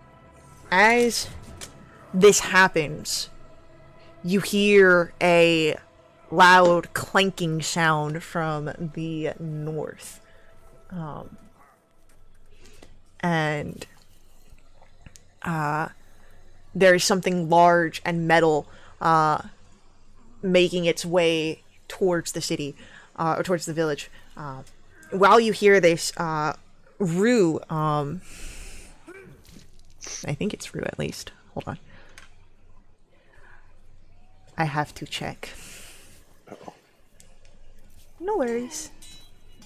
A: as this happens, you hear a loud clanking sound from the north. And there is something large and metal making its way towards the city, or towards the village. While you hear this, Rue, I think it's Rue at least. Hold on. I have to check.
C: Uh-oh.
A: No worries.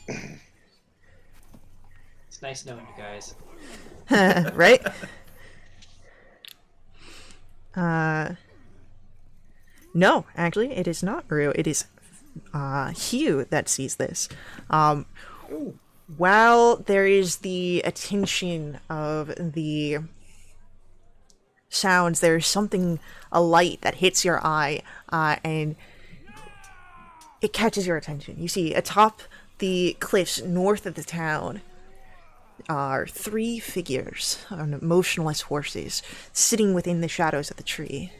B: It's nice knowing you guys.
A: Right? No, actually, it is not Rue. It is Hugh that sees this. While there is the attention of the sounds, there is something, a light that hits your eye, and it catches your attention. You see, atop the cliffs north of the town are 3 figures on motionless horses sitting within the shadows of the tree.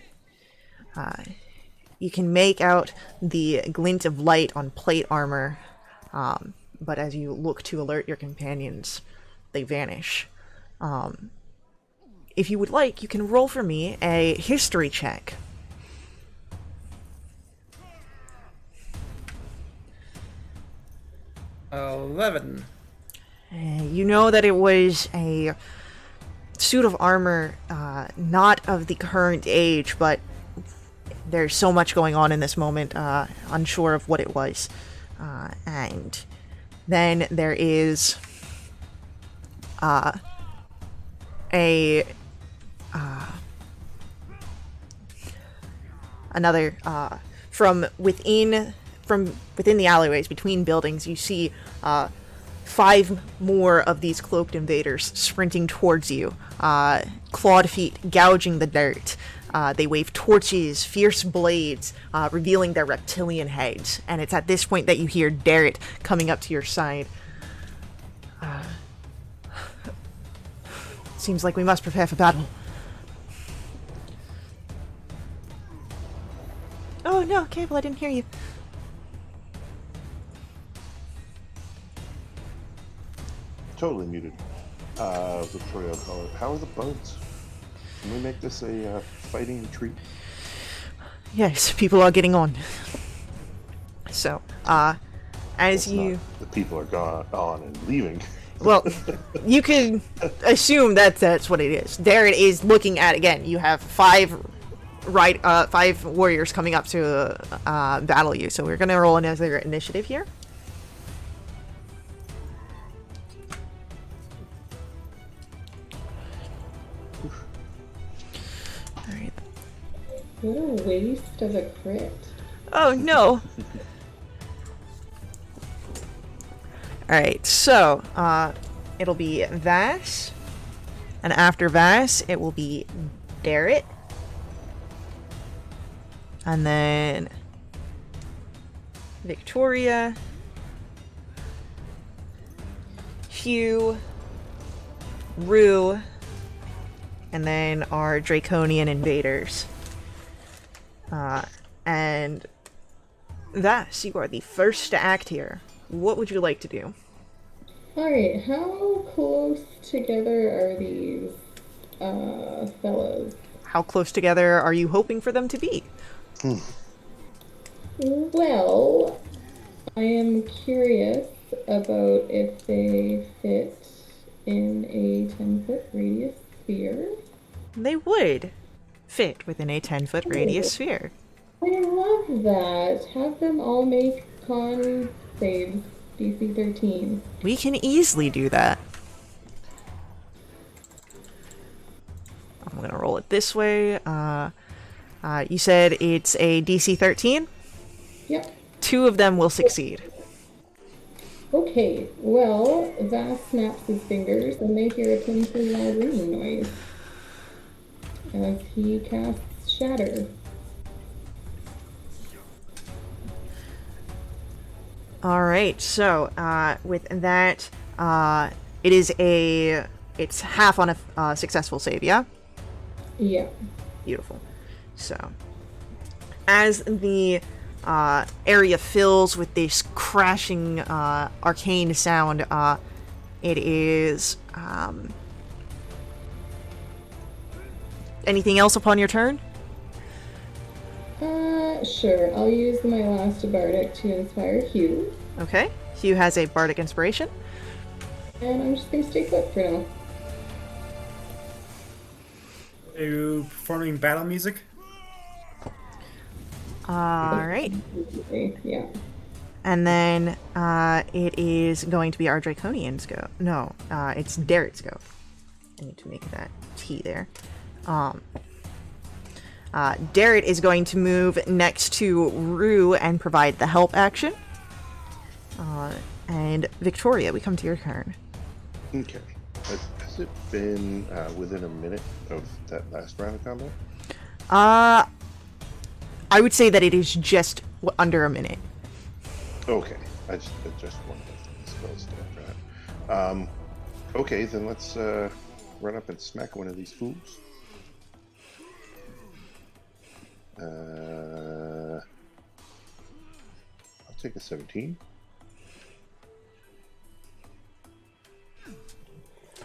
A: You can make out the glint of light on plate armor, but as you look to alert your companions, they vanish. If you would like, you can roll for me a history check.
E: $11.
A: You know that it was a suit of armor, not of the current age, but there's so much going on in this moment, unsure of what it was. And then there is another from within the alleyways between buildings. You see 5 more of these cloaked invaders sprinting towards you, clawed feet gouging the dirt. They wave torches, fierce blades, revealing their reptilian heads. And it's at this point that you hear Darrett coming up to your side. Seems like we must prepare for battle. Oh no, Cable, I didn't hear you.
C: Totally muted. Victoria, how are the bugs? Can we make this a fighting retreat?
A: Yes, people are getting on. So, as
C: It's
A: you...
C: not the people are gone on and leaving.
A: Well, you can assume that that's what it is. There it is looking at, again, you have five warriors coming up to battle you. So we're going to roll another initiative here. Alright.
D: What a waste of a crit.
A: Oh, no. Alright, so, it'll be Vass, and after Vass, it will be Darrett, and then Victoria, Hugh, Rue, and then our Draconian invaders. And Vass, you are the first to act here. What would you like to do?
D: Alright, how close together are these fellows?
A: How close together are you hoping for them to be?
D: Well, I am curious about if they fit in a 10-foot radius sphere.
A: They would fit within a 10-foot radius sphere.
D: I love that. Have them all make con saves, DC 13.
A: We can easily do that. I'm gonna roll it this way. You said it's a DC 13?
D: Yep.
A: 2 of them will succeed.
D: Okay, well, Vass snaps his fingers and they hear a tinkly loud ringing noise as he casts Shatter.
A: Alright, so, with that, it's half on a successful save, yeah?
D: Yeah.
A: Beautiful. So, as the area fills with this crashing arcane sound, it is... anything else upon your turn?
D: Sure. I'll use my last bardic to inspire Hugh.
A: Okay. Hugh has a bardic inspiration.
D: And I'm just going to stay put for now.
E: Are you performing battle music?
A: Alright.
D: Yeah.
A: And then it is going to be our Draconian's go. No, it's Darrett's go. I need to make that T there. Darrett is going to move next to Rue and provide the help action. And Victoria, we come to your turn.
C: Okay. Has it been within a minute of that last round of combat?
A: I would say that it is just under a minute.
C: Okay. I just wanted to spell stat for that. Okay, then let's run up and smack one of these fools. I'll take a 17.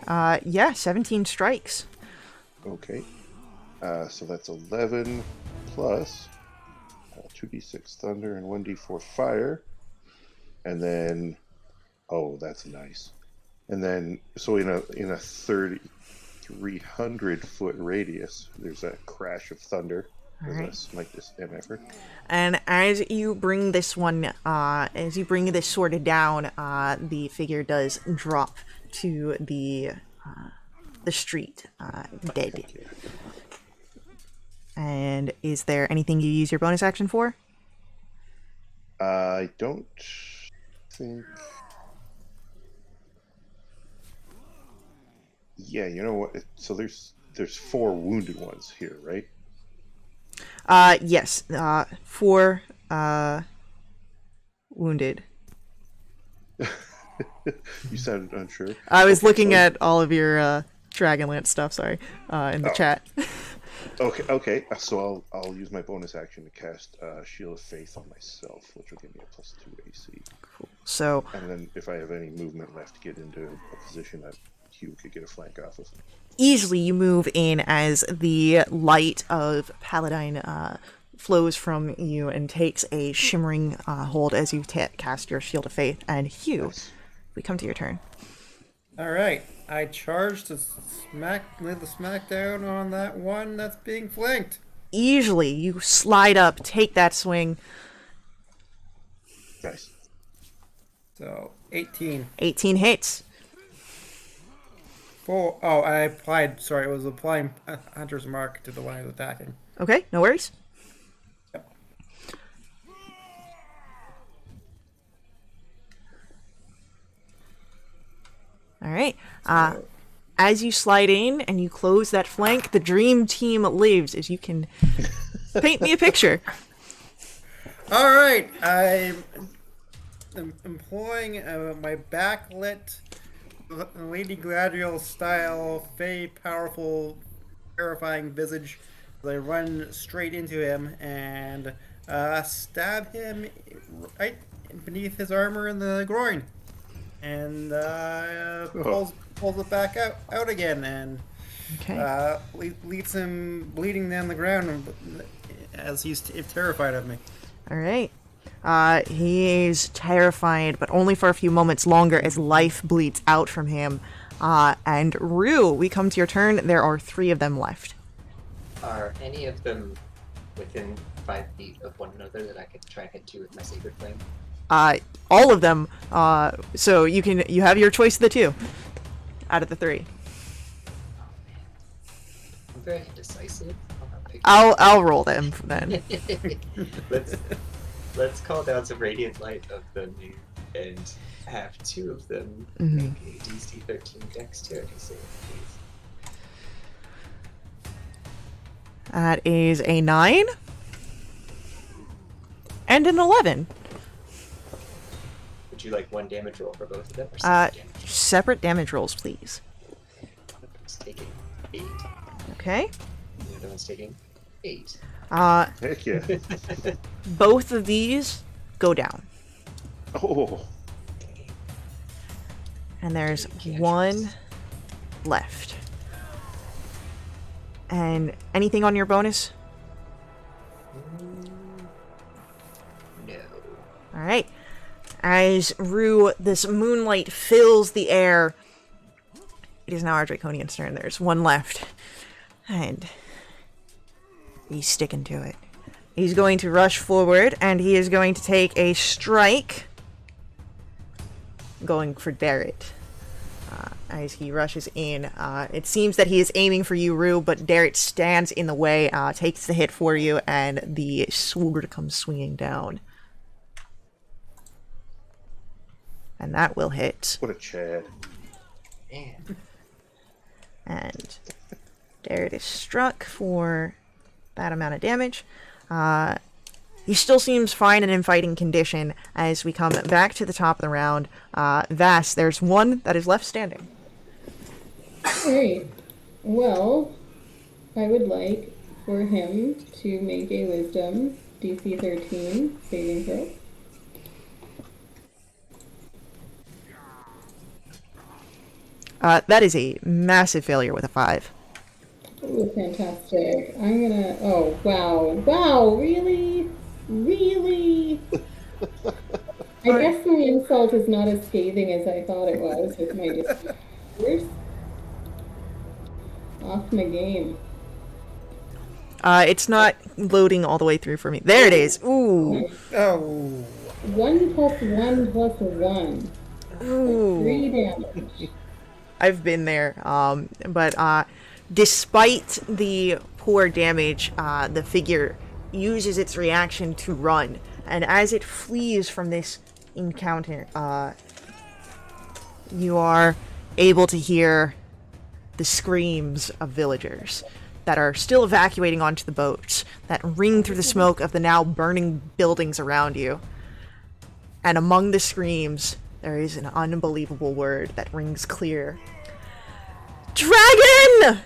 A: Yeah, 17 strikes.
C: Okay. So that's 11 plus 2d6 thunder and 1d4 fire. And then, oh, that's nice. And then, so in a 300 foot radius, there's a crash of thunder.
A: Right.
C: Like this MFer.
A: And as you bring this one, as you bring this sword down, the figure does drop to the street, dead.
C: Okay.
A: And is there anything you use your bonus action for?
C: I don't think. Yeah, you know what? So there's 4 wounded ones here, right?
A: Yes. 4 wounded.
C: You sounded unsure.
A: I was looking at all of your Dragonlance stuff. Sorry, in the chat.
C: Okay. So I'll use my bonus action to cast Shield of Faith on myself, which will give me a +2 AC.
A: Cool. So.
C: And then if I have any movement left to get into a position that Hugh could get a flank off of.
A: Easily you move in as the light of Paladine flows from you and takes a shimmering hold as you cast your Shield of Faith. And Hugh,
C: Nice.
A: we come to your turn.
E: All right, I charge to lay the smackdown on that one that's being flanked.
A: Easily, you slide up, take that swing.
C: Nice.
E: So 18.
A: 18 hits.
E: Oh, I applied. Sorry, it was applying Hunter's Mark to the one I was attacking.
A: Okay, no worries.
E: Yep.
A: All right. As you slide in and you close that flank, the dream team lives. As you can paint me a picture.
E: All right, I'm employing my backlit Lady Gladriel style, fey, powerful, terrifying visage. I run straight into him and stab him right beneath his armor in the groin, and pulls it back out again, and
A: Okay.
E: leads him bleeding down the ground as he's terrified of me.
A: All right. He is terrified, but only for a few moments longer as life bleeds out from him. And Rue, we come to your turn. There are 3 of them left.
B: Are any of them within 5 feet of one another that I could try and hit to with my sacred flame?
A: All of them. So you have your choice of the 2 out of the 3.
B: Oh man, I'm very indecisive. I'm not picking.
A: I'll roll them then.
B: Let's call down some radiant light of the new and have 2 of them make a DC 13 dexterity save, please.
A: That is a 9 and an 11.
B: Would you like 1 damage roll for both of them, or
A: Separate damage rolls, please.
B: One of them's taking 8.
A: Okay.
B: The other one's taking 8.
C: Heck yeah.
A: Both of these go down.
C: Oh.
A: And there's 1 left. And anything on your bonus?
B: No.
A: Alright. As Rue, this moonlight fills the air. It is now our Draconian's turn. There's 1 left. And he's sticking to it. He's going to rush forward, and he is going to take a strike. Going for Darrett. As he rushes in. It seems that he is aiming for you, Rue, but Darrett stands in the way, takes the hit for you, and the sword comes swinging down. And that will hit.
C: What a Chad.
B: Man.
A: And Darrett is struck for that amount of damage. He still seems fine and in fighting condition as we come back to the top of the round. Vass, there's 1 that is left standing.
D: Alright. Well, I would like for him to make a wisdom DC 13 saving throw.
A: That is a massive failure with a 5.
D: Oh, fantastic. I'm gonna. Oh, wow. Wow, really? Really? I guess my insult is not as scathing as I thought it was with my disappears. Off my game.
A: It's not loading all the way through for me. There it is. Ooh.
E: Oh.
D: 1 plus 1 plus 1.
A: Ooh.
D: 3 damage.
A: I've been there. But despite the poor damage, the figure uses its reaction to run. And as it flees from this encounter, you are able to hear the screams of villagers that are still evacuating onto the boats, that ring through the smoke of the now burning buildings around you. And among the screams, there is an unbelievable word that rings clear. Dragon!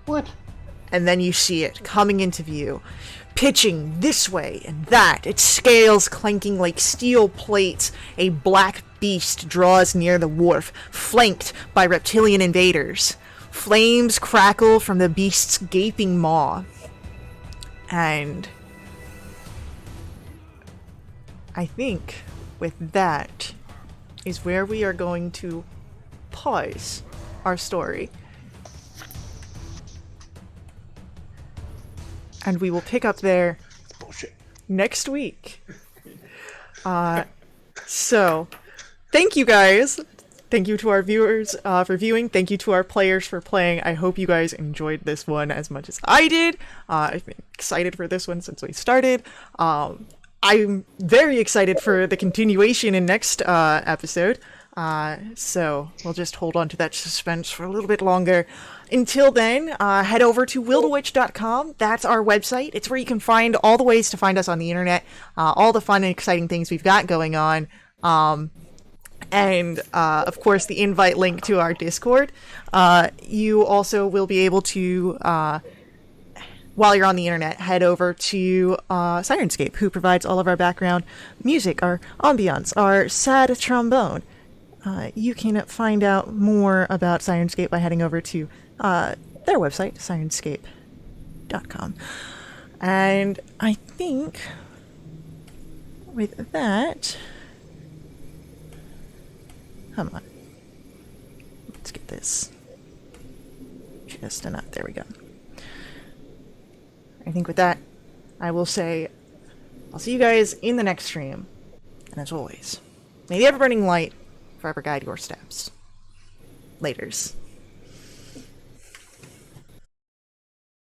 C: What?
A: And then you see it coming into view, pitching this way and that, its scales clanking like steel plates. A black beast draws near the wharf, flanked by reptilian invaders. Flames crackle from the beast's gaping maw. And I think with that is where we are going to pause our story. And we will pick up there
C: Bullshit.
A: next week. So, thank you guys. Thank you to our viewers for viewing. Thank you to our players for playing. I hope you guys enjoyed this one as much as I did. I've been excited for this one since we started. I'm very excited for the continuation in next episode. So we'll just hold on to that suspense for a little bit longer. Until then, head over to willthewitch.com. That's our website. It's where you can find all the ways to find us on the internet, all the fun and exciting things we've got going on. And of course, the invite link to our Discord. You also will be able to, while you're on the internet, head over to Sirenscape, who provides all of our background music, our ambiance, our sad trombone. You can find out more about Sirenscape by heading over to their website, sirenscape.com. And I think with that, come on, let's get this just enough. There we go. I think with that, I will say I'll see you guys in the next stream. And as always, may the ever-burning light forever guide your steps. Laters.